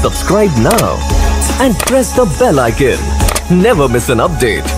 Subscribe now and press the bell icon. Never miss an update.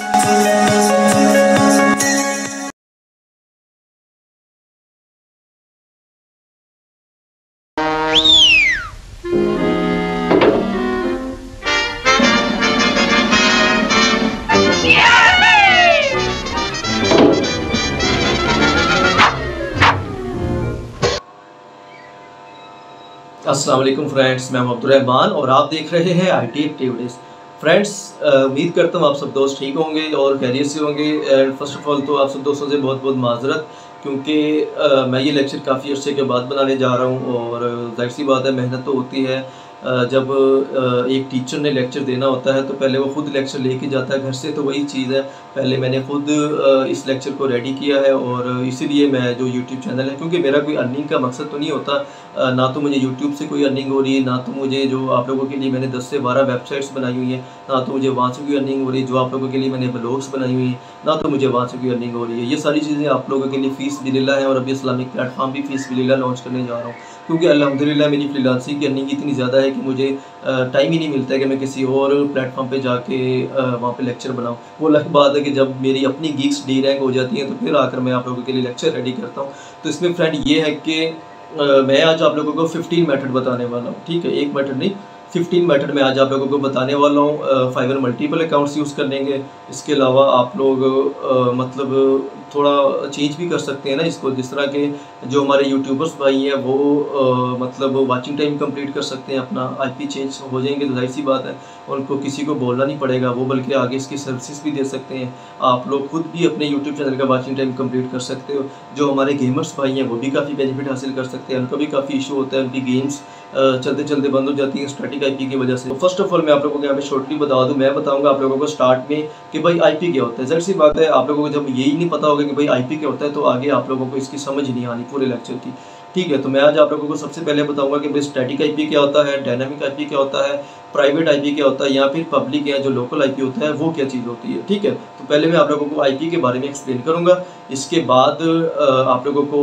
अस्सलाम वालेकुम friends, मैं अब्दुल रहमान और आप देख रहे हैं IT एक्टिविटीज़। फ्रेंड्स, उम्मीद करता हूँ आप सब दोस्त ठीक होंगे और खैरियत से होंगे। एंड फर्स्ट ऑफ ऑल तो आप सब दोस्तों से बहुत बहुत माजरत, क्योंकि मैं ये लेक्चर काफ़ी अर्से के बाद बनाने जा रहा हूँ और जाहिर सी बात है मेहनत तो होती है। जब एक टीचर ने लेक्चर देना होता है तो पहले वो ख़ुद लेक्चर लेके जाता है घर से, तो वही चीज़ है। पहले मैंने ख़ुद इस लेक्चर को रेडी किया है और इसीलिए मैं जो यूट्यूब चैनल है, क्योंकि मेरा कोई अर्निंग का मकसद तो नहीं होता, ना तो मुझे यूट्यूब से कोई अर्निंग हो रही है, ना तो मुझे जो आप लोगों के लिए मैंने 10 से 12 वेबसाइट्स बनाई हुई हैं, ना तो मुझे वहाँ से कोई अर्निंग हो रही है। जो आप लोगों के लिए मैंने ब्लॉग्स बनाई हुई हैं, ना तो मुझे वहाँ से कोई अर्निंग हो रही है। ये सारी चीज़ें आप लोगों के लिए फ़ीस बिलिल्लाह है और अभी इस्लामिक प्लेटफॉर्म भी फ़ीस बिलिल्लाह लॉन्च करने जा रहा हूँ, क्योंकि अल्हम्दुलिल्लाह मेरी फ्रीलांसिंग की अर्निंग इतनी ज़्यादा है कि मुझे टाइम ही नहीं मिलता है कि मैं किसी और प्लेटफॉर्म पे जाके वहाँ पे लेक्चर बनाऊँ। वो अलग बात है कि जब मेरी अपनी गीक्स डी रैंक हो जाती हैं तो फिर आकर मैं आप लोगों के लिए लेक्चर रेडी करता हूँ। तो इसमें फ्रेंड ये है कि मैं आज आप लोगों को 15 मेथड बताने वाला हूँ, ठीक है, एक मेथड नहीं 15 मेथड मैं आज आप लोगों को बताने वाला हूँ। फाइवर मल्टीपल अकाउंट्स यूज़ कर लेंगे। इसके अलावा आप लोग मतलब थोड़ा चेंज भी कर सकते हैं ना इसको, जिस तरह के जो हमारे यूट्यूबर्स भाई हैं वो मतलब वाचिंग टाइम कंप्लीट कर सकते हैं, अपना IP चेंज हो जाएंगे तो जाहिर सी बात है उनको किसी को बोलना नहीं पड़ेगा, वो बल्कि आगे इसकी सर्विसेज भी दे सकते हैं। आप लोग खुद भी अपने यूट्यूब चैनल का वाचिंग टाइम कंप्लीट कर सकते हो। जो हमारे गेमर्स भाई हैं वो भी काफ़ी बेनिफिट हासिल कर सकते हैं। उनका भी काफ़ी इशू होता है, उनकी गेम्स चलते चलते बंद हो जाती हैं स्टैटिक IP की वजह से। तो फर्स्ट ऑफ ऑल मैं आप लोगों को यहाँ पे शॉर्टली बता दूँ, मैं बताऊँगा आप लोगों को स्टार्ट में कि भाई IP क्या होता है। जाहिर सी बात है आप लोगों को जब यही नहीं पता होगा कि भाई IP क्या होता है तो आगे आप लोगों को इसकी समझ नहीं आनी पूरे लेक्चर की, ठीक है। तो मैं आज आप लोगों को सबसे पहले बताऊंगा कि भाई स्टैटिक IP क्या होता है, डायनामिक IP क्या होता है, प्राइवेट IP क्या होता है, या फिर पब्लिक या जो लोकल IP होता है वो क्या चीज़ होती है, ठीक है। तो पहले मैं आप लोगों को IP के बारे में एक्सप्लेन करूंगा। इसके बाद आप लोगों को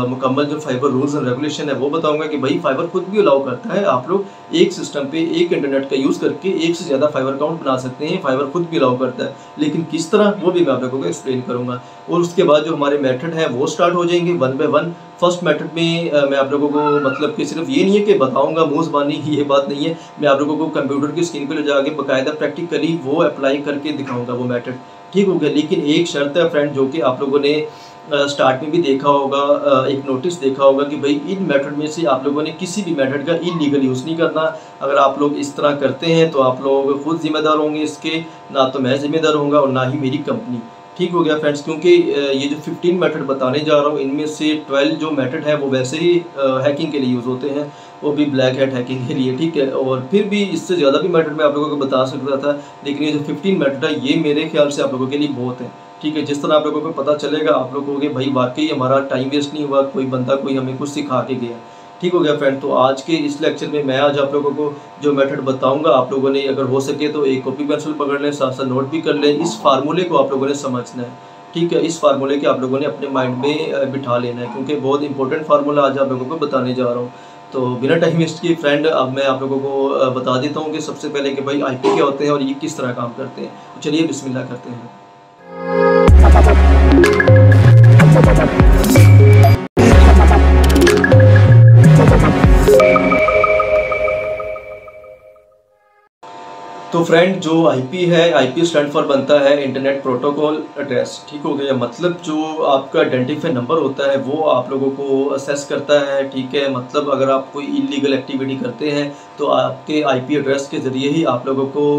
मुकम्मल जो फाइबर रूल्स एंड रेगुलेशन है वो बताऊंगा कि भाई फाइबर खुद भी अलाउ करता है, आप लोग एक सिस्टम पे एक इंटरनेट का यूज़ करके एक से ज़्यादा फाइबर अकाउंट बना सकते हैं। फाइबर खुद भी अलाउ करता है, लेकिन किस तरह वो भी मैं आप लोगों को एक्सप्लेन करूँगा। और उसके बाद जो हमारे मेथड हैं वो स्टार्ट हो जाएंगे one by one. First method में मैं आप लोगों को मतलब कि सिर्फ ये नहीं है कि बताऊंगा मुँह ज़बानी, ये बात नहीं है। मैं आप लोगों को कंप्यूटर की स्क्रीन पे ले जाके बाकायदा प्रैक्टिकली वो अप्लाई करके दिखाऊंगा वो मेथड, ठीक हो गया। लेकिन एक शर्त है फ्रेंड, जो कि आप लोगों ने स्टार्ट में भी देखा होगा, एक नोटिस देखा होगा कि भाई इन मेथड में से आप लोगों ने किसी भी मेथड का इलीगल यूज़ नहीं करना। अगर आप लोग इस तरह करते हैं तो आप लोग खुद जिम्मेदार होंगे इसके, ना तो मैं जिम्मेदार होऊंगा और ना ही मेरी कंपनी, ठीक हो गया फ्रेंड्स। क्योंकि ये जो 15 मेथड बताने जा रहा हूँ इनमें से 12 जो मेथड है वो वैसे ही हैकिंग के लिए यूज़ होते हैं, वो भी ब्लैक हैट हैकिंग के लिए, ठीक है। और फिर भी इससे ज़्यादा भी मेथड मैं आप लोगों को बता सकता था, लेकिन ये जो 15 मेथड है ये मेरे ख्याल से आप लोगों के लिए बहुत है, ठीक है। जिस तरह आप लोगों को पता चलेगा आप लोग कहोगे भाई वाकई हमारा टाइम वेस्ट नहीं हुआ, कोई बंदा कोई हमें कुछ सिखा के गया, ठीक हो गया फ्रेंड। तो आज के इस लेक्चर में मैं आज आप लोगों को जो मेथड बताऊंगा, आप लोगों ने अगर हो सके तो एक कॉपी पेंसिल पकड़ लें, साथ साथ नोट भी कर लें। इस फार्मूले को आप लोगों ने समझना है, ठीक है। इस फार्मूले के आप लोगों ने अपने माइंड में बिठा लेना है, क्योंकि बहुत इंपॉर्टेंट फार्मूला आज आप लोगों को बताने जा रहा हूँ। तो बिना टाइम वेस्ट किए फ्रेंड अब मैं आप लोगों को बता देता हूँ कि सबसे पहले कि भाई IP क्या होते हैं और ये किस तरह काम करते हैं। तो चलिए बिस्मिल्लाह करते हैं। तो फ्रेंड जो IP है, IP स्टैंड फॉर बनता है इंटरनेट प्रोटोकॉल एड्रेस, ठीक हो गया। मतलब जो आपका आइडेंटिफाई नंबर होता है वो आप लोगों को असेस करता है, ठीक है। मतलब अगर आप कोई इलीगल एक्टिविटी करते हैं तो आपके IP एड्रेस के ज़रिए ही आप लोगों को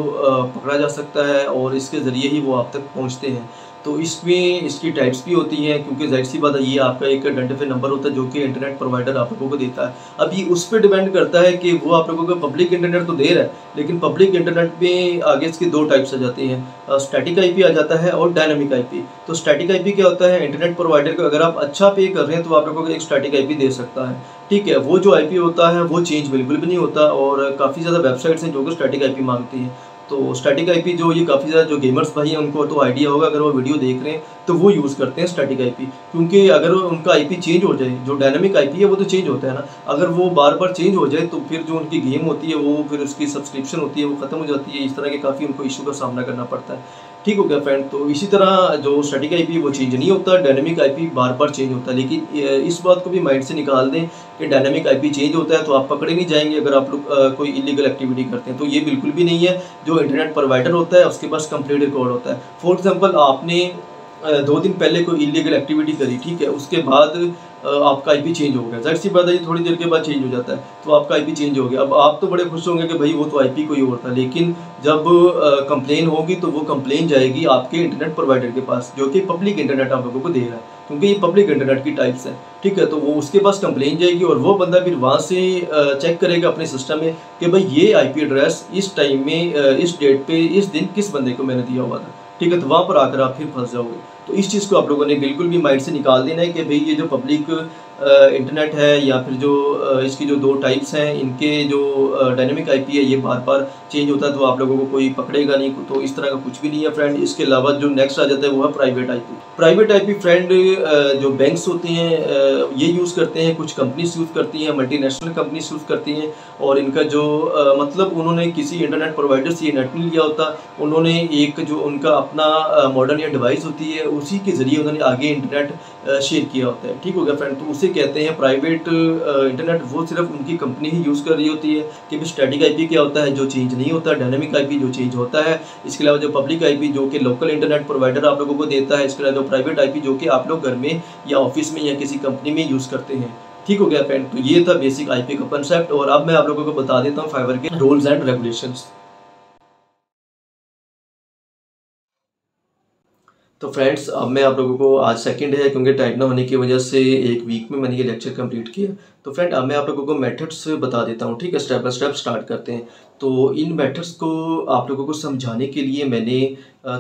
पकड़ा जा सकता है और इसके ज़रिए ही वो आप तक पहुँचते हैं। तो इसमें इसकी टाइप्स भी होती हैं, क्योंकि जाहिर सी बात है ये आपका एक आइडेंटिफाई नंबर होता है जो कि इंटरनेट प्रोवाइडर आप लोगों को देता है। अब ये उस पर डिपेंड करता है कि वो आप लोगों को पब्लिक इंटरनेट तो दे रहा है, लेकिन पब्लिक इंटरनेट में आगे इसकी दो टाइप्स आ जाती हैं, स्टैटिक IP आ जाता है और डायनामिक IP। तो स्टैटिक IP क्या होता है, इंटरनेट प्रोवाइडर को अगर आप अच्छा पे कर रहे हैं तो आप लोगों को एक स्टैटिक IP दे सकता है, ठीक है। वो जो IP होता है वो चेंज बिल्कुल भी नहीं होता और काफ़ी ज़्यादा वेबसाइट्स हैं जो कि स्टैटिक IP मांगती हैं। तो स्टैटिक आईपी जो ये काफ़ी ज़्यादा जो गेमर्स भाई हैं उनको तो आइडिया होगा, अगर वो वीडियो देख रहे हैं तो वो यूज़ करते हैं स्टैटिक आईपी, क्योंकि अगर उनका आईपी चेंज हो जाए, जो डायनामिक आईपी है वो तो चेंज होता है ना, अगर वो बार बार चेंज हो जाए तो फिर जो उनकी गेम होती है वो फिर उसकी सब्सक्रिप्शन होती है वो ख़त्म हो जाती है। इस तरह के काफ़ी उनको इशू का सामना करना पड़ता है। ठीक हो गया फ्रेंड। तो इसी तरह जो स्टैटिक आईपी वो चेंज नहीं होता, डायनामिक आईपी बार बार चेंज होता है। लेकिन इस बात को भी माइंड से निकाल दें कि डायनामिक आईपी चेंज होता है तो आप पकड़े नहीं जाएंगे अगर आप लोग कोई इलीगल एक्टिविटी करते हैं, तो ये बिल्कुल भी नहीं है। जो इंटरनेट प्रोवाइडर होता है उसके पास कंप्लीट रिकॉर्ड होता है। फॉर एग्जांपल आपने 2 दिन पहले कोई इलीगल एक्टिविटी करी, ठीक है, उसके बाद आपका आईपी चेंज हो गया, जाहिर सी बात है थोड़ी देर के बाद चेंज हो जाता है, तो आपका आईपी चेंज हो गया। अब आप तो बड़े खुश होंगे कि भाई वो तो आईपी कोई और था, लेकिन जब कंप्लेन होगी तो वो कंप्लेन जाएगी आपके इंटरनेट प्रोवाइडर के पास, जो कि पब्लिक इंटरनेट आप लोगों को दे रहा है, क्योंकि ये पब्लिक इंटरनेट की टाइप्स है। ठीक है, तो वो उसके पास कंप्लेन जाएगी और वो बंदा फिर वहाँ से चेक करेगा अपने सिस्टम में कि भाई ये आईपी एड्रेस इस टाइम में इस डेट पे इस दिन किस बंदे को मैंने दिया हुआ था। ठीक है, तो वहाँ पर आकर आप फिर फंस जाओगे। तो इस चीज़ को आप लोगों ने बिल्कुल भी माइंड से निकाल देना है कि भाई ये जो पब्लिक इंटरनेट है या फिर जो इसकी जो 2 टाइप्स हैं, इनके जो डायनेमिक आईपी है ये बार बार चेंज होता है, तो आप लोगों को कोई पकड़ेगा नहीं। तो इस तरह का कुछ भी नहीं है फ्रेंड। इसके अलावा जो नेक्स्ट आ जाता है वो है private IP. Private IP friend जो बैंक्स होती हैं ये यूज़ करते हैं, कुछ कंपनीज यूज़ करती हैं, मल्टीनेशनल कंपनीज यूज़ करती हैं, और इनका जो मतलब उन्होंने किसी इंटरनेट प्रोवाइडर से ये नेट नहीं लिया होता, उन्होंने एक जो उनका अपना मॉडर्न या डिवाइस होती है उसी के ज़रिए उन्होंने आगे इंटरनेट शेयर किया होता है। ठीक हो गया फ्रेंड। तो उसे कहते हैं प्राइवेट इंटरनेट। वो सिर्फ उनकी कंपनी ही यूज़ कर रही होती है कि भाई स्टैटिक आईपी क्या होता है जो चेंज नहीं होता, डायनामिक आईपी जो चेंज होता है। इसके अलावा जो पब्लिक आईपी जो कि लोकल इंटरनेट प्रोवाइडर आप लोगों को देता है। इसके अलावा जो प्राइवेट आईपी जो कि आप लोग घर में या ऑफिस में या किसी कंपनी में यूज़ करते हैं। ठीक हो गया फ्रेंड। तो ये था बेसिक आईपी का कंसेप्ट, और अब मैं आप लोगों को बता देता हूँ फाइबर के रूल्स एंड रेगुलेशंस। तो फ्रेंड्स अब मैं आप लोगों को, आज सेकंड है क्योंकि टाइम ना होने की वजह से एक वीक में मैंने ये लेक्चर कंप्लीट किया। तो फ्रेंड अब मैं आप लोगों को मेथड्स बता देता हूँ। ठीक है, स्टेप बाय स्टेप स्टार्ट करते हैं। तो इन मेथड्स को आप लोगों को समझाने के लिए मैंने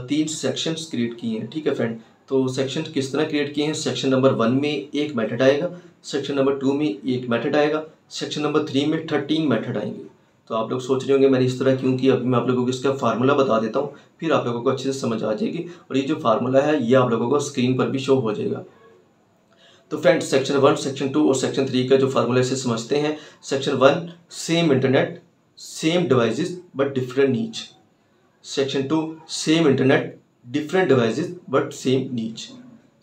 3 सेक्शंस क्रिएट किए हैं। ठीक है फ्रेंड। तो सेक्शन किस तरह क्रिएट किए हैं, सेक्शन नंबर 1 में एक मेथड आएगा, सेक्शन नंबर 2 में एक मेथड आएगा, सेक्शन नंबर 3 में 13 मेथड आएंगे। तो आप लोग सोच रहे होंगे मैंने इस तरह क्यों किया। अभी मैं आप लोगों को इसका फार्मूला बता देता हूँ, फिर आप लोगों को अच्छे से समझ आ जाएगी, और ये जो फार्मूला है ये आप लोगों को स्क्रीन पर भी शो हो जाएगा। तो फ्रेंड्स सेक्शन 1, सेक्शन 2 और सेक्शन 3 का जो फार्मूला इसे समझते हैं। Section 1 same internet same devices but different niche. Section 2 same internet different devices but same niche.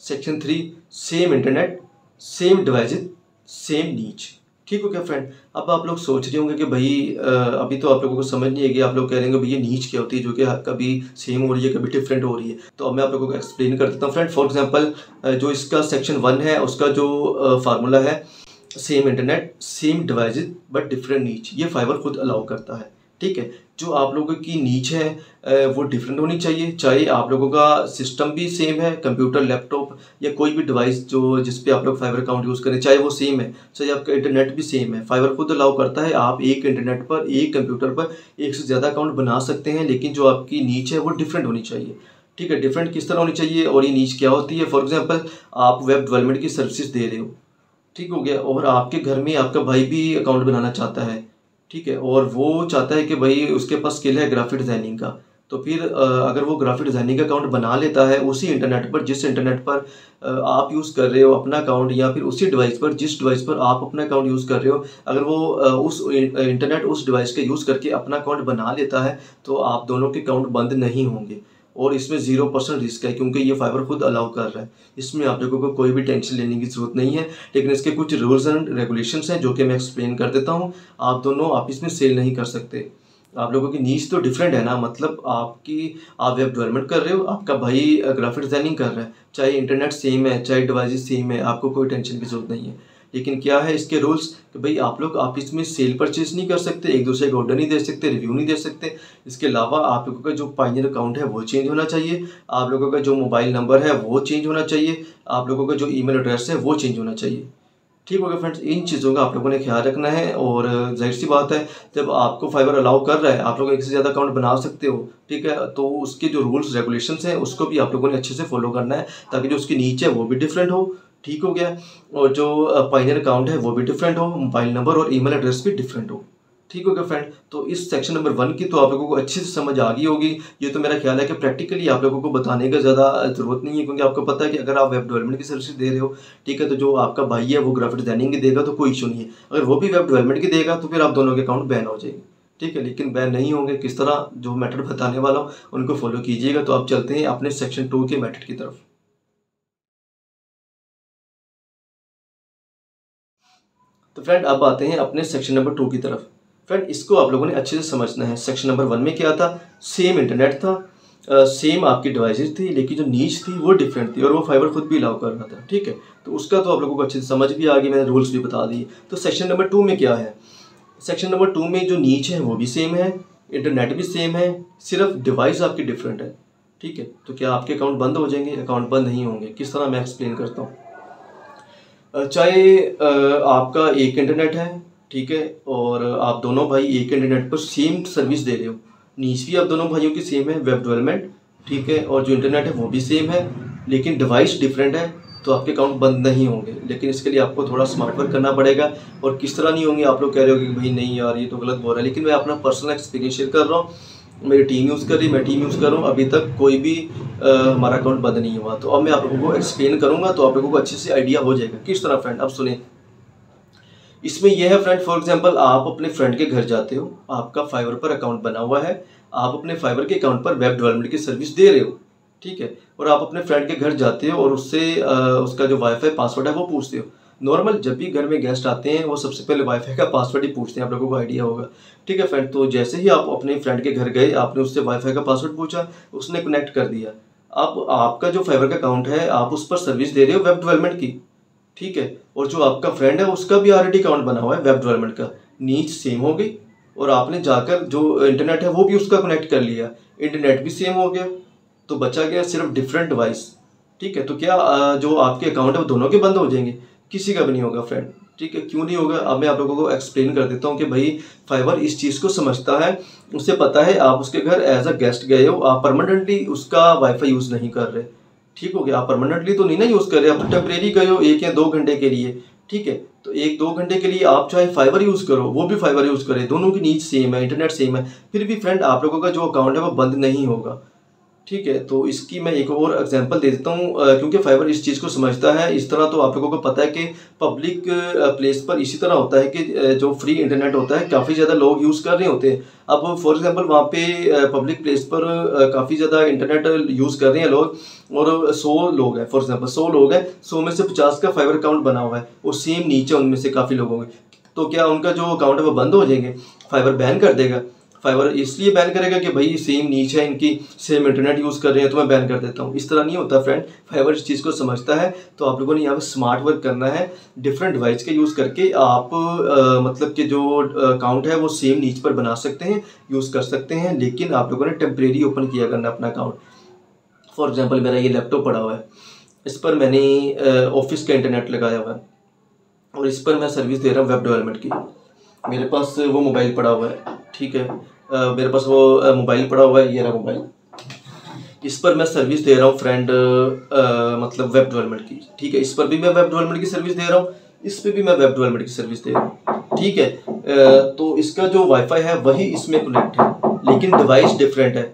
Section 3 same internet same devices same niche. ठीक हो गया फ्रेंड। अब आप लोग सोच रहे होंगे कि भाई अभी तो आप लोगों को समझ नहीं है कि आप लोग कह रहे हैं भैया नीच क्या होती है, जो कि कभी सेम हो रही है कभी डिफरेंट हो रही है। तो अब मैं आप लोगों को एक्सप्लेन कर देता हूँ फ्रेंड। फॉर एग्जांपल जो इसका सेक्शन 1 है उसका जो फार्मूला है same internet same devices but different नीच, ये फाइबर खुद अलाउ करता है। ठीक है, जो आप लोगों की नीच है वो डिफरेंट होनी चाहिए, चाहे आप लोगों का सिस्टम भी सेम है, कंप्यूटर लैपटॉप या कोई भी डिवाइस जो जिस पे आप लोग फाइबर अकाउंट यूज़ करें चाहे वो सेम है, चाहे आपका इंटरनेट भी सेम है। फाइबर खुद अलाउ करता है आप एक इंटरनेट पर एक कंप्यूटर पर एक से ज़्यादा अकाउंट बना सकते हैं, लेकिन जो आपकी नीच है वो डिफरेंट होनी चाहिए। ठीक है, डिफरेंट किस तरह होनी चाहिए और ये नीच क्या होती है। फॉर एग्जाम्पल आप वेब डेवलपमेंट की सर्विसेज दे रहे हो, ठीक हो गया, और आपके घर में आपका भाई भी अकाउंट बनाना चाहता है। ठीक है, और वो चाहता है कि भाई उसके पास स्किल है ग्राफिक डिज़ाइनिंग का, तो फिर अगर वो ग्राफिक डिज़ाइनिंग का अकाउंट बना लेता है उसी इंटरनेट पर जिस इंटरनेट पर आप यूज़ कर रहे हो अपना अकाउंट, या फिर उसी डिवाइस पर जिस डिवाइस पर आप अपना अकाउंट यूज़ कर रहे हो, अगर वो उस इंटरनेट उस डिवाइस का यूज़ करके अपना अकाउंट बना लेता है तो आप दोनों के अकाउंट बंद नहीं होंगे, और इसमें 0% रिस्क है क्योंकि ये फाइबर खुद अलाउ कर रहा है। इसमें आप लोगों को कोई भी टेंशन लेने की ज़रूरत नहीं है, लेकिन इसके कुछ रूल्स एंड रेगुलेशंस हैं जो कि मैं एक्सप्लेन कर देता हूँ। आप दोनों आपस में सेल नहीं कर सकते। आप लोगों की नीच तो डिफरेंट है ना, मतलब आप वेब डेवलपमेंट कर रहे हो, आपका भाई ग्राफिक डिज़ाइनिंग कर रहा है, चाहे इंटरनेट सेम है चाहे डिवाइस सेम है, आपको कोई टेंशन की ज़रूरत नहीं है। लेकिन क्या है इसके रूल्स कि भाई आप लोग आपस में सेल परचेज नहीं कर सकते, एक दूसरे को ऑर्डर नहीं दे सकते, रिव्यू नहीं दे सकते। इसके अलावा आप लोगों का जो पायनियर अकाउंट है वो चेंज होना चाहिए, आप लोगों का जो मोबाइल नंबर है वो चेंज होना चाहिए, आप लोगों का जो ईमेल एड्रेस है वो चेंज होना चाहिए। ठीक होगा फ्रेंड्स, इन चीज़ों का आप लोगों ने ख्याल रखना है। और जाहिर सी बात है जब आपको फाइबर अलाउ कर रहा है आप लोग एक से ज़्यादा अकाउंट बना सकते हो, ठीक है, तो उसके जो रूल्स रेगुलेशंस हैं उसको भी आप लोगों ने अच्छे से फॉलो करना है ताकि जो उसकी नीच है वो भी डिफरेंट हो। ठीक हो गया, और जो पायनियर अकाउंट है वो भी डिफरेंट हो, मोबाइल नंबर और ईमेल एड्रेस भी डिफरेंट हो। ठीक हो गया फ्रेंड। तो इस सेक्शन नंबर 1 की तो आप लोगों को अच्छे से समझ आ गई होगी। ये तो मेरा ख्याल है कि प्रैक्टिकली आप लोगों को बताने का ज़्यादा ज़रूरत नहीं है, क्योंकि आपको पता है कि अगर आप वेब डेवलपमेंट की सर्विस दे रहे हो, ठीक है, तो जो आपका भाई है वो ग्राफिक डिजाइनिंग की देगा तो कोई इशू नहीं है। अगर वो भी वेब डेवलपमेंट की देगा तो फिर आप दोनों के अकाउंट बैन हो जाएंगे, ठीक है। लेकिन बैन नहीं होंगे, किस तरह, जो मेथड बताने वाला हूँ उनको फॉलो कीजिएगा। तो आप चलते हैं अपने सेक्शन 2 के मेथड की तरफ। तो फ्रेंड अब आते हैं अपने सेक्शन नंबर 2 की तरफ। फ्रेंड इसको आप लोगों ने अच्छे से समझना है। सेक्शन नंबर 1 में क्या था, सेम इंटरनेट था, सेम आपकी डिवाइसेस थी, लेकिन जो नीच थी वो डिफरेंट थी और वो फाइबर खुद भी अलाउ कर रहा था, ठीक है। तो उसका तो आप लोगों को अच्छे से समझ भी आ गई, मैंने रूल्स भी बता दिए। तो सेक्शन नंबर 2 में क्या है, सेक्शन नंबर 2 में जो नीच है वो भी सेम है, इंटरनेट भी सेम है, सिर्फ डिवाइस आपकी डिफरेंट है, ठीक है। तो क्या आपके अकाउंट बंद हो जाएंगे? अकाउंट बंद नहीं होंगे। किस तरह, मैं एक्सप्लेन करता हूँ। चाहे आपका एक इंटरनेट है, ठीक है, और आप दोनों भाई एक इंटरनेट पर सेम सर्विस दे रहे हो, नीच भी आप दोनों भाइयों की सेम है, वेब डेवलपमेंट, ठीक है, और जो इंटरनेट है वो भी सेम है, लेकिन डिवाइस डिफरेंट है, तो आपके अकाउंट बंद नहीं होंगे। लेकिन इसके लिए आपको थोड़ा स्मार्ट वर्क करना पड़ेगा। और किस तरह नहीं होंगे, आप लोग कह रहे हो कि भाई नहीं यार ये तो गलत बोल रहा है, लेकिन मैं अपना पर्सनल एक्सपीरियंस शेयर कर रहा हूँ। मेरी टीम यूज़ कर रही, मैं टीम यूज़ कर रहा हूँ, अभी तक कोई भी हमारा अकाउंट बंद नहीं हुआ। तो अब मैं आप लोगों को एक्सप्लेन करूँगा तो आप लोगों को अच्छे से आइडिया हो जाएगा किस तरह। फ्रेंड अब सुने, इसमें यह है फ्रेंड, फॉर एग्जांपल आप अपने फ्रेंड के घर जाते हो, आपका फाइवर पर अकाउंट बना हुआ है, आप अपने फाइवर के अकाउंट पर वेब डेवलपमेंट की सर्विस दे रहे हो, ठीक है, और आप अपने फ्रेंड के घर जाते हो और उससे उसका जो वाईफाई पासवर्ड है वो पूछते हो। नॉर्मल जब भी घर में गेस्ट आते हैं वो सबसे पहले वाईफाई का पासवर्ड ही पूछते हैं, आप लोगों को आइडिया होगा, ठीक है फ्रेंड। तो जैसे ही आप अपने फ्रेंड के घर गए, आपने उससे वाईफाई का पासवर्ड पूछा, उसने कनेक्ट कर दिया। अब आपका जो फाइवर का अकाउंट है, आप उस पर सर्विस दे रहे हो वेब डेवलपमेंट की, ठीक है, और जो आपका फ्रेंड है उसका भी ऑलरेडी अकाउंट बना हुआ है वेब डेवलपमेंट का, नीच सेम हो गई, और आपने जाकर जो इंटरनेट है वो भी उसका कनेक्ट कर लिया, इंटरनेट भी सेम हो गया, तो बचा गया सिर्फ डिफरेंट डिवाइस, ठीक है। तो क्या जो आपके अकाउंट है वो दोनों के बंद हो जाएंगे? किसी का भी नहीं होगा फ्रेंड, ठीक है। क्यों नहीं होगा, अब मैं आप लोगों को एक्सप्लेन कर देता हूँ कि भाई फाइवर इस चीज़ को समझता है, उसे पता है आप उसके घर एज अ गेस्ट गए हो, आप परमानेंटली उसका वाईफाई यूज़ नहीं कर रहे, ठीक हो गया। आप परमानेंटली तो नहीं ना यूज़ कर रहे, आप तो टेम्परेरी गए हो 1 या 2 घंटे के लिए, ठीक है। तो 1-2 घंटे के लिए आप चाहे फाइबर यूज़ करो, वो भी फाइबर यूज़ करे, दोनों की नीड सेम है, इंटरनेट सेम है, फिर भी फ्रेंड आप लोगों का जो अकाउंट है वो बंद नहीं होगा, ठीक है। तो इसकी मैं एक और एग्जांपल दे देता हूँ, क्योंकि फाइबर इस चीज़ को समझता है। इस तरह तो आप लोगों को पता है कि पब्लिक प्लेस पर इसी तरह होता है कि जो फ्री इंटरनेट होता है काफ़ी ज़्यादा लोग यूज़ कर रहे होते हैं। अब फॉर एग्जांपल वहाँ पे पब्लिक प्लेस पर काफ़ी ज़्यादा इंटरनेट यूज़ कर रहे हैं लोग, और 100 लोग हैं, फॉर एग्जांपल 100 लोग हैं, 100 में से 50 का फाइबर अकाउंट बना हुआ है, वो सेम नीचे उनमें से काफ़ी लोगों के, तो क्या उनका जो अकाउंट है वो बंद हो जाएंगे? फाइबर बैन कर देगा। फाइबर इसलिए बैन करेगा कि भाई सेम नीच है इनकी, सेम इंटरनेट यूज़ कर रहे हैं तो मैं बैन कर देता हूँ। इस तरह नहीं होता फ्रेंड, फाइबर इस चीज़ को समझता है। तो आप लोगों ने यहाँ पे स्मार्ट वर्क करना है, डिफरेंट डिवाइस के यूज़ करके आप मतलब कि जो अकाउंट है वो सेम नीच पर बना सकते हैं, यूज़ कर सकते हैं, लेकिन आप लोगों ने टेम्परेरी ओपन किया करना अपना अकाउंट। फॉर एग्जाम्पल मेरा ये लैपटॉप पड़ा हुआ है, इस पर मैंने ऑफिस का इंटरनेट लगाया हुआ है और इस पर मैं सर्विस दे रहा हूँ वेब डेवलपमेंट की। मेरे पास वो मोबाइल पड़ा हुआ है, ठीक है, मेरे पास वो मोबाइल पड़ा हुआ है, ये रहा मोबाइल, इस पर मैं सर्विस दे रहा हूँ फ्रेंड, मतलब वेब डेवलपमेंट की, ठीक है। इस पर भी मैं वेब डेवलपमेंट की सर्विस दे रहा हूँ, इस पर भी मैं वेब डेवलपमेंट की सर्विस दे रहा हूँ, ठीक है। तो इसका जो वाईफाई है वही इसमें कनेक्ट है, लेकिन डिवाइस डिफरेंट है,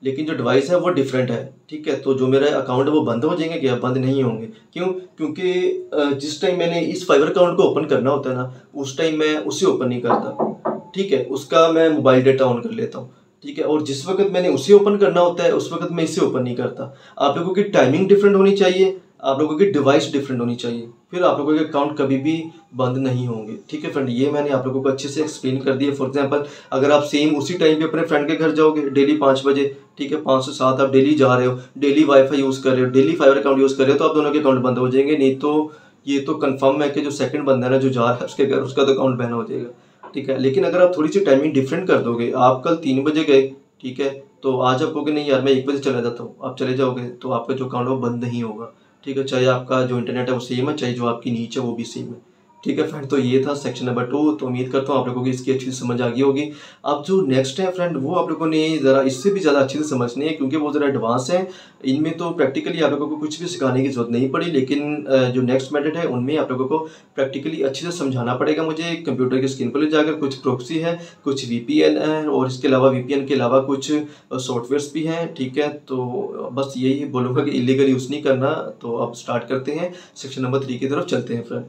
लेकिन जो डिवाइस है वो डिफरेंट है, ठीक है। तो जो मेरा अकाउंट है वो बंद हो जाएंगे क्या? बंद नहीं होंगे। क्यों? क्योंकि जिस टाइम मैंने इस फाइबर अकाउंट को ओपन करना होता है ना, उस टाइम मैं उसे ओपन नहीं करता, ठीक है, उसका मैं मोबाइल डेटा ऑन कर लेता हूँ, ठीक है, और जिस वक्त मैंने उसे ओपन करना होता है उस वक्त मैं इसे ओपन नहीं करता। आप लोगों की टाइमिंग डिफरेंट होनी चाहिए, आप लोगों की डिवाइस डिफरेंट होनी चाहिए, फिर आप लोगों के अकाउंट कभी भी बंद नहीं होंगे, ठीक है फ्रेंड। ये मैंने आप लोगों को अच्छे से एक्सप्लेन कर दिया। फॉर एग्जांपल अगर आप सेम उसी टाइम पे अपने फ्रेंड के घर जाओगे डेली 5 बजे, ठीक है, 5 से 7 आप डेली जा रहे हो, डेली वाईफाई यूज़ कर रहे हो, डेली फाइबर अकाउंट यूज़ कर रहे हो, तो आप दोनों के अकाउंट बंद हो जाएंगे। नहीं तो ये तो कन्फर्म है कि जो सेकंड बंदा है ना जो जा रहा है उसके घर, उसका तो अकाउंट बैन हो जाएगा, ठीक है। लेकिन अगर आप थोड़ी सी टाइमिंग डिफरेंट कर दोगे, आप कल 3 बजे गए, ठीक है, तो आज आप कहोगे नहीं यार मैं 1 बजे चला जाता हूँ, आप चले जाओगे तो आपका जो अकाउंट है वो बंद नहीं होगा, ठीक है। चाहे आपका जो इंटरनेट है वो सेम है, चाहे जो आपकी नीच है वो भी सेम है, ठीक है फ्रेंड, तो ये था सेक्शन नंबर 2। तो उम्मीद करता हूँ आप लोगों को इसकी अच्छी समझ आ गई होगी। अब जो नेक्स्ट है फ्रेंड, वो आप लोगों ने ज़रा इससे भी ज़्यादा अच्छे से समझनी है, क्योंकि वो ज़रा एडवांस है। इनमें तो प्रैक्टिकली आप लोगों को कुछ भी सिखाने की ज़रूरत नहीं पड़ी, लेकिन जो नेक्स्ट मेथड है उनमें आप लोगों को प्रैक्टिकली अच्छे से समझाना पड़ेगा मुझे। कंप्यूटर की स्क्रीन पर ले जाकर कुछ प्रॉक्सी है, कुछ VPN है, और इसके अलावा VPN के अलावा कुछ सॉफ्टवेयर्स भी हैं। ठीक है, तो बस यही बोलूँगा कि इलीगल यूज़ नहीं करना। तो अब स्टार्ट करते हैं, सेक्शन नंबर 3 की तरफ चलते हैं फ्रेंड।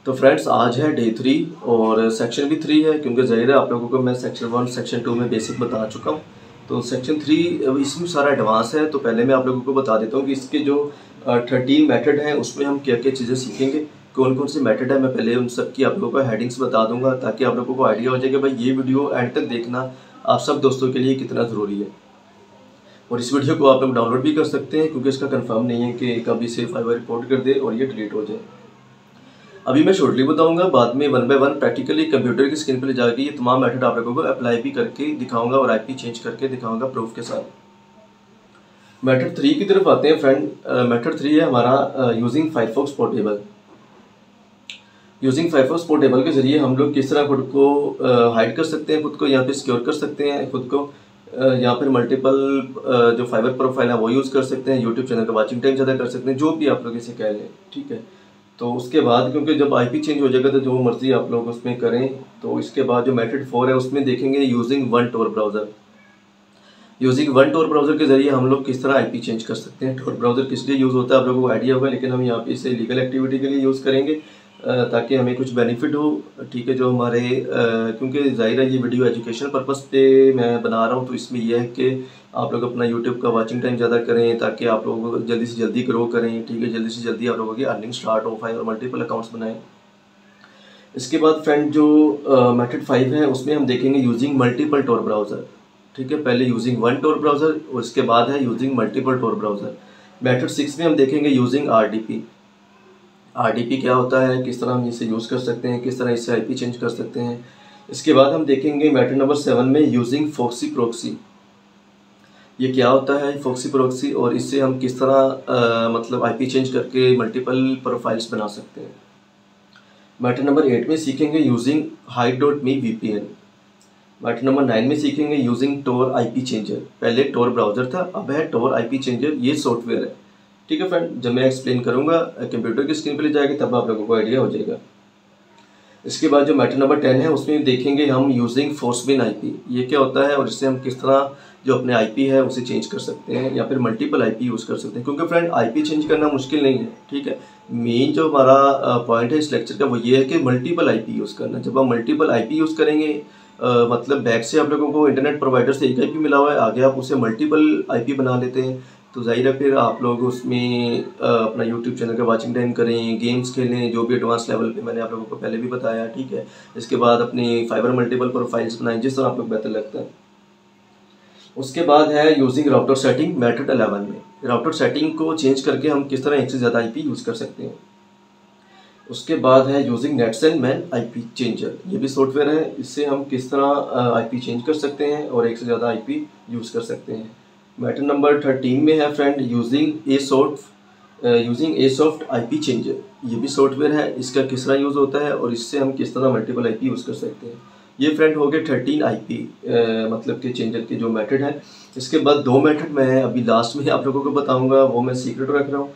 तो फ्रेंड्स, आज है डे 3 और सेक्शन भी 3 है, क्योंकि ज़ाहिर है आप लोगों को मैं सेक्शन 1 सेक्शन 2 में बेसिक बता चुका हूँ। तो सेक्शन 3 इसमें सारा एडवांस है। तो पहले मैं आप लोगों को बता देता हूँ कि इसके जो 13 मेथड हैं उसमें हम क्या क्या चीज़ें सीखेंगे, कौन कौन से मेथड है। मैं पहले उन सब की आप लोगों को हेडिंग्स बता दूंगा, ताकि आप लोगों को आइडिया हो जाए कि भाई ये वीडियो एंड तक देखना आप सब दोस्तों के लिए कितना ज़रूरी है। और इस वीडियो को आप लोग डाउनलोड भी कर सकते हैं, क्योंकि इसका कंफर्म नहीं है कि कभी से फाइवर रिपोर्ट कर दे और ये डिलीट हो जाए। अभी मैं शॉर्टली बताऊंगा, बाद में 1 बाय 1 प्रैक्टिकली कंप्यूटर की स्क्रीन पर ले जाके ये तमाम मेथड आप लोगों को अप्लाई भी करके दिखाऊंगा और IP चेंज करके दिखाऊंगा प्रूफ के साथ। मेथड 3 की तरफ आते हैं फ्रेंड। मेथड 3 है हमारा using Firefox portable. Using Firefox portable के जरिए हम लोग किस तरह खुद को हाइड कर सकते हैं, खुद को यहाँ पे सिक्योर कर सकते हैं, खुद को यहाँ पर मल्टीपल जो फाइबर प्रोफाइल है वो यूज़ कर सकते हैं, यूट्यूब चैनल का वॉचिंग टाइम ज़्यादा कर सकते हैं, जो भी आप लोग इसे कह लें। ठीक है, तो उसके बाद क्योंकि जब IP चेंज हो जाएगा तो जो मर्जी आप लोग उसमें करें। तो इसके बाद जो मेथड 4 है उसमें देखेंगे यूजिंग वन टोर ब्राउज़र। यूजिंग वन टोर ब्राउज़र के जरिए हम लोग किस तरह IP चेंज कर सकते हैं। टोर ब्राउज़र किस लिए यूज़ होता है आप लोगों को आइडिया होगा, लेकिन हम यहाँ पे इसे लीगल एक्टिविटी के लिए यूज़ करेंगे, ताकि हमें कुछ बेनिफिट हो। ठीक है, जो हमारे क्योंकि ज़ाहिर है ये वीडियो एजुकेशन पर्पस पे मैं बना रहा हूँ, तो इसमें यह है कि आप लोग अपना यूट्यूब का वॉचिंग टाइम ज़्यादा करें, ताकि आप लोग जल्दी से जल्दी ग्रो करें। ठीक है, जल्दी से जल्दी आप लोगों की अर्निंग स्टार्ट हो पाए और मल्टीपल अकाउंट्स बनाएं। इसके बाद फ्रेंड जो मेथड 5 है उसमें हम देखेंगे यूजिंग मल्टीपल टोर ब्राउज़र। ठीक है, पहले यूजिंग वन टोर ब्राउज़र और इसके बाद है यूजिंग मल्टीपल टोर ब्राउज़र। मेथड 6 में हम देखेंगे यूजिंग RDP क्या होता है, किस तरह हम इसे यूज़ कर सकते हैं, किस तरह इससे IP चेंज कर सकते हैं। इसके बाद हम देखेंगे मेथड नंबर 7 में यूजिंग फॉक्सी प्रॉक्सी। ये क्या होता है फॉक्सी प्रॉक्सी, और इससे हम किस तरह मतलब IP चेंज करके मल्टीपल प्रोफाइल्स बना सकते हैं। मेथड नंबर 8 में सीखेंगे using hide.me VPN। Method number 9 में सीखेंगे यूजिंग टोर IP चेंजर। पहले टोर ब्राउज़र था, अब है टोर IP चेंजर, ये सॉफ्टवेयर है। ठीक है फ्रेंड, जब मैं एक्सप्लेन करूंगा कंप्यूटर की स्क्रीन पर ले जाएगी तब आप लोगों को आइडिया हो जाएगा। इसके बाद जो मेथड नंबर 10 है उसमें देखेंगे हम यूजिंग फोर्सबिन IP। ये क्या होता है और इससे हम किस तरह जो अपने IP है उसे चेंज कर सकते हैं, या फिर मल्टीपल IP यूज़ कर सकते हैं। क्योंकि फ्रेंड IP चेंज करना मुश्किल नहीं है। ठीक है, मेन जो हमारा पॉइंट है इस लेक्चर का वो ये है कि मल्टीपल IP यूज़ करना। जब हम मल्टीपल IP यूज़ करेंगे, मतलब बैक से आप लोगों को इंटरनेट प्रोवाइडर से एक IP मिला हुआ है, आगे आप उसे मल्टीपल IP बना लेते हैं, तो ज़ाहिर है फिर आप लोग उसमें अपना यूट्यूब चैनल का वॉचिंग टाइम करें, गेम्स खेलें, जो भी एडवांस लेवल पे मैंने आप लोगों को पहले भी बताया। ठीक है, इसके बाद अपनी फाइबर मल्टीपल प्रोफाइल्स बनाएं, जिस तरह आप लोग बेहतर लगता है। उसके बाद है यूजिंग राउटर सेटिंग मेथड 11 में। राउटर सेटिंग को चेंज करके हम किस तरह एक से ज़्यादा IP यूज़ कर सकते हैं। उसके बाद है यूजिंग नेटसेंडमैन IP चेंजर। ये भी सॉफ्टवेयर है, इससे हम किस तरह IP चेंज कर सकते हैं और एक से ज़्यादा IP यूज़ कर सकते हैं। मेथड नंबर 13 में है फ्रेंड यूजिंग एसॉफ्ट IP चेंजर। ये भी सॉफ्टवेयर है, इसका किस तरह यूज़ होता है और इससे हम किस तरह मल्टीपल IP यूज़ कर सकते हैं। ये फ्रेंड हो गए 13 IP मतलब के चेंजर के जो मेथड है। इसके बाद 2 मेथड मैं अभी लास्ट में आप लोगों को बताऊंगा, वो मैं सीक्रेट रख रहा हूँ।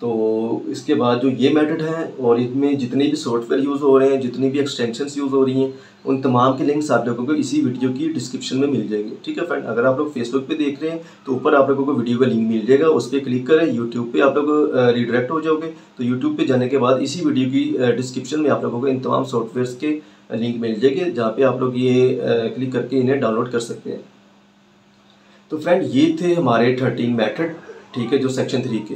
तो इसके बाद जो ये मेथड है और इनमें जितने भी सॉफ्टवेयर यूज़ हो रहे हैं, जितनी भी एक्सटेंशंस यूज़ हो रही हैं, उन तमाम के लिंक्स आप लोगों को इसी वीडियो की डिस्क्रिप्शन में मिल जाएंगे। ठीक है फ्रेंड, अगर आप लोग फेसबुक पे देख रहे हैं तो ऊपर आप लोगों को वीडियो का लिंक मिल जाएगा, उस पर क्लिक करें। यूट्यूब पे आप लोग रिडायरेक्ट हो जाओगे, तो यूट्यूब पे जाने के बाद इसी वीडियो की डिस्क्रिप्शन में आप लोगों को इन तमाम सॉफ्टवेयर्स के लिंक मिल जाएंगे, जहाँ पे आप लोग ये क्लिक करके इन्हें डाउनलोड कर सकते हैं। तो फ्रेंड ये थे हमारे 13 मेथड, ठीक है, जो सेक्शन 3 के,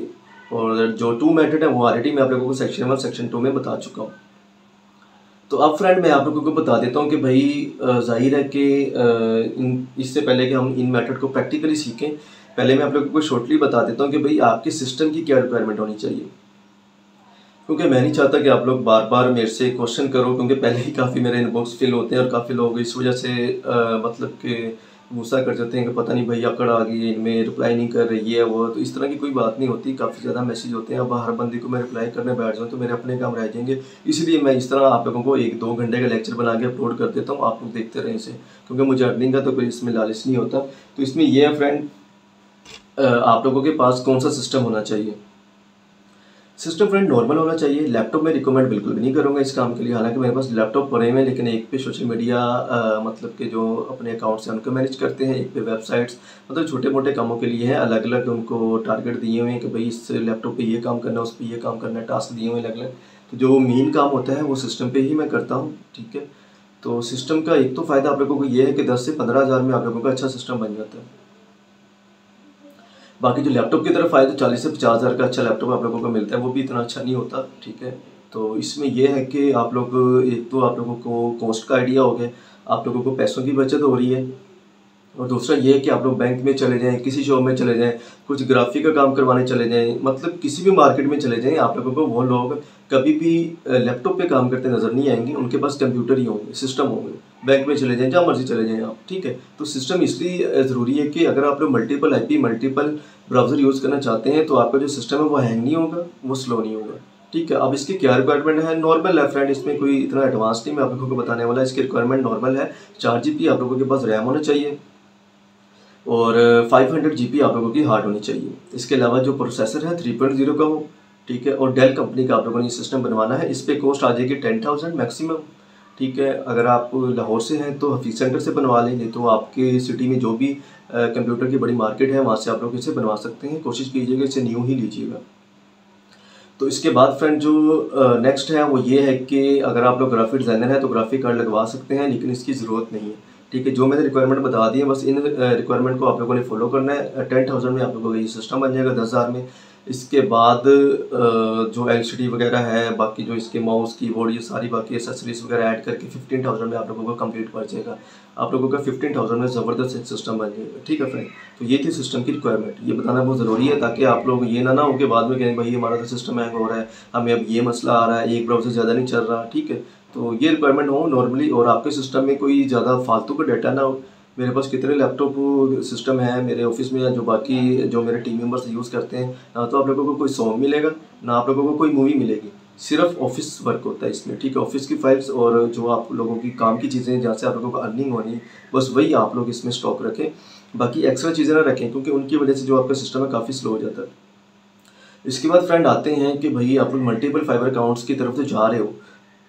और जो 2 मेथड है वो ऑलरेडी मैं आप लोगों को सेक्शन 1 सेक्शन 2 में बता चुका हूँ। तो अब फ्रेंड मैं आप लोगों को बता देता हूँ कि भाई जाहिर है कि इससे पहले कि हम इन मेथड को प्रैक्टिकली सीखें, पहले मैं आप लोगों को शॉर्टली बता देता हूँ कि भाई आपके सिस्टम की क्या रिक्वायरमेंट होनी चाहिए। क्योंकि मैं नहीं चाहता कि आप लोग बार बार मेरे से क्वेश्चन करो, क्योंकि पहले ही काफ़ी मेरे इनबॉक्स फिल होते हैं और काफ़ी लोग इस वजह से मतलब कि गुस्सा कर जाते हैं कि पता नहीं भाई अकड़ आ गई, इनमें रिप्लाई नहीं कर रही है वो। तो इस तरह की कोई बात नहीं होती, काफ़ी ज़्यादा मैसेज होते हैं। अब हर बंदे को मैं रिप्लाई करने बैठ जाऊँ तो मेरे अपने काम रह जाएंगे, इसलिए मैं इस तरह आप लोगों को 1-2 घंटे का लेक्चर बना के अपलोड कर देता हूँ, आप लोग देखते रहें इसे, क्योंकि मुझे अर्निंग का तो कोई इसमें लालच नहीं होता। तो इसमें यह है फ्रेंड, आप लोगों के पास कौन सा सिस्टम होना चाहिए। सिस्टम फ्रेंड नॉर्मल होना चाहिए। लैपटॉप में रिकमेंड बिल्कुल भी नहीं करूँगा इस काम के लिए, हालांकि मेरे पास लैपटॉप पड़े हुए हैं, लेकिन एक पे सोशल मीडिया मतलब कि जो अपने अकाउंट्स हैं उनको मैनेज करते हैं, एक पे वेबसाइट्स, मतलब छोटे मोटे कामों के लिए हैं। अलग अलग उनको टारगेट दिए हुए हैं कि भाई इस लैपटॉप पे ये काम करना है, उस पर ये काम करना है, टास्क दिए हुए हैं अलग अलग। तो जो मेन काम होता है वो सिस्टम पर ही मैं करता हूँ, ठीक है। तो सिस्टम का एक तो फ़ायदा आप लोगों को ये है कि 10 से 15 हज़ार में आप लोगों का अच्छा सिस्टम बन जाता है। बाकी जो लैपटॉप की तरफ आए तो 40 से 50 हज़ार का अच्छा लैपटॉप आप लोगों को मिलता है, वो भी इतना अच्छा नहीं होता, ठीक है। तो इसमें यह है कि आप लोग, एक तो आप लोगों को कॉस्ट का आइडिया हो गया, आप लोगों को पैसों की बचत हो रही है, और दूसरा ये है कि आप लोग बैंक में चले जाएँ, किसी शॉप में चले जाएँ, कुछ ग्राफिक का काम करवाने चले जाएँ, मतलब किसी भी मार्केट में चले जाएँ, आप लोगों को वो लोग कभी भी लैपटॉप पे काम करते नज़र नहीं आएंगे, उनके पास कंप्यूटर ही होंगे, सिस्टम होंगे। बैंक में चले जाएँ, जहाँ मर्जी चले जाएँ आप, ठीक है। तो सिस्टम इसलिए ज़रूरी है कि अगर आप लोग multiple IP multiple browser use करना चाहते हैं तो आपका जो सिस्टम है वो हैंग नहीं होगा, वो स्लो नहीं होगा, ठीक है। अब इसकी क्या रिक्वायरमेंट है, नॉर्मल है फ्रेंड, इसमें कोई इतना एडवांस नहीं मैं आप लोगों को बताने वाला। इसकी रिक्वायरमेंट नॉर्मल है। 4 GB आप लोगों के पास रैम होना चाहिए और 500 GB आप लोगों की हार्ड होनी चाहिए। इसके अलावा जो प्रोसेसर है 3.0 का हो, ठीक है। और डेल कंपनी का आप लोगों ने सिस्टम बनवाना है। इस पर कॉस्ट आ जाएगी 10,000 मैक्सिमम, ठीक है। अगर आप लाहौर से हैं तो हफीज़ सेंटर से बनवा लेंगे, तो आपके सिटी में जो भी कंप्यूटर की बड़ी मार्केट है वहाँ से आप लोग इसे बनवा सकते हैं। कोशिश कीजिएगा इसे न्यू ही लीजिएगा। तो इसके बाद फ्रेंड जो नेक्स्ट है वो ये है कि अगर आप लोग ग्राफिक डिज़ाइनर हैं तो ग्राफिक कार्ड लगवा सकते हैं, लेकिन इसकी ज़रूरत नहीं है, ठीक है। जो मैंने रिक्वायरमेंट बता दी है, बस इन रिक्वायरमेंट को आप लोगों ने फॉलो करना है। 10,000 में आप लोगों का ये सिस्टम बन जाएगा, 10,000 में। इसके बाद जो LCD वगैरह है, बाकी जो इसके माउस कीबोर्ड, ये सारी बाकी एसेसरीज वगैरह ऐड करके 15,000 में आप लोगों को कंप्लीट पड़ जाएगा। आप लोगों का 15,000 में ज़बरदस्त एक सिस्टम बन जाएगा, ठीक है फ्रेंड। तो ये थी सिस्टम की रिक्वायरमेंट, ये बताना बहुत ज़रूरी है, ताकि आप लोग ये ना हो कि बाद में कहें भाई हमारा तो सिस्टम हैंग हो रहा है, हमें अब ये मसला आ रहा है, एक ब्राउज़र ज़्यादा नहीं चल रहा, ठीक है। तो ये रिक्वायरमेंट हो नॉर्मली, और आपके सिस्टम में कोई ज़्यादा फालतू का डाटा ना हो। मेरे पास कितने लैपटॉप सिस्टम है मेरे ऑफिस में, या जो बाकी जो मेरे टीम मेंबर्स यूज़ करते हैं, ना तो आप लोगों को कोई सॉन्ग मिलेगा, ना आप लोगों को कोई मूवी मिलेगी, सिर्फ ऑफिस वर्क होता है इसमें, ठीक है। ऑफिस की फाइल्स और जो आप लोगों की काम की चीज़ें जहाँ से आप लोगों को अर्निंग होनी है, बस वही आप लोग इसमें स्टॉक रखें। बाकी एक्स्ट्रा चीज़ें ना रखें, क्योंकि उनकी वजह से जो आपका सिस्टम है काफ़ी स्लो हो जाता है। इसके बाद फ्रेंड आते हैं कि भाई आप लोग मल्टीपल फाइबर अकाउंट्स की तरफ से जा रहे हो,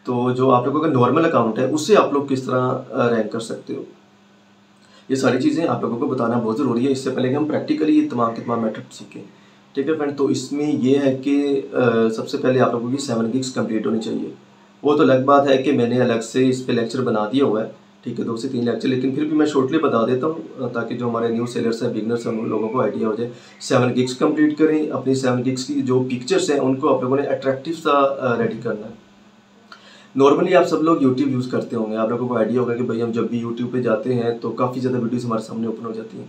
तो जो आप लोगों का नॉर्मल अकाउंट है उससे आप लोग किस तरह रैंक कर सकते हो। ये सारी चीज़ें आप लोगों को बताना बहुत ज़रूरी है, इससे पहले कि हम प्रैक्टिकली ये तमाम के तमाम मेथड सीखें, ठीक है फ्रेंड। तो इसमें ये है कि सबसे पहले आप लोगों की 7 gigs कंप्लीट होनी चाहिए। वो तो अलग बात है कि मैंने अलग से इस पे लेक्चर बना दिया हुआ है, ठीक है, 2 से 3 लेक्चर, लेकिन फिर भी मैं शॉर्टली बता देता हूँ ताकि जो हमारे न्यू सेलर्स हैं, बिगनर्स हैं, उन लोगों को आइडिया हो जाए। 7 gigs कंप्लीट करें। अपनी 7 gigs की जो पिक्चर्स हैं उनको आप लोगों ने अट्रैक्टिव सा रेडी करना है। नॉर्मली आप सब लोग यूट्यूब यूज़ करते होंगे, आप लोगों को आइडिया होगा कि भाई हम जब भी यूट्यूब पे जाते हैं तो काफ़ी ज़्यादा वीडियोस हमारे सामने ओपन हो जाती हैं।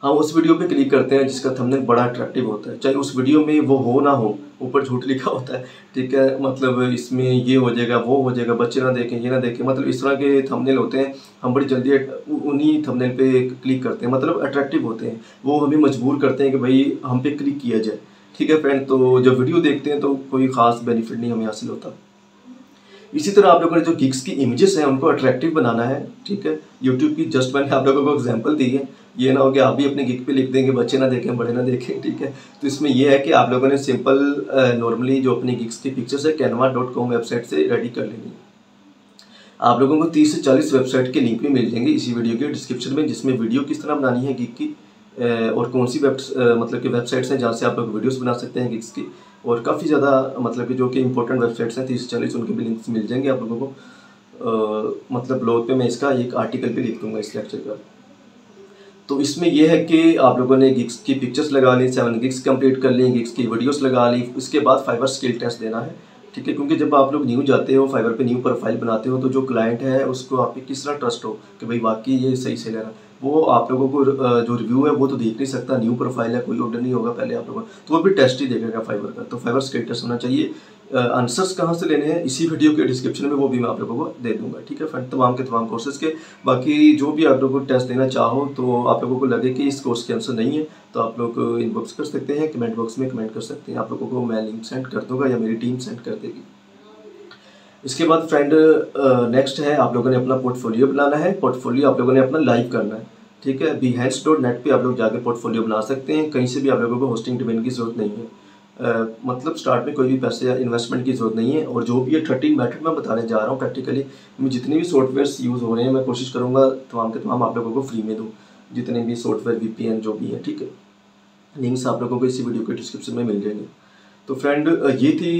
हम उस वीडियो पे क्लिक करते हैं जिसका थंबनेल बड़ा अट्रैक्टिव होता है, चाहे उस वीडियो में वो हो ना हो, ऊपर झूठ लिखा होता है, ठीक है। मतलब इसमें ये हो जाएगा, वो हो जाएगा, बच्चे ना देखें, ये ना देखें, मतलब इस तरह के थंबनेल होते हैं। हम बड़ी जल्दी उन्हीं थंबनेल पे क्लिक करते हैं, मतलब अट्रैक्टिव होते हैं, वो हमें मजबूर करते हैं कि भाई हम पे क्लिक किया जाए, ठीक है फ्रेंड। तो जब वीडियो देखते हैं तो कोई ख़ास बेनिफिट नहीं हमें हासिल होता। इसी तरह आप लोगों ने जो गिग्स की इमेजेस हैं उनको अट्रैक्टिव बनाना है, ठीक है। यूट्यूब की जस्ट मैंने आप लोगों को एग्जांपल दी है, ये ना हो कि आप भी अपने गिग पे लिख देंगे बच्चे ना देखें, बड़े ना देखें, ठीक है। तो इसमें यह है कि आप लोगों ने सिंपल नॉर्मली जो अपनी गिग्स की पिक्चर्स है canva.com वेबसाइट से रेडी कर लेनी है। आप लोगों को 30 से 40 वेबसाइट के लिंक भी मिल जाएंगे इसी वीडियो के डिस्क्रिप्शन में, जिसमें वीडियो किस तरह बनानी है गिग की और कौन सी मतलब कि वेबसाइट्स हैं जहाँ से आप लोग वीडियोस बना सकते हैं गिग्स की, और काफ़ी ज़्यादा मतलब कि जो कि इंपॉर्टेंट वेबसाइट्स हैं 30 से 40, उनके भी लिंक्स मिल जाएंगे आप लोगों को। मतलब ब्लॉग पे मैं इसका एक आर्टिकल भी लिख दूँगा इस लेक्चर का। तो इसमें यह है कि आप लोगों ने गिग्स की पिक्चर्स लगा ली, 7 गिग्स कंप्लीट कर ली, गिग्स की वीडियोस लगा ली। उसके बाद फाइवर स्किल टेस्ट देना है, ठीक है। क्योंकि जब आप लोग न्यू जाते हो, फाइवर पे न्यू प्रोफाइल बनाते हो, तो जो क्लाइंट है उसको आप पे किस तरह ट्रस्ट हो कि भाई वाकई ये सही से ले रहा, वो आप लोगों को जो रिव्यू है वो तो देख नहीं सकता। न्यू प्रोफाइल है, कोई ऑर्डर नहीं होगा पहले आप लोगों को, तो वो भी टेस्ट ही देखेगा फाइवर का। तो फाइवर स्किल टेस्ट होना चाहिए। आंसर्स कहाँ से लेने हैं इसी वीडियो के डिस्क्रिप्शन में वो भी मैं आप लोगों को दे दूंगा, ठीक है फ्रेंड, तमाम के तमाम कोर्सेज के। बाकी जो भी आप लोगों को टेस्ट देना चाहो तो आप लोगों को लगे कि इस कोर्स के आंसर नहीं है तो आप लोग इनबॉक्स कर सकते हैं, कमेंट बॉक्स में कमेंट कर सकते हैं, आप लोगों को मैं लिंक सेंड कर दूँगा या मेरी टीम सेंड कर देगी। इसके बाद फ्रेंड नेक्स्ट है आप लोगों ने अपना पोर्टफोलियो बनाना है, पोर्टफोलियो आप लोगों ने अपना लाइव करना है, ठीक है। behance.net पे आप लोग जाकर पोर्टफोलियो बना सकते हैं, कहीं से भी आप लोगों को होस्टिंग डोमेन की ज़रूरत नहीं है। मतलब स्टार्ट में कोई भी पैसे या इन्वेस्टमेंट की ज़रूरत नहीं है। और जो भी ये 13 मेथड मैं बताने जा रहा हूँ प्रैक्टिकली, मैं जितने भी सॉफ्टवेयर्स यूज़ हो रहे हैं मैं कोशिश करूँगा तमाम के तमाम आप लोगों को फ्री में दूँ, जितने भी सॉफ्टवेयर VPN जो भी है, ठीक है। लिंक्स आप लोगों को इसी वीडियो के डिस्क्रिप्शन में मिल जाएंगे। तो फ्रेंड ये थी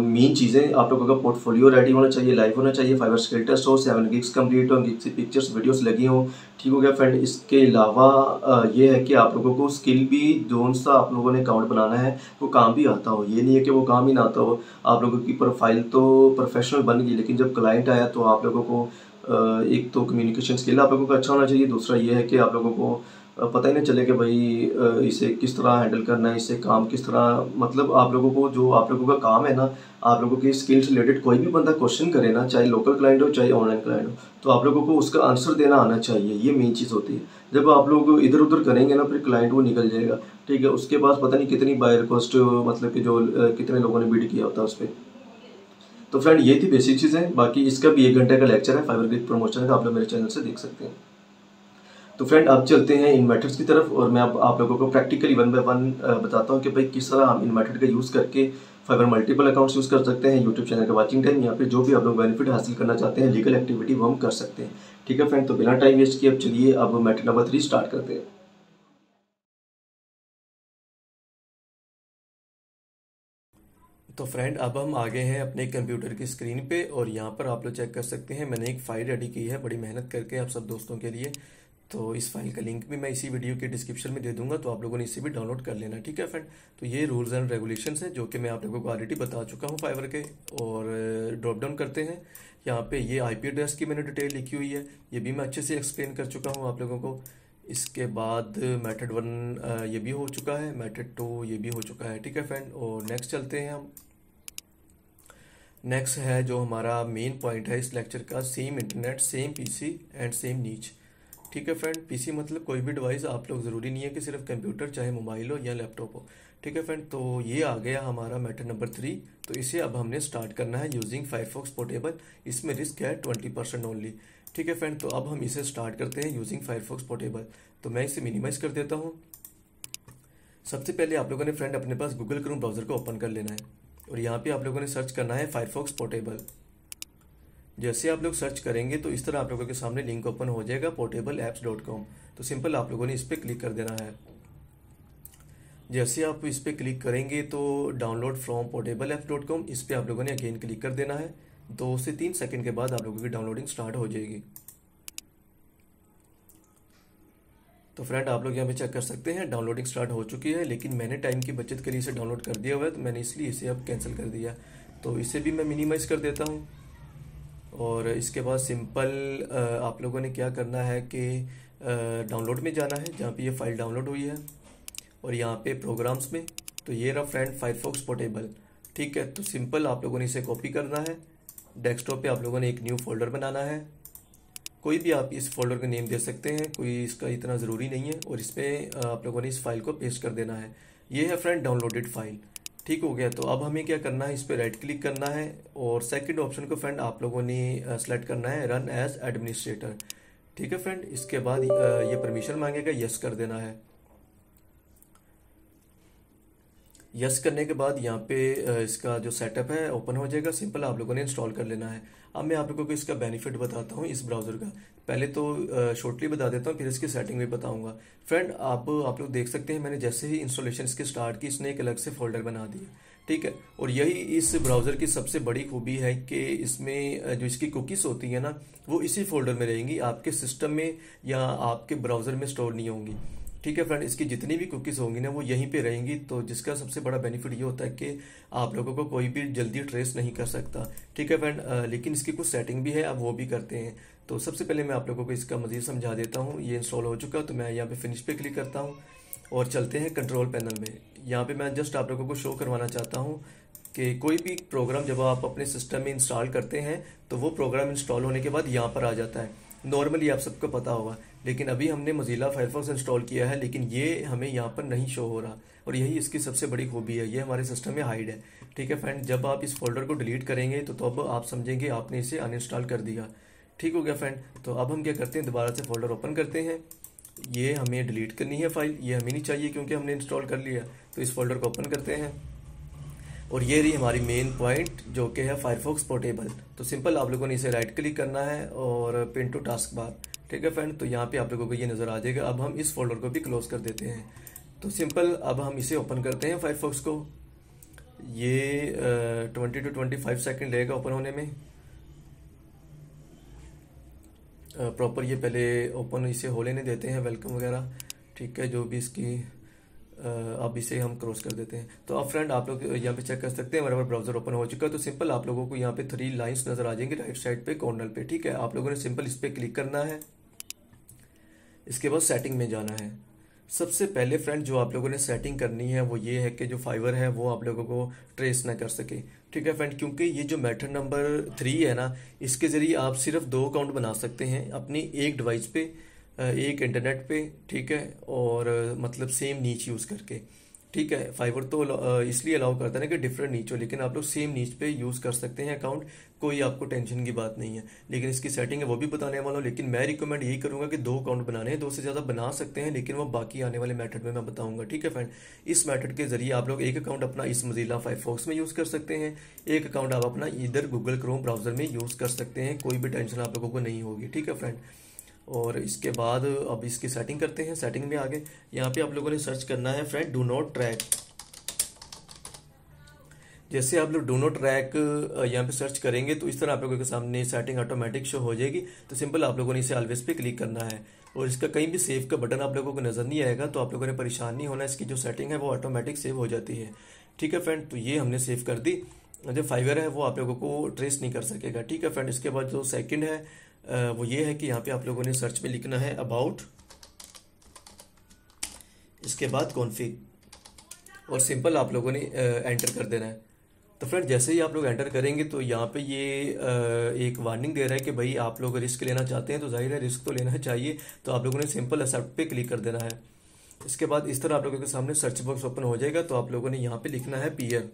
मेन चीज़ें, आप लोगों का पोर्टफोलियो रेडी होना चाहिए, लाइव होना चाहिए, फाइवर स्किल टेस्ट हो, 7 गिग्स कंप्लीट हो, गिग्स पिक्चर्स वीडियोस लगी हो, ठीक हो गया फ्रेंड। इसके अलावा ये है कि आप लोगों को स्किल भी जोन सा आप लोगों ने अकाउंट बनाना है वो काम भी आता हो, ये नहीं है कि वो काम ही ना आता हो। आप लोगों की प्रोफाइल तो प्रोफेशनल बन गई, लेकिन जब क्लाइंट आया तो आप लोगों को एक तो कम्युनिकेशन स्किल आप लोगों का अच्छा होना चाहिए, दूसरा ये है कि आप लोगों को पता ही नहीं चले कि भाई इसे किस तरह हैंडल करना है, इससे काम किस तरह, मतलब आप लोगों को जो आप लोगों का काम है ना, आप लोगों की स्किल से रिलेटेड कोई भी बंदा क्वेश्चन करे ना, चाहे लोकल क्लाइंट हो चाहे ऑनलाइन क्लाइंट हो, तो आप लोगों को उसका आंसर देना आना चाहिए, ये मेन चीज़ होती है। जब आप लोग इधर उधर करेंगे ना फिर क्लाइंट वो निकल जाएगा, ठीक है। उसके पास पता नहीं कितनी बाय रिक्वेस्ट, मतलब कि जो कितने लोगों ने बिड किया होता है उस पर। तो फ्रेंड ये थी बेसिक चीज़ें, बाकी इसका भी 1 घंटे का लेक्चर है फाइवर गिग प्रमोशन का, आप लोग मेरे चैनल से देख सकते हैं। तो फ्रेंड अब चलते हैं इन मेथड्स की तरफ और मैं अब आप लोगों को प्रैक्टिकली 1 बाय 1 बताता हूँ कि भाई किस तरह हम इन मेथड का यूज़ करके फाइवर मल्टीपल अकाउंट्स यूज़ कर सकते हैं, यूट्यूब चैनल का वॉचिंग टाइम या फिर जो भी आप लोग बेनिफिट हासिल करना चाहते हैं, लीगल एक्टिविटी वो हम कर सकते हैं, ठीक है फ्रेंड। तो बिना टाइम वेस्ट किए अब चलिए अब मेथड नंबर 3 स्टार्ट करते हैं। तो फ्रेंड अब हम आ गए हैं अपने कंप्यूटर की स्क्रीन पे और यहाँ पर आप लोग चेक कर सकते हैं मैंने एक फ़ाइल रेडी की है बड़ी मेहनत करके आप सब दोस्तों के लिए। तो इस फाइल का लिंक भी मैं इसी वीडियो के डिस्क्रिप्शन में दे दूंगा, तो आप लोगों ने इसे भी डाउनलोड कर लेना, ठीक है फ्रेंड। तो ये रूल्स एंड रेगुलेशंस हैं जो कि मैं आप लोगों को ऑलरेडी बता चुका हूँ फाइवर के। और ड्रॉप डाउन करते हैं, यहाँ पे ये IP एड्रेस की मैंने डिटेल लिखी हुई है, ये भी मैं अच्छे से एक्सप्लेन कर चुका हूँ आप लोगों को। इसके बाद मेथड 1 ये भी हो चुका है, मेथड 2 ये भी हो चुका है, ठीक है फ्रेंड। और नेक्स्ट चलते हैं हम। नेक्स्ट है जो हमारा मेन पॉइंट है इस लेक्चर का, same internet, same PC and same niche, ठीक है फ्रेंड। PC मतलब कोई भी डिवाइस, आप लोग ज़रूरी नहीं है कि सिर्फ कंप्यूटर चाहे मोबाइल हो या लैपटॉप हो, ठीक है फ्रेंड। तो ये आ गया हमारा मेथड नंबर 3। तो इसे अब हमने स्टार्ट करना है यूजिंग फायरफॉक्स पोर्टेबल, इसमें रिस्क है 20% ओनली, ठीक है फ्रेंड। तो अब हम इसे स्टार्ट करते हैं यूजिंग फायरफॉक्स पोर्टेबल। तो मैं इसे मिनिमाइज कर देता हूँ। सबसे पहले आप लोगों ने फ्रेंड अपने पास गूगल क्रोम ब्राउज़र को ओपन कर लेना है और यहाँ पे आप लोगों ने सर्च करना है फायरफॉक्स पोर्टेबल। जैसे आप लोग सर्च करेंगे तो इस तरह आप लोगों के सामने लिंक ओपन हो जाएगा portableapps.com। तो सिंपल आप लोगों ने इस पर क्लिक कर देना है। जैसे आप इस पर क्लिक करेंगे तो डाउनलोड फ्रॉम portableapps.com, इस पर आप लोगों ने अगेन क्लिक कर देना है। 2 से 3 सेकंड के बाद आप लोगों की डाउनलोडिंग स्टार्ट हो जाएगी। तो फ्रेंड आप लोग यहाँ पे चेक कर सकते हैं डाउनलोडिंग स्टार्ट हो चुकी है, लेकिन मैंने टाइम की बचत के लिए इसे डाउनलोड कर दिया हुआ है, तो मैंने इसलिए इसे अब कैंसिल कर दिया। तो इसे भी मैं मिनिमाइज कर देता हूँ। और इसके बाद सिंपल आप लोगों ने क्या करना है कि डाउनलोड में जाना है जहाँ पे ये फाइल डाउनलोड हुई है और यहाँ पे प्रोग्राम्स में, तो ये रहा फ्रेंड फायरफॉक्स पोर्टेबल, ठीक है। तो सिंपल आप लोगों ने इसे कॉपी करना है, डेस्कटॉप पे आप लोगों ने एक न्यू फोल्डर बनाना है, कोई भी आप इस फोल्डर का नेम दे सकते हैं, कोई इसका इतना ज़रूरी नहीं है। और इसमें आप लोगों ने इस फाइल को पेस्ट कर देना है। ये है फ्रेंड डाउनलोडेड फाइल, ठीक हो गया। तो अब हमें क्या करना है, इस पर राइट क्लिक करना है और सेकंड ऑप्शन को फ्रेंड आप लोगों ने सेलेक्ट करना है रन एज एडमिनिस्ट्रेटर, ठीक है फ्रेंड। इसके बाद ये परमिशन मांगेगा, यस कर देना है। यस करने के बाद यहाँ पे इसका जो सेटअप है ओपन हो जाएगा, सिंपल आप लोगों ने इंस्टॉल कर लेना है। अब मैं आप लोगों को इसका बेनिफिट बताता हूँ इस ब्राउज़र का, पहले तो शॉर्टली बता देता हूँ फिर इसकी सेटिंग भी बताऊँगा। फ्रेंड अब आप लोग देख सकते हैं मैंने जैसे ही इंस्टॉलेशन इसके स्टार्ट की इसने एक अलग से फोल्डर बना दिया, ठीक है। और यही इस ब्राउज़र की सबसे बड़ी खूबी है कि इसमें जो इसकी कुकीज़ होती है ना वो इसी फोल्डर में रहेंगी, आपके सिस्टम में या आपके ब्राउज़र में स्टोर नहीं होंगी, ठीक है फ्रेंड। इसकी जितनी भी कुकीज़ होंगी ना वो यहीं पे रहेंगी, तो जिसका सबसे बड़ा बेनिफिट ये होता है कि आप लोगों को कोई भी जल्दी ट्रेस नहीं कर सकता, ठीक है फ्रेंड। लेकिन इसकी कुछ सेटिंग भी है, अब वो भी करते हैं। तो सबसे पहले मैं आप लोगों को इसका मज़ीद समझा देता हूँ। ये इंस्टॉल हो चुका, तो मैं यहाँ पे फिनिश पे क्लिक करता हूँ और चलते हैं कंट्रोल पैनल में। यहाँ पे मैं जस्ट आप लोगों को शो करवाना चाहता हूँ कि कोई भी प्रोग्राम जब आप अपने सिस्टम में इंस्टॉल करते हैं तो वो प्रोग्राम इंस्टॉल होने के बाद यहाँ पर आ जाता है। नॉर्मली आप सबको पता होगा, लेकिन अभी हमने मोजिला फायरफॉक्स इंस्टॉल किया है लेकिन ये हमें यहाँ पर नहीं शो हो रहा, और यही इसकी सबसे बड़ी खूबी है, ये हमारे सिस्टम में हाइड है। ठीक है फ्रेंड, जब आप इस फोल्डर को डिलीट करेंगे तो अब आप समझेंगे आपने इसे अनइंस्टॉल कर दिया। ठीक हो गया फ्रेंड। तो अब हम क्या करते हैं, दोबारा से फोल्डर ओपन करते हैं। ये हमें डिलीट करनी है फाइल, ये हमें नहीं चाहिए क्योंकि हमने इंस्टॉल कर लिया। तो इस फोल्डर को ओपन करते हैं और ये रही हमारी मेन पॉइंट जो कि है फायरफॉक्स पोर्टेबल। तो सिंपल आप लोगों ने इसे राइट क्लिक करना है और पिन टू टास्क बार। ठीक है फ्रेंड, तो यहाँ पे आप लोगों को ये नज़र आ जाएगा। अब हम इस फोल्डर को भी क्लोज कर देते हैं। तो सिंपल अब हम इसे ओपन करते हैं फायरफॉक्स को। ये 20 to 25 सेकेंड लगेगा ओपन होने में। प्रॉपर ये पहले ओपन इसे हो लेने देते हैं, वेलकम वगैरह। ठीक है, जो भी इसकी अब इसे हम क्रॉस कर देते हैं। तो अब फ्रेंड आप लोग यहाँ पे चेक कर सकते हैं हमारा ब्राउजर ओपन हो चुका है। तो सिंपल आप लोगों को यहाँ पे 3 लाइंस नजर आ जाएंगी राइट साइड पे कॉर्नर पे। ठीक है, आप लोगों ने सिंपल इस पे क्लिक करना है। इसके बाद सेटिंग में जाना है। सबसे पहले फ्रेंड जो आप लोगों ने सेटिंग करनी है वो ये है कि जो फाइवर है वो आप लोगों को ट्रेस ना कर सके। ठीक है फ्रेंड, क्योंकि ये जो मेथड नंबर 3 है ना, इसके जरिए आप सिर्फ 2 अकाउंट बना सकते हैं अपनी एक डिवाइस पे, एक इंटरनेट पे। ठीक है, और मतलब सेम नीच यूज़ करके। ठीक है, फाइवर तो इसलिए अलाउ करता है ना कि डिफरेंट नीच हो, लेकिन आप लोग सेम नीच पे यूज़ कर सकते हैं अकाउंट, कोई आपको टेंशन की बात नहीं है। लेकिन इसकी सेटिंग है वो भी बताने वाला हूँ। लेकिन मैं रिकमेंड यही करूंगा कि 2 अकाउंट बनाने हैं, 2 से ज़्यादा बना सकते हैं, लेकिन वो बाकी आने वाले मेथड में मैं बताऊंगा। ठीक है फ्रेंड, इस मेथड के जरिए आप लोग एक अकाउंट अपना इस मोजिला फायरफॉक्स में यूज़ कर सकते हैं, एक अकाउंट आप अपना इधर गूगल क्रोम ब्राउजर में यूज़ कर सकते हैं। कोई भी टेंशन आप लोगों को नहीं होगी। ठीक है फ्रेंड, और इसके बाद अब इसकी सेटिंग करते हैं। सेटिंग में आगे यहाँ पे आप लोगों ने सर्च करना है फ्रेंड डू नॉट ट्रैक। जैसे आप लोग डू नॉट ट्रैक यहाँ पे सर्च करेंगे तो इस तरह आप लोगों के सामने सेटिंग ऑटोमेटिक शो हो जाएगी। तो सिंपल आप लोगों ने इसे ऑलवेज पे क्लिक करना है, और इसका कहीं भी सेव का बटन आप लोगों को नजर नहीं आएगा। तो आप लोगों ने परेशान नहीं होना, इसकी जो सेटिंग है वो ऑटोमेटिक सेव हो जाती है। ठीक है फ्रेंड, तो ये हमने सेव कर दी। जो फाइवर है वो आप लोगों को ट्रेस नहीं कर सकेगा। ठीक है फ्रेंड, इसके बाद जो सेकंड है वो ये है कि यहाँ पे आप लोगों ने सर्च में लिखना है अबाउट, इसके बाद कॉन्फिग, और सिंपल आप लोगों ने एंटर कर देना है। तो फ्रेंड जैसे ही आप लोग एंटर करेंगे तो यहाँ पे ये एक वार्निंग दे रहा है कि भाई आप लोग रिस्क लेना चाहते हैं, तो जाहिर है रिस्क तो लेना चाहिए। तो आप लोगों ने सिंपल एक्सेप्ट पे क्लिक कर देना है। इसके बाद इस तरह आप लोगों के सामने सर्च बॉक्स ओपन हो जाएगा। तो आप लोगों ने यहाँ पे लिखना है पीयर।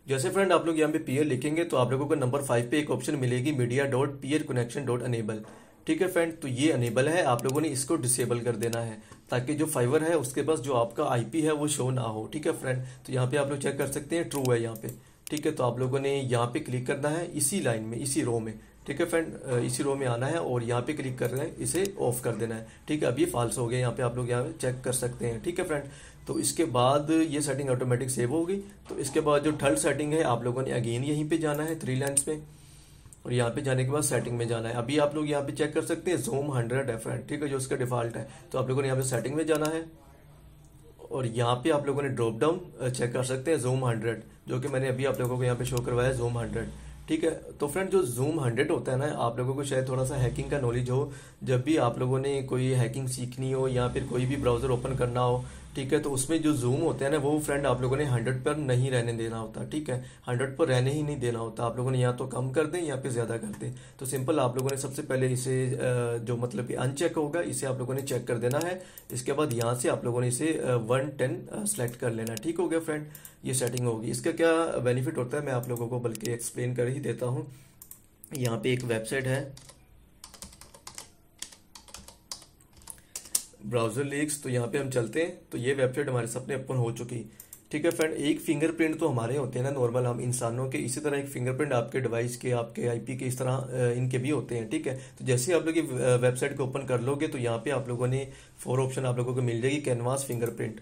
जैसे फ्रेंड आप लोग यहाँ पे पीयर लिखेंगे तो आप लोगों को नंबर 5 पे एक ऑप्शन मिलेगी media.peerconnection.enable। ठीक है फ्रेंड, तो ये अनेबल है, आप लोगों ने इसको डिसेबल कर देना है ताकि जो फाइवर है उसके पास जो आपका आईपी है वो शो ना हो। ठीक है फ्रेंड, तो यहाँ पे आप लोग चेक कर सकते हैं ट्रू है यहाँ पे। ठीक है, तो आप लोगों ने यहाँ पे क्लिक करना है इसी लाइन में, इसी रो में। ठीक है फ्रेंड, इसी रो में आना है और यहाँ पे क्लिक कर रहे हैं, इसे ऑफ कर देना है। ठीक है, अब ये फॉल्स हो गया, यहाँ पे आप लोग यहाँ चेक कर सकते हैं। ठीक है फ्रेंड, तो इसके बाद ये सेटिंग ऑटोमेटिक सेव होगी। तो इसके बाद जो थर्ड सेटिंग है आप लोगों ने अगेन यहीं पे जाना है 3 लाइन्स में, और यहाँ पे जाने के बाद सेटिंग में जाना है। अभी आप लोग यहाँ पे चेक कर सकते हैं जूम 100 है फ्रेंड। ठीक है, जो उसका डिफॉल्ट है। तो आप लोगों ने यहाँ पे सेटिंग में जाना है और यहाँ पे आप लोगों ने ड्रॉप डाउन चेक कर सकते हैं जूम 100, जो कि मैंने अभी आप लोगों को यहाँ पे शो करवाया जूम 100। ठीक है, तो फ्रेंड जो जूम 100 होता है ना, आप लोगों को शायद थोड़ा सा हैकिंग का नॉलेज हो, जब भी आप लोगों ने कोई हैकिंग सीखनी हो या फिर कोई भी ब्राउजर ओपन करना हो, ठीक है, तो उसमें जो जूम होता है ना वो फ्रेंड आप लोगों ने 100 पर नहीं रहने देना होता। ठीक है, 100 पर रहने ही नहीं देना होता। आप लोगों ने या तो कम कर दें या फिर ज़्यादा कर दें। तो सिंपल आप लोगों ने सबसे पहले इसे जो मतलब कि अनचेक होगा इसे आप लोगों ने चेक कर देना है। इसके बाद यहाँ से आप लोगों ने इसे 110 सेलेक्ट कर लेना। ठीक हो गया फ्रेंड, ये सेटिंग होगी। इसका क्या बेनिफिट होता है मैं आप लोगों को बल्कि एक्सप्लेन कर ही देता हूँ। यहाँ पे एक वेबसाइट है ब्राउजर लीक्स, तो यहाँ पे हम चलते हैं। तो ये वेबसाइट हमारे सामने ओपन हो चुकी। ठीक है फ्रेंड, एक फिंगरप्रिंट तो हमारे होते हैं ना नॉर्मल हम इंसानों के, इसी तरह एक फिंगरप्रिंट आपके डिवाइस के, आपके आईपी के, इस तरह इनके भी होते हैं। ठीक है, तो जैसे ही आप लोग ये वेबसाइट को ओपन कर लोगे तो यहाँ पे आप लोगों ने 4 ऑप्शन आप लोगों को मिल जाएगी कैनवास फिंगरप्रिंट।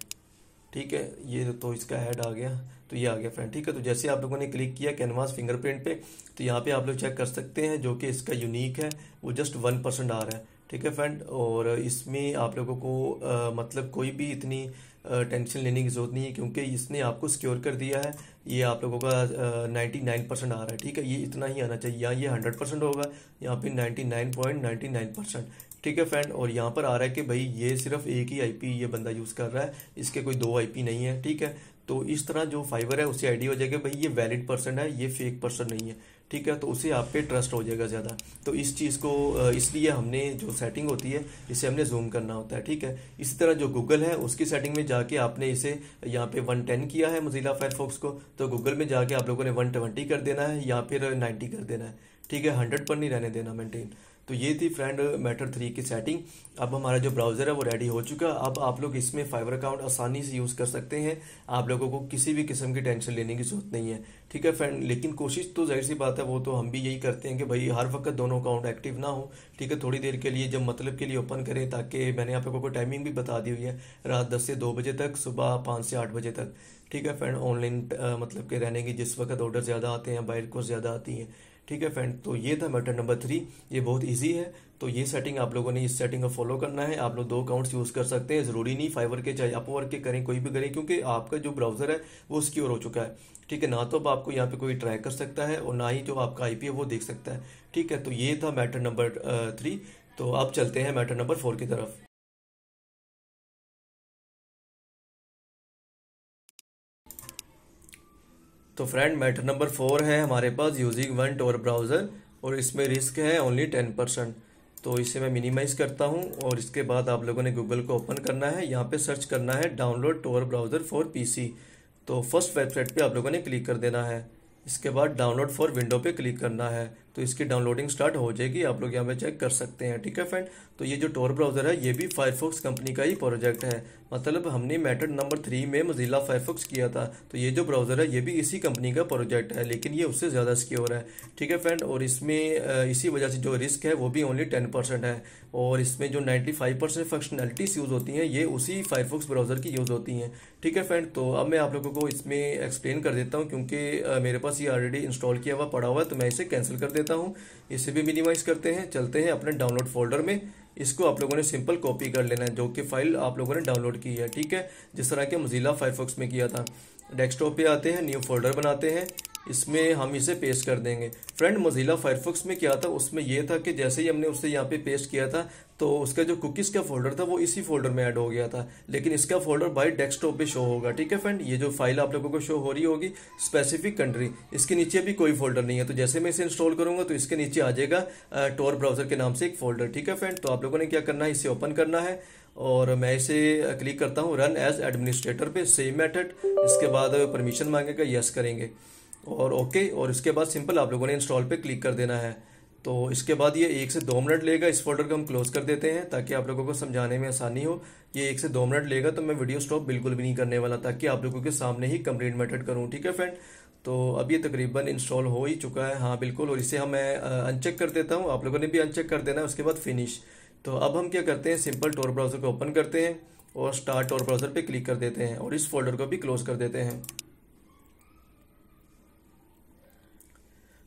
ठीक है, ये तो इसका ऐड आ गया, तो ये आ गया फ्रेंड। ठीक है, तो जैसे आप लोगों ने क्लिक किया कैनवास फिंगरप्रिंट पे, तो यहाँ पे आप लोग चेक कर सकते हैं जो कि इसका यूनिक है वो जस्ट 1% आ रहा है। ठीक है फ्रेंड, और इसमें आप लोगों को मतलब कोई भी इतनी टेंशन लेने की जरूरत नहीं है क्योंकि इसने आपको सिक्योर कर दिया है। ये आप लोगों का 99% आ रहा है। ठीक है, ये इतना ही आना चाहिए, या ये 100% होगा, यहाँ पे 99.99%। ठीक है फ्रेंड, और यहाँ पर आ रहा है कि भाई ये सिर्फ एक ही आईपी ये बंदा यूज़ कर रहा है, इसके कोई 2 आईपी नहीं है। ठीक है, तो इस तरह जो फाइवर है उसे आइडिया हो जाएगा भाई ये वैलिड पर्सन है, ये फेक पर्सन नहीं है, ठीक है। तो उसे आप पे ट्रस्ट हो जाएगा ज़्यादा। तो इस चीज़ को इसलिए हमने जो सेटिंग होती है इसे हमने जूम करना होता है, ठीक है। इसी तरह जो गूगल है उसकी सेटिंग में जाके आपने इसे यहाँ पे 110 किया है मोजिला फायरफॉक्स को, तो गूगल में जाके आप लोगों ने 120 कर देना है या फिर 90 कर देना है, ठीक है। 100 पर नहीं रहने देना मेंटेन। तो ये थी फ्रेंड मैटर 3 की सेटिंग। अब हमारा जो ब्राउज़र है वो रेडी हो चुका। अब आप लोग इसमें फाइवर अकाउंट आसानी से यूज़ कर सकते हैं, आप लोगों को किसी भी किस्म की टेंशन लेने की जरूरत नहीं है, ठीक है फ्रेंड। लेकिन कोशिश तो जाहिर सी बात है वो तो हम भी यही करते हैं कि भाई हर वक्त दोनों अकाउंट एक्टिव ना हो, ठीक है। थोड़ी देर के लिए जब मतलब के लिए ओपन करें, ताकि मैंने आप लोगों को टाइमिंग भी बता दी हुई है, रात 10 से 2 बजे तक, सुबह 5 से 8 बजे तक, ठीक है फ्रेंड। ऑनलाइन मतलब के रहने की जिस वक्त ऑर्डर ज़्यादा आते हैं, बायर को ज़्यादा आती हैं, ठीक है फ्रेंड। तो ये था मैटर नंबर 3, ये बहुत इजी है। तो ये सेटिंग आप लोगों ने इस सेटिंग को फॉलो करना है। आप लोग 2 अकाउंट्स यूज़ कर सकते हैं, ज़रूरी नहीं फाइवर के चाहे अपवर्क के करें, कोई भी करें, क्योंकि आपका जो ब्राउज़र है वो सिक्योर हो चुका है, ठीक है। ना तो अब आपको यहाँ पे कोई ट्रैक कर सकता है और ना ही जो आपका IP है वो देख सकता है, ठीक है। तो ये था मैटर नंबर 3। तो अब चलते हैं मैटर नंबर 4 की तरफ। तो फ्रेंड मैटर नंबर 4 है हमारे पास यूजिंग वन टोर ब्राउज़र, और इसमें रिस्क है ओनली 10%। तो इसे मैं मिनिमाइज़ करता हूं, और इसके बाद आप लोगों ने गूगल को ओपन करना है, यहाँ पे सर्च करना है download Tor browser for PC। तो फर्स्ट वेबसाइट पे आप लोगों ने क्लिक कर देना है। इसके बाद डाउनलोड फॉर विंडो पे क्लिक करना है, तो इसकी डाउनलोडिंग स्टार्ट हो जाएगी, आप लोग यहाँ पे चेक कर सकते हैं, ठीक है फ्रेंड। तो ये जो टोर ब्राउज़र है ये भी फायरफॉक्स कंपनी का ही प्रोजेक्ट है, मतलब हमने मैटर नंबर 3 में मोजिला फायरफॉक्स किया था, तो ये जो ब्राउज़र है ये भी इसी कंपनी का प्रोजेक्ट है, लेकिन ये उससे ज़्यादा सिक्योर है, ठीक है फ्रेंड। और इसमें इसी वजह से जो रिस्क है वो भी ओनली 10% है, और इसमें जो 95% फंक्शनलिटीज़ यूज़ होती हैं ये उसी फायरफॉक्स ब्राउज़र की यूज़ होती हैं, ठीक है फ्रेंड। तो अब मैं आप लोगों को इसमें एक्सप्लेन कर देता हूँ, क्योंकि मेरे पास ये ऑलरेडी इंस्टॉल किया हुआ पड़ा हुआ है, तो मैं इसे कैंसिल कर देता हूँ। इसे भी मिनिमाइज करते हैं, चलते हैं अपने डाउनलोड फोल्डर में। इसको आप लोगों ने सिंपल कॉपी कर लेना है, जो कि फाइल आप लोगों ने डाउनलोड की है, ठीक है, जिस तरह के मोजिला फायरफॉक्स में किया था। डेस्कटॉप पे आते हैं, न्यू फोल्डर बनाते हैं, इसमें हम इसे पेस्ट कर देंगे। फ्रेंड मोजिला फायरफॉक्स में क्या था, उसमें यह था कि जैसे ही हमने उससे यहाँ पे पेस्ट किया था तो उसका जो कुकीज का फोल्डर था वो इसी फोल्डर में ऐड हो गया था, लेकिन इसका फोल्डर बाय डेस्कटॉप पे शो होगा, ठीक है फ्रेंड। ये जो फाइल आप लोगों को शो हो रही होगी स्पेसिफिक कंट्री, इसके नीचे भी कोई फोल्डर नहीं है। तो जैसे मैं इसे इंस्टॉल करूंगा तो इसके नीचे आ जाएगा टोर ब्राउजर के नाम से एक फोल्डर, ठीक है फ्रेंड। तो आप लोगों ने क्या करना है, इसे ओपन करना है, और मैं इसे क्लिक करता हूँ रन एज एडमिनिस्ट्रेटर पे, सेम मेथड। इसके बाद परमिशन मांगेगा, यस करेंगे और ओके, और इसके बाद सिंपल आप लोगों ने इंस्टॉल पे क्लिक कर देना है। तो इसके बाद ये 1 से 2 मिनट लेगा। इस फोल्डर को हम क्लोज कर देते हैं ताकि आप लोगों को समझाने में आसानी हो। ये 1 से 2 मिनट लेगा, तो मैं वीडियो स्टॉप बिल्कुल भी नहीं करने वाला, ताकि आप लोगों के सामने ही कंप्लीट मेथड करूँ, ठीक है फ्रेंड। तो अब ये तकरीबन इंस्टॉल हो ही चुका है, हाँ बिल्कुल। और इसे मैं अनचेक कर देता हूँ, आप लोगों ने भी अनचेक कर देना है, उसके बाद फिनिश। तो अब हम क्या करते हैं, सिंपल टोर ब्राउजर को ओपन करते हैं और स्टार्ट टोर ब्राउजर पे क्लिक कर देते हैं, और इस फोल्डर को भी क्लोज कर देते हैं।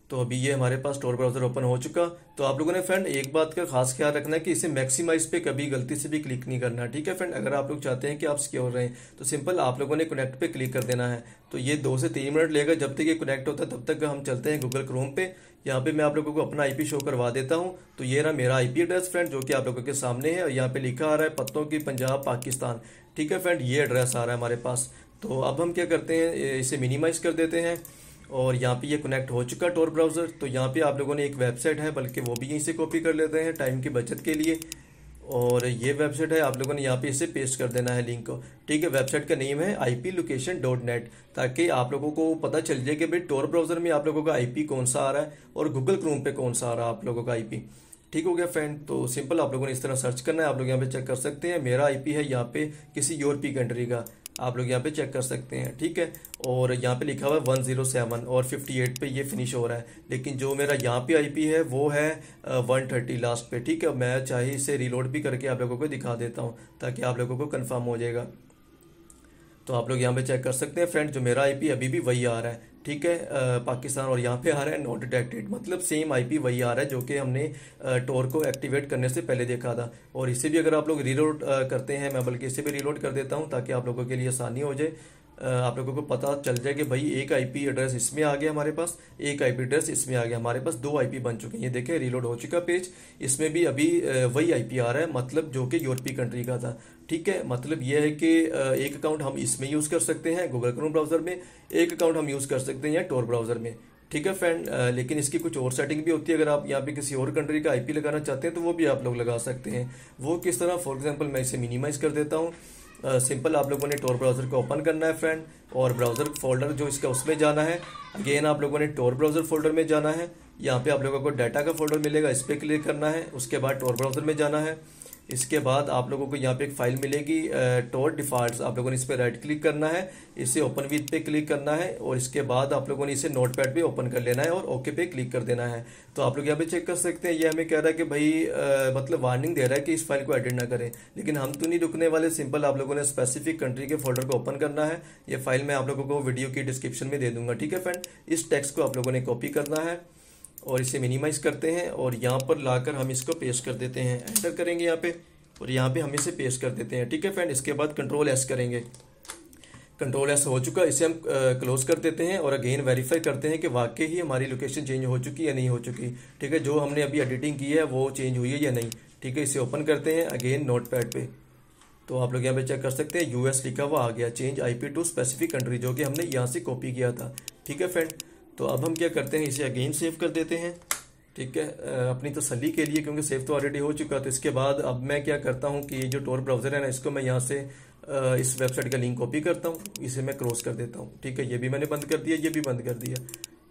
तो अभी ये हमारे पास टोर ब्राउजर ओपन हो चुका। तो आप लोगों ने फ्रेंड एक बात का खास ख्याल रखना है कि इसे मैक्सिमाइज पे कभी गलती से भी क्लिक नहीं करना, ठीक है फ्रेंड। अगर आप लोग चाहते हैं कि आप सिक्योर रहें तो सिंपल आप लोगों ने कनेक्ट पे क्लिक कर देना है। तो ये 2 से 3 मिनट लेगा, जब तक ये कनेक्ट होता है तब तक हम चलते हैं गूगल क्रोम पे। यहाँ पे मैं आप लोगों को अपना IP शो करवा देता हूँ। तो ये रहा मेरा IP एड्रेस फ्रेंड, जो कि आप लोगों के सामने है, और यहाँ पे लिखा आ रहा है पत्तों की पंजाब पाकिस्तान, ठीक है फ्रेंड। ये एड्रेस आ रहा है हमारे पास। तो अब हम क्या करते हैं, इसे मिनिमाइज कर देते हैं, और यहाँ पे ये कनेक्ट हो चुका टोर ब्राउजर। तो यहाँ पे आप लोगों ने एक वेबसाइट है, बल्कि वो भी यहीं से कॉपी कर लेते हैं टाइम की बचत के लिए। और ये वेबसाइट है, आप लोगों ने यहाँ पे इसे पेस्ट कर देना है लिंक को, ठीक है। वेबसाइट का नेम है iplocation.net, ताकि आप लोगों को पता चल जाए कि भाई टोर ब्राउजर में आप लोगों का IP कौन सा आ रहा है और गूगल क्रोम पे कौन सा आ रहा है आप लोगों का IP, ठीक हो गया फ्रेंड। तो सिंपल आप लोगों ने इस तरह सर्च करना है, आप लोग यहाँ पे चेक कर सकते हैं। मेरा IP है यहाँ पे किसी यूरोपीय कंट्री का, आप लोग यहाँ पे चेक कर सकते हैं, ठीक है। और यहाँ पे लिखा हुआ है 107 और 58 पे ये फिनिश हो रहा है, लेकिन जो मेरा यहाँ पे IP है वो है 130 लास्ट पे, ठीक है। मैं चाहे इसे रीलोड भी करके आप लोगों को दिखा देता हूँ, ताकि आप लोगों को कंफर्म हो जाएगा। तो आप लोग यहाँ पे चेक कर सकते हैं फ्रेंड, जो मेरा IP अभी भी वही आ रहा है, ठीक है, पाकिस्तान। और यहाँ पे आ रहा है नॉट डिटेक्टेड, मतलब सेम IP वही आ रहा है जो कि हमने टोर को एक्टिवेट करने से पहले देखा था। और इसे भी अगर आप लोग रीलोड करते हैं, मैं बल्कि इसे भी रीलोड कर देता हूँ ताकि आप लोगों के लिए आसानी हो जाए। आप लोगों को पता चल जाए कि भाई एक आईपी एड्रेस इसमें आ गया हमारे पास, एक आईपी एड्रेस इसमें आ गया, हमारे पास 2 आईपी बन चुके हैं। ये देखें रीलोड हो चुका पेज, इसमें भी अभी वही आईपी आ रहा है, मतलब जो कि यूरोपीय कंट्री का था। ठीक है, मतलब यह है कि एक अकाउंट हम इसमें यूज़ कर सकते हैं गूगल क्रोम ब्राउज़र में, एक अकाउंट हम यूज़ कर सकते हैं टोर ब्राउज़र में। ठीक है फ्रेंड, लेकिन इसकी कुछ और सेटिंग भी होती है। अगर आप यहाँ पे किसी और कंट्री का आईपी लगाना चाहते हैं तो वो भी आप लोग लगा सकते हैं। वो किस तरह, फॉर एग्जांपल मैं इसे मिनिमाइज कर देता हूँ। सिंपल आप लोगों ने टोर ब्राउज़र को ओपन करना है फ्रेंड, और ब्राउज़र फोल्डर जो इसका उसमें जाना है। अगेन आप लोगों ने टोर ब्राउज़र फोल्डर में जाना है, यहाँ पे आप लोगों को डाटा का फोल्डर मिलेगा, इस पर क्लिक करना है। उसके बाद टोर ब्राउज़र में जाना है। इसके बाद आप लोगों को यहाँ पे एक फाइल मिलेगी टोर डिफॉल्ट्स, आप लोगों ने इस पर राइट क्लिक करना है, इसे ओपन विद पे क्लिक करना है, और इसके बाद आप लोगों ने इसे नोटपैड पे ओपन कर लेना है और ओके पे क्लिक कर देना है। तो आप लोग यहाँ पे चेक कर सकते हैं, ये हमें कह रहा है कि भाई मतलब वार्निंग दे रहा है कि इस फाइल को एडिट ना करें, लेकिन हम तो नहीं रुकने वाले। सिंपल आप लोगों ने स्पेसिफिक कंट्री के फोल्डर को ओपन करना है। ये फाइल मैं आप लोगों को वीडियो की डिस्क्रिप्शन में दे दूंगा। ठीक है फ्रेंड, इस टेक्स्ट को आप लोगों ने कॉपी करना है और इसे मिनिमाइज करते हैं, और यहाँ पर लाकर हम इसको पेस्ट कर देते हैं। एंटर करेंगे यहाँ पे, और यहाँ पे हम इसे पेस्ट कर देते हैं। ठीक है फ्रेंड, इसके बाद कंट्रोल एस करेंगे। कंट्रोल एस हो चुका, इसे हम क्लोज कर देते हैं और अगेन वेरीफाई करते हैं कि वाकई ही हमारी लोकेशन चेंज हो चुकी है या नहीं हो चुकी। ठीक है, जो हमने अभी एडिटिंग की है वो चेंज हुई है या नहीं। ठीक है, इसे ओपन करते हैं अगेन नोटपैड पे, तो आप लोग यहाँ पे चेक कर सकते हैं यूएस लिखा हुआ आ गया, change IP to specific country, जो कि हमने यहाँ से कॉपी किया था। ठीक है फ्रेंड, तो अब हम क्या करते हैं, इसे अगेन सेव कर देते हैं। ठीक है, अपनी तसल्ली के लिए, क्योंकि सेव तो ऑलरेडी हो चुका। तो इसके बाद अब मैं क्या करता हूँ कि ये जो टोर ब्राउज़र है ना, इसको मैं यहाँ से इस वेबसाइट का लिंक कॉपी करता हूँ, इसे मैं क्रॉस कर देता हूँ। ठीक है, ये भी मैंने बंद कर दिया, ये भी बंद कर दिया।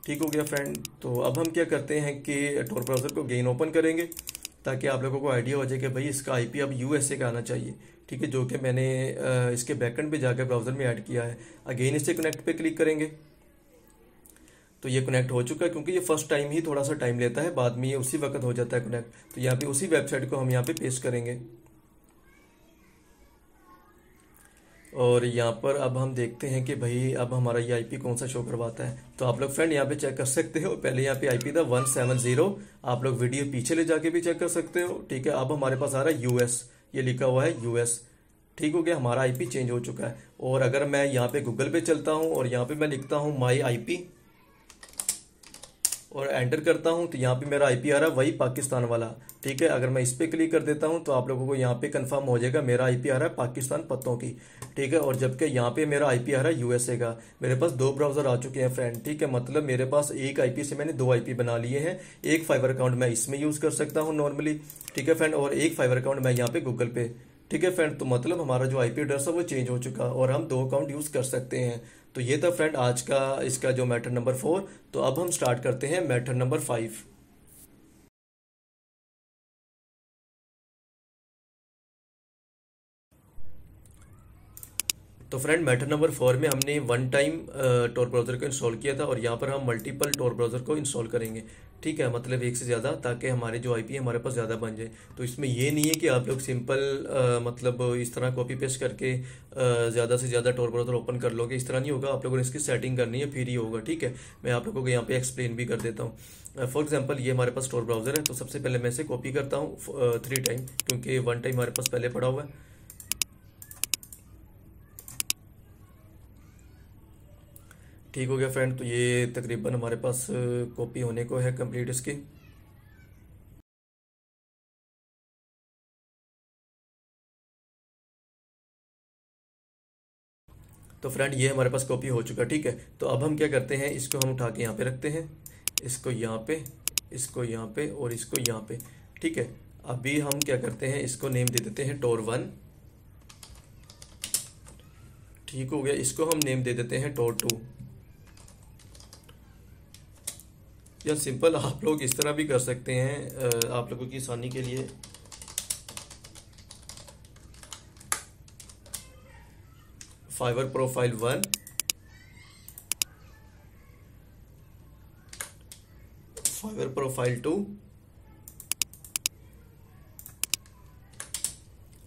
ठीक हो गया फ्रेंड। तो अब हम क्या करते हैं कि टोर ब्राउज़र को अगेन ओपन करेंगे, ताकि आप लोगों को आइडिया हो जाए कि भाई इसका आईपी अब यूएसए का आना चाहिए। ठीक है, जो कि मैंने इसके बैकएंड पे जाकर ब्राउज़र में ऐड किया है। अगेन इसे कनेक्ट पे क्लिक करेंगे, तो ये कनेक्ट हो चुका है। क्योंकि ये फर्स्ट टाइम ही थोड़ा सा टाइम लेता है, बाद में ये उसी वक्त हो जाता है कनेक्ट। तो यहाँ पे उसी वेबसाइट को हम यहाँ पे पेस्ट करेंगे, और यहाँ पर अब हम देखते हैं कि भाई अब हमारा ये आईपी कौन सा शो करवाता है। तो आप लोग फ्रेंड यहाँ पे चेक कर सकते हो, पहले यहाँ पे आईपी था 170, आप लोग वीडियो पीछे ले जाके भी चेक कर सकते हो। ठीक है, अब हमारे पास आ रहा है यूएस, ये लिखा हुआ है यूएस। ठीक हो गया, हमारा आईपी चेंज हो चुका है। और अगर मैं यहाँ पे गूगल पे चलता हूँ और यहाँ पे मैं लिखता हूँ माई आईपी और एंटर करता हूं, तो यहाँ पे मेरा आईपी आ रहा है वही पाकिस्तान वाला। ठीक है, अगर मैं इस पे क्लिक कर देता हूं तो आप लोगों को यहाँ पे कंफर्म हो जाएगा मेरा आईपी आ रहा है पाकिस्तान पत्तों की। ठीक है, और जबकि यहाँ पे मेरा आईपी आ रहा है यूएसए का। मेरे पास 2 ब्राउजर आ चुके हैं फ्रेंड। ठीक है, मतलब मेरे पास एक आईपी से मैंने 2 आईपी बना लिए हैं। एक फाइबर अकाउंट मैं इसमें यूज कर सकता हूँ नॉर्मली। ठीक है फ्रेंड, और एक फाइबर अकाउंट मैं यहाँ पे गूगल पे। ठीक है फ्रेंड, तो मतलब हमारा जो आईपी एड्रेस है वो चेंज हो चुका, और हम 2 अकाउंट यूज कर सकते हैं। तो ये था फ्रेंड आज का इसका जो मैटर नंबर 4। तो अब हम स्टार्ट करते हैं मैटर नंबर 5। तो फ्रेंड मैटर नंबर 4 में हमने वन टाइम टोर ब्राउज़र को इंस्टॉल किया था, और यहाँ पर हम मल्टीपल टोर ब्राउज़र को इंस्टॉल करेंगे। ठीक है, मतलब एक से ज़्यादा, ताकि हमारे जो आईपी है हमारे पास ज़्यादा बन जाए। तो इसमें ये नहीं है कि आप लोग सिंपल मतलब इस तरह कॉपी पेस्ट करके ज़्यादा से ज़्यादा टोर ब्राउज़र ओपन कर लोगे, इस तरह नहीं होगा। आप लोगों ने इसकी सेटिंग करनी है, फिर ही होगा। ठीक है, मैं आप लोगों को यहाँ पे एक्सप्लेन भी कर देता हूँ। फॉर एग्जांपल ये हमारे पास टोर ब्राउज़र है, तो सबसे पहले मैं इसे कॉपी करता हूँ 3 टाइम, क्योंकि 1 टाइम हमारे पास पहले पड़ा हुआ है। ठीक हो गया फ्रेंड, तो ये तकरीबन हमारे पास कॉपी होने को है कंप्लीट इसकी। तो फ्रेंड ये हमारे पास कॉपी हो चुका। ठीक है, तो अब हम क्या करते हैं, इसको हम उठा के यहाँ पे रखते हैं, इसको यहाँ पे, इसको यहाँ पे और इसको यहाँ पे। ठीक है, अभी हम क्या करते हैं, इसको नेम दे देते हैं टोर 1। ठीक हो गया, इसको हम नेम दे देते हैं टोर 2। या सिंपल आप लोग इस तरह भी कर सकते हैं आप लोगों की आसानी के लिए। Fibre profile 1, fibre profile 2,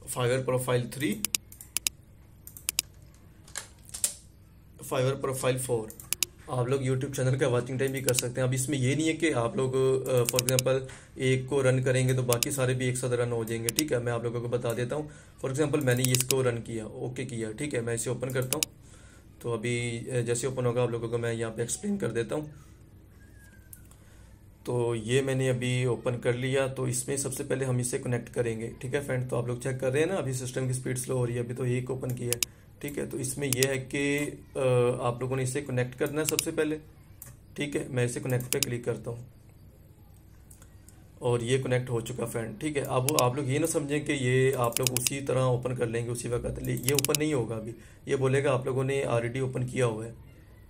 fibre profile 3, fibre profile 4। आप लोग YouTube चैनल का वाचिंग टाइम भी कर सकते हैं। अब इसमें ये नहीं है कि आप लोग फॉर एग्जांपल एक को रन करेंगे तो बाकी सारे भी एक साथ रन हो जाएंगे। ठीक है, मैं आप लोगों को बता देता हूँ। फॉर एग्जांपल मैंने इसको रन किया, ओके किया। ठीक है, मैं इसे ओपन करता हूँ, तो अभी जैसे ओपन होगा आप लोगों को मैं यहाँ पे एक्सप्लेन कर देता हूँ। तो ये मैंने अभी ओपन कर लिया। तो इसमें सबसे पहले हम इसे कनेक्ट करेंगे, ठीक है फ्रेंड। तो आप लोग चेक कर रहे हैं ना, अभी सिस्टम की स्पीड स्लो हो रही है, अभी तो एक ओपन किया है, ठीक है। तो इसमें यह है कि आप लोगों ने इसे कनेक्ट करना है सबसे पहले, ठीक है। मैं इसे कनेक्ट पे क्लिक करता हूँ और ये कनेक्ट हो चुका फ्रेंड, ठीक है। अब आप लोग ये ना समझें कि ये आप लोग उसी तरह ओपन कर लेंगे उसी वक्त, ये ओपन नहीं होगा। अभी ये बोलेगा आप लोगों ने ऑलरेडी ओपन किया हुआ है,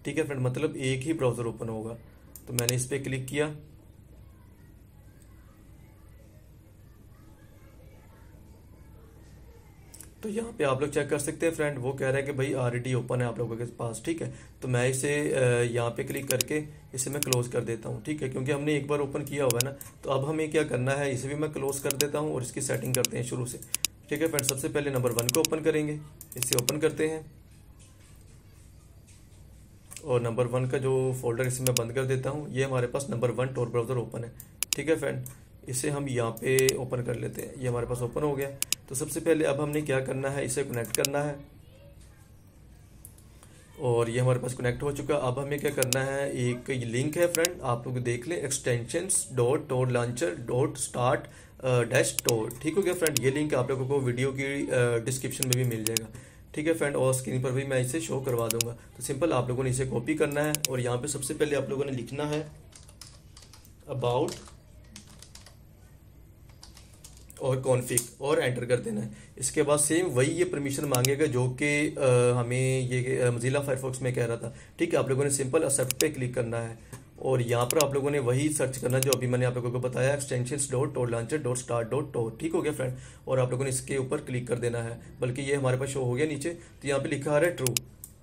ठीक है फ्रेंड, मतलब एक ही ब्राउज़र ओपन होगा। तो मैंने इस पर क्लिक किया, तो यहाँ पे आप लोग चेक कर सकते हैं फ्रेंड, वो कह रहा है कि भाई ऑलरेडी ओपन है आप लोगों के पास, ठीक है। तो मैं इसे यहाँ पे क्लिक करके इसे मैं क्लोज कर देता हूँ, ठीक है, क्योंकि हमने एक बार ओपन किया हुआ है ना। तो अब हमें क्या करना है, इसे भी मैं क्लोज कर देता हूँ और इसकी सेटिंग करते हैं शुरू से, ठीक है फ्रेंड। सबसे पहले नंबर 1 को ओपन करेंगे, इसे ओपन करते हैं और नंबर 1 का जो फोल्डर इसे मैं बंद कर देता हूँ। ये हमारे पास नंबर 1 टोर ब्राउज़र ओपन है, ठीक है फ्रेंड। इसे हम यहाँ पे ओपन कर लेते हैं, ये हमारे पास ओपन हो गया। तो सबसे पहले अब हमने क्या करना है, इसे कनेक्ट करना है और ये हमारे पास कनेक्ट हो चुका। अब हमें क्या करना है, एक लिंक है फ्रेंड, आप लोग देख लें, extensions.tor-launcher.start-tor, ठीक हो गया फ्रेंड। ये लिंक आप लोगों को वीडियो की डिस्क्रिप्शन में भी मिल जाएगा, ठीक है फ्रेंड, और स्क्रीन पर भी मैं इसे शो करवा दूंगा। तो सिंपल आप लोगों ने इसे कॉपी करना है और यहाँ पे सबसे पहले आप लोगों ने लिखना है अबाउट और कॉन्फ़िग और एंटर कर देना है। इसके बाद सेम वही ये परमिशन मांगेगा जो कि हमें ये मोज़िला फायरफॉक्स में कह रहा था, ठीक है। आप लोगों ने सिंपल एक्सेप्ट पे क्लिक करना है और यहाँ पर आप लोगों ने वही सर्च करना जो अभी मैंने आप लोगों को बताया, extensions.tor-launcher.start-tor, ठीक हो गया फ्रेंड। और आप लोगों ने इसके ऊपर क्लिक कर देना है, बल्कि ये हमारे पास शो हो गया नीचे। तो यहाँ पे लिखा आ रहा है ट्रू,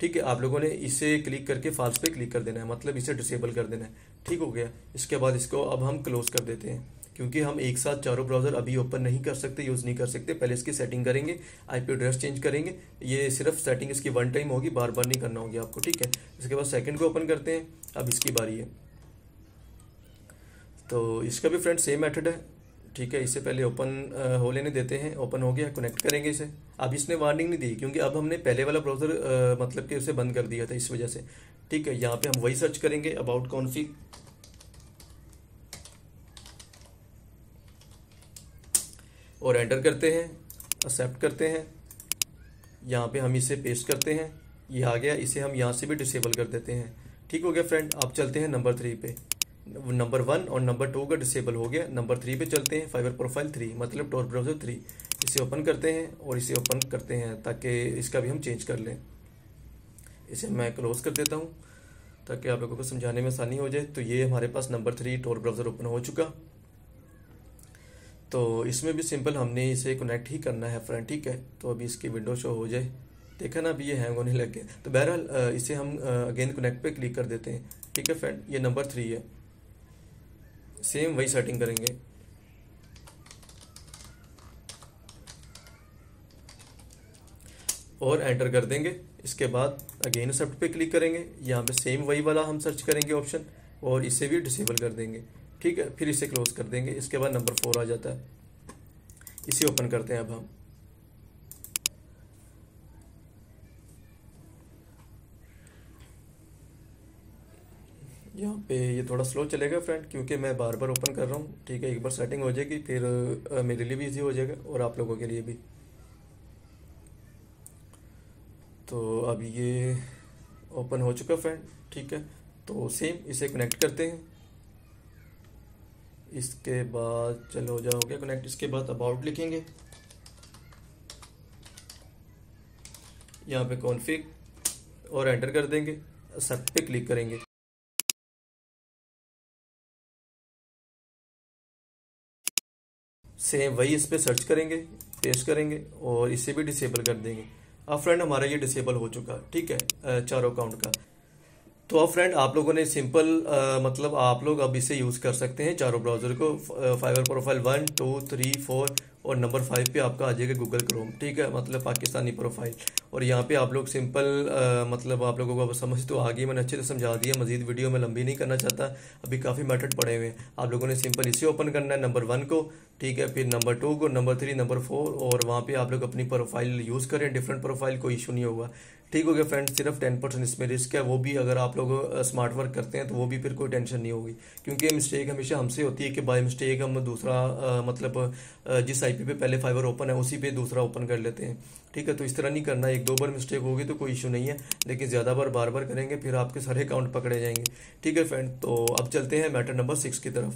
ठीक है। आप लोगों ने इसे क्लिक करके फॉल्स पे क्लिक कर देना है, मतलब इसे डिसेबल कर देना है, ठीक हो गया। इसके बाद इसको अब हम क्लोज कर देते हैं, क्योंकि हम एक साथ चारों ब्राउज़र अभी ओपन नहीं कर सकते, यूज़ नहीं कर सकते। पहले इसकी सेटिंग करेंगे, आईपी एड्रेस चेंज करेंगे। ये सिर्फ सेटिंग इसकी वन टाइम होगी, बार बार नहीं करना होगी आपको, ठीक है। इसके बाद सेकंड को ओपन करते हैं, अब इसकी बारी है। तो इसका भी फ्रेंड सेम मेथड है, ठीक है। इससे पहले ओपन हो लेने देते हैं, ओपन हो गया, कनेक्ट करेंगे इसे। अब इसने वार्निंग नहीं दी क्योंकि अब हमने पहले वाला ब्राउज़र मतलब कि उसे बंद कर दिया था, इस वजह से, ठीक है। यहाँ पे हम वही सर्च करेंगे अबाउट कॉन्फ़िग और एंटर करते हैं, एक्सेप्ट करते हैं। यहाँ पे हम इसे पेस्ट करते हैं, ये आ गया। इसे हम यहाँ से भी डिसेबल कर देते हैं, ठीक हो गया फ्रेंड। अब चलते हैं नंबर 3 पे। नंबर 1 और नंबर 2 का डिसेबल हो गया। नंबर 3 पे चलते हैं, फाइबर प्रोफाइल 3 मतलब टोर ब्राउज़र 3। इसे ओपन करते हैं और इसे ओपन करते हैं ताकि इसका भी हम चेंज कर लें। इसे मैं क्लोज कर देता हूँ ताकि आप लोगों को समझाने में आसानी हो जाए। तो ये हमारे पास नंबर 3 टोर ब्राउज़र ओपन हो चुका। तो इसमें भी सिंपल हमने इसे कनेक्ट ही करना है फ्रेंड, ठीक है। तो अभी इसकी विंडो शो हो जाए, देखा ना, अभी ये हैंग होने लग गया। तो बहरहाल इसे हम अगेन कनेक्ट पे क्लिक कर देते हैं, ठीक है फ्रेंड। ये नंबर 3 है, सेम वही सेटिंग करेंगे। और एंटर कर देंगे। इसके बाद अगेन एक्सेप्ट पे क्लिक करेंगे, यहाँ पे सेम वही वाला हम सर्च करेंगे ऑप्शन और इसे भी डिसेबल कर देंगे, ठीक है। फिर इसे क्लोज कर देंगे। इसके बाद नंबर 4 आ जाता है, इसे ओपन करते हैं अब हम। यहाँ पे ये थोड़ा स्लो चलेगा फ्रेंड, क्योंकि मैं बार बार ओपन कर रहा हूँ, ठीक है। एक बार सेटिंग हो जाएगी फिर मेरे लिए भी इजी हो जाएगा और आप लोगों के लिए भी। तो अब ये ओपन हो चुका फ्रेंड, ठीक है। तो सेम इसे कनेक्ट करते हैं। इसके बाद चलो हो गया कनेक्ट। इसके बाद अबाउट लिखेंगे, यहाँ पे कॉन्फ़िग और एंटर कर देंगे, एक्सेप्ट पे क्लिक करेंगे। सेम वही इस पे सर्च करेंगे, पेस्ट करेंगे और इसे भी डिसेबल कर देंगे। अब फ्रेंड हमारा ये डिसेबल हो चुका, ठीक है, चारों अकाउंट का। तो अब फ्रेंड आप लोगों ने सिंपल मतलब आप लोग अब इसे यूज़ कर सकते हैं चारों ब्राउज़र को, फाइबर प्रोफाइल 1 2 3 4 और नंबर 5 पे आपका आ जाएगा गूगल क्रोम, ठीक है, मतलब पाकिस्तानी प्रोफाइल। और यहाँ पे आप लोग सिंपल मतलब आप लोगों को अब समझ तो आ गई, मैंने अच्छे से समझा दिया, मजीद वीडियो में लंबी नहीं करना चाहता, अभी काफ़ी मेथड पड़े हुए हैं। आप लोगों ने सिंपल इसे ओपन करना है, नंबर 1 को, ठीक है, फिर नंबर 2 को, नंबर 3, नंबर 4, और वहाँ पे आप लोग अपनी प्रोफाइल यूज़ करें, डिफरेंट प्रोफाइल, कोई इशू नहीं होगा। ठीक हो गया फ्रेंड, सिर्फ 10% इसमें रिस्क है, वो भी अगर आप लोग स्मार्ट वर्क करते हैं तो वो भी फिर कोई टेंशन नहीं होगी, क्योंकि मिस्टेक हमेशा हमसे होती है कि बाय मिस्टेक हम दूसरा मतलब जिस आईपी पे पहले फाइवर ओपन है उसी पे दूसरा ओपन कर लेते हैं, ठीक है। तो इस तरह नहीं करना, 1-2 बार मिस्टेक होगी तो कोई इशू नहीं है, लेकिन ज़्यादा बार बार करेंगे फिर आपके सारे अकाउंट पकड़े जाएंगे, ठीक है फ्रेंड। तो अब चलते हैं मैटर नंबर 6 की तरफ।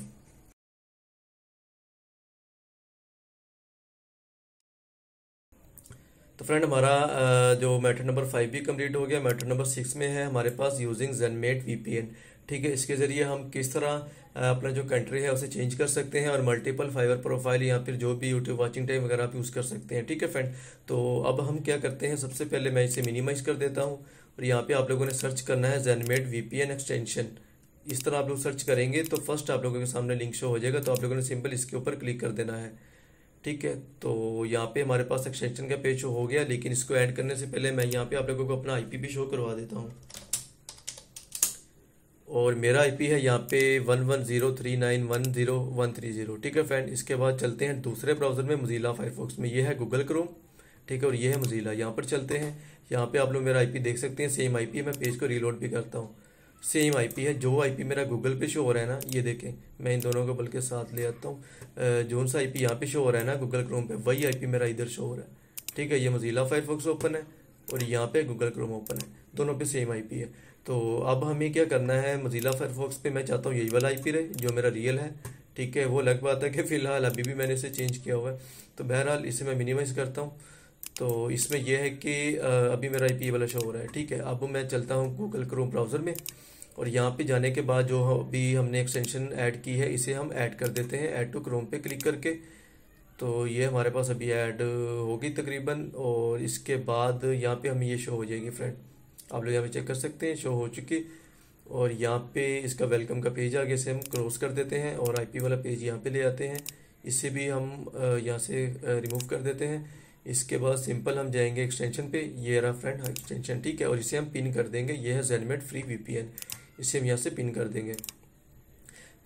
तो फ्रेंड हमारा जो मैटर नंबर 5 भी कंप्लीट हो गया। मैटर नंबर 6 में है हमारे पास यूजिंग ज़ेनमेट वीपीएन, ठीक है। इसके ज़रिए हम किस तरह अपना जो कंट्री है उसे चेंज कर सकते हैं और मल्टीपल फाइवर प्रोफाइल या फिर जो भी यूट्यूब वॉचिंग टाइम वगैरह आप यूज़ कर सकते हैं, ठीक है फ्रेंड। तो अब हम क्या करते हैं, सबसे पहले मैं इसे मिनिमाइज़ कर देता हूँ और यहाँ पे आप लोगों ने सर्च करना है ज़ेनमेट वीपीएन एक्सटेंशन। इस तरह आप लोग सर्च करेंगे तो फर्स्ट आप लोगों के सामने लिंक शो हो जाएगा, तो आप लोगों ने सिंपल इसके ऊपर क्लिक कर देना है, ठीक है। तो यहाँ पे हमारे पास एक्सटेंशन का पेज शो हो गया, लेकिन इसको ऐड करने से पहले मैं यहाँ पे आप लोगों को अपना आईपी भी शो करवा देता हूँ। और मेरा आईपी है यहाँ पे 1103910130, ठीक है फ्रेंड। इसके बाद चलते हैं दूसरे ब्राउज़र में, मोज़िला फायरफॉक्स में, ये है गूगल क्रोम, ठीक है, और ये है मोज़िला। यहाँ पर चलते हैं, यहाँ पे आप लोग मेरा आईपी देख सकते हैं, सेम आईपी है। मैं पेज को रीलोड भी करता हूँ, सेम आईपी है। जो आईपी मेरा गूगल पे शो हो रहा है ना, ये देखें, मैं इन दोनों को बल्कि साथ ले आता हूँ। जो सा आईपी यहाँ पे शो हो रहा है ना गूगल क्रोम पे, वही आईपी मेरा इधर शो हो रहा है, ठीक है। ये मोज़िला फायरफॉक्स ओपन है और यहाँ पे गूगल क्रोम ओपन है, दोनों पे सेम आईपी है। तो अब हमें क्या करना है, मोज़िला फायरफॉक्स पे मैं चाहता हूँ यही वाला आईपी रहे जो मेरा रियल है, ठीक है। वो अलग बात है कि फ़िलहाल अभी भी मैंने इसे चेंज किया हुआ है। तो बहरहाल इसे मैं मिनिमाइज़ करता हूँ। तो इसमें यह है कि अभी मेरा आईपी वाला शो हो रहा है, ठीक है। अब मैं चलता हूँ गूगल क्रोम ब्राउज़र में और यहाँ पे जाने के बाद जो अभी हमने एक्सटेंशन ऐड की है इसे हम ऐड कर देते हैं, ऐड टू क्रोम पे क्लिक करके। तो ये हमारे पास अभी ऐड होगी तकरीबन, और इसके बाद यहाँ पे हमें ये शो हो जाएगी फ्रेंड, आप लोग यहाँ पे चेक कर सकते हैं, शो हो चुकी। और यहाँ पे इसका वेलकम का पेज आगे से हम क्रॉस कर देते हैं और आईपी वाला पेज यहाँ पे ले आते हैं, इसे भी हम यहाँ से रिमूव कर देते हैं। इसके बाद सिंपल हम जाएंगे एक्सटेंशन पे, ये रहा फ्रेंड एक्सटेंशन, ठीक है, और इसे हम पिन कर देंगे, ये है ज़ेनमेट फ्री वीपीएन, इसे हम यहाँ से पिन कर देंगे।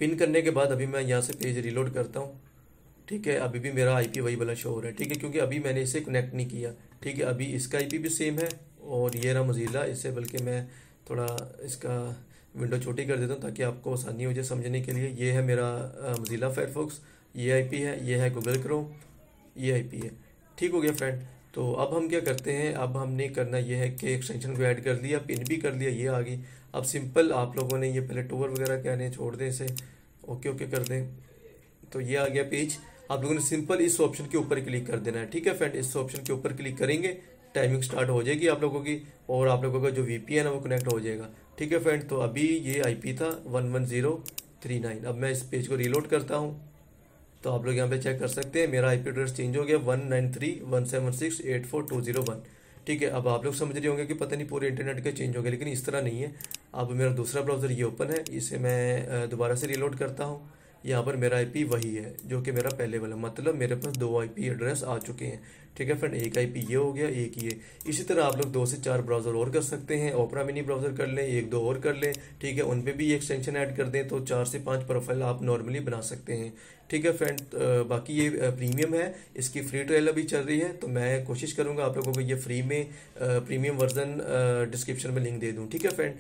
पिन करने के बाद अभी मैं यहाँ से पेज रिलोड करता हूँ, ठीक है। अभी भी मेरा आईपी वही वाला शो हो रहा है, ठीक है, क्योंकि अभी मैंने इसे कनेक्ट नहीं किया, ठीक है। अभी इसका आईपी भी सेम है और ये रहा मोज़िला, इससे बल्कि मैं थोड़ा इसका विंडो छोटी कर देता हूँ ताकि आपको आसानी हो जाए समझने के लिए। ये है मेरा मोज़िला फायरफॉक्स, ये आईपी है, ये है गूगल क्रोम, ये आईपी है, ठीक हो गया फ्रेंड। तो अब हम क्या करते हैं, अब हमने करना ये है कि एक्सटेंशन को ऐड कर लिया, पिन भी कर लिया, ये आ गई। अब सिंपल आप लोगों ने ये पहले टूर वगैरह कहने छोड़ दें, इसे ओके ओके कर दें। तो ये आ गया पेज, आप लोगों ने सिंपल इस ऑप्शन के ऊपर क्लिक कर देना है, ठीक है फ्रेंड। इस ऑप्शन के ऊपर क्लिक करेंगे, टाइमिंग स्टार्ट हो जाएगी आप लोगों की और आप लोगों का जो वीपीएन है वो कनेक्ट हो जाएगा, ठीक है फ्रेंड। तो अभी ये आईपी था 11039। अब मैं इस पेज को रीलोड करता हूँ तो आप लोग यहाँ पे चेक कर सकते हैं मेरा आईपी एड्रेस चेंज हो गया 193.176.84201, ठीक है। अब आप लोग समझ रहे होंगे कि पता नहीं पूरे इंटरनेट के चेंज हो गए, लेकिन इस तरह नहीं है। अब मेरा दूसरा ब्राउज़र ये ओपन है, इसे मैं दोबारा से रीलोड करता हूँ। यहाँ पर मेरा आईपी वही है जो कि मेरा पहले वाला, मतलब मेरे पास 2 आईपी एड्रेस आ चुके हैं, ठीक है फ्रेंड। एक आईपी ये हो गया, एक ये। इसी तरह आप लोग 2 से 4 ब्राउज़र और कर सकते हैं, ओपरा मिनी ब्राउज़र कर लें, 1-2 और कर लें, ठीक है। उन पे भी ये एक्सटेंशन ऐड कर दें तो 4 से 5 प्रोफाइल आप नॉर्मली बना सकते हैं, ठीक है फ्रेंड। बाकी ये प्रीमियम है, इसकी फ्री ट्रायल अभी चल रही है, तो मैं कोशिश करूँगा आप लोगों को ये फ्री में प्रीमियम वर्जन डिस्क्रिप्शन में लिंक दे दूँ, ठीक है फ्रेंड।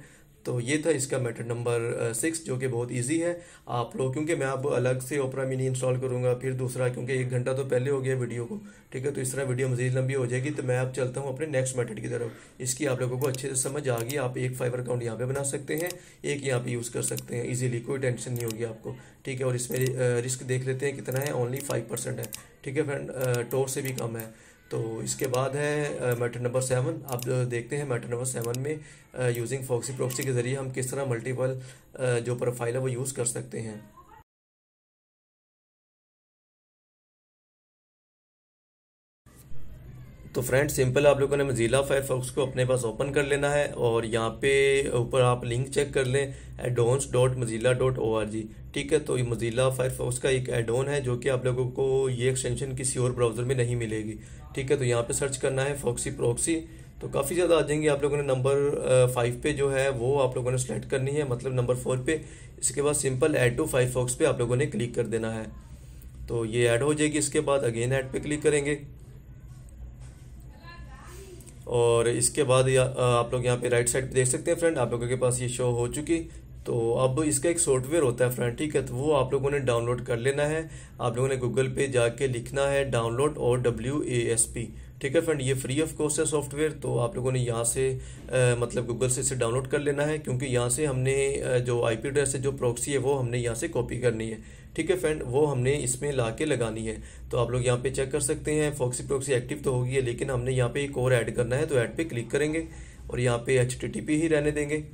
तो ये था इसका मेथड नंबर 6 जो कि बहुत इजी है। आप लोग, क्योंकि मैं अब अलग से ओपरा मिनी इंस्टॉल करूंगा, फिर दूसरा, क्योंकि 1 घंटा तो पहले हो गया वीडियो को, ठीक है। तो इस तरह वीडियो मज़ीद लंबी हो जाएगी, तो मैं अब चलता हूँ अपने नेक्स्ट मेथड की तरफ। इसकी आप लोगों को अच्छे से समझ आ गई, आप एक फाइवर अकाउंट यहाँ पे बना सकते हैं, एक यहाँ पे यूज़ कर सकते हैं ईजिली, कोई टेंशन नहीं होगी आपको, ठीक है। और इसमें रिस्क देख लेते हैं कितना है, ओनली 5% है, ठीक है फ्रेंड, टोर से भी कम है। तो इसके बाद है मैटर नंबर 7। आप देखते हैं मैटर नंबर 7 में यूजिंग फॉक्सी प्रॉक्सी के ज़रिए हम किस तरह मल्टीपल जो प्रोफाइल है वो यूज़ कर सकते हैं। तो फ्रेंड सिंपल आप लोगों ने मोज़िला फायरफॉक्स को अपने पास ओपन कर लेना है और यहाँ पे ऊपर आप लिंक चेक कर लें addons.mozilla.org। ठीक है, तो ये मोज़िला फायरफॉक्स का एक एडोन है जो कि आप लोगों को ये एक्सटेंशन किसी और ब्राउज़र में नहीं मिलेगी। ठीक है, तो यहाँ पे सर्च करना है फॉक्सी प्रॉक्सी, तो काफ़ी ज़्यादा आ जाएंगे। आप लोगों ने नंबर 5 पे जो है वो आप लोगों ने सेलेक्ट करनी है, मतलब नंबर 4 पे। इसके बाद सिंपल ऐड टू फायरफॉक्स पे आप लोगों ने क्लिक कर देना है, तो ये ऐड हो जाएगी। इसके बाद अगेन ऐड पे क्लिक करेंगे और इसके बाद आप लोग यहाँ पे राइट साइड पे देख सकते हैं फ्रेंड, आप लोगों के पास ये शो हो चुकी। तो अब इसका एक सॉफ्टवेयर होता है फ्रेंड, ठीक है, तो वो आप लोगों ने डाउनलोड कर लेना है। आप लोगों ने गूगल पे जाके लिखना है डाउनलोड और WASP। ठीक है फ्रेंड, ये फ्री ऑफ कॉस्ट है सॉफ्टवेयर, तो आप लोगों ने यहाँ से मतलब गूगल से इसे डाउनलोड कर लेना है, क्योंकि यहाँ से हमने जो IP एड्रेस है, जो प्रॉक्सी है, वो हमने यहाँ से कॉपी करनी है। ठीक है फ्रेंड, वो हमने इसमें ला के लगानी है। तो आप लोग यहाँ पे चेक कर सकते हैं फॉक्सी प्रॉक्सी एक्टिव तो होगी है, लेकिन हमने यहाँ पे एक और ऐड करना है, तो ऐड पे क्लिक करेंगे और यहाँ पे HTTP ही रहने देंगे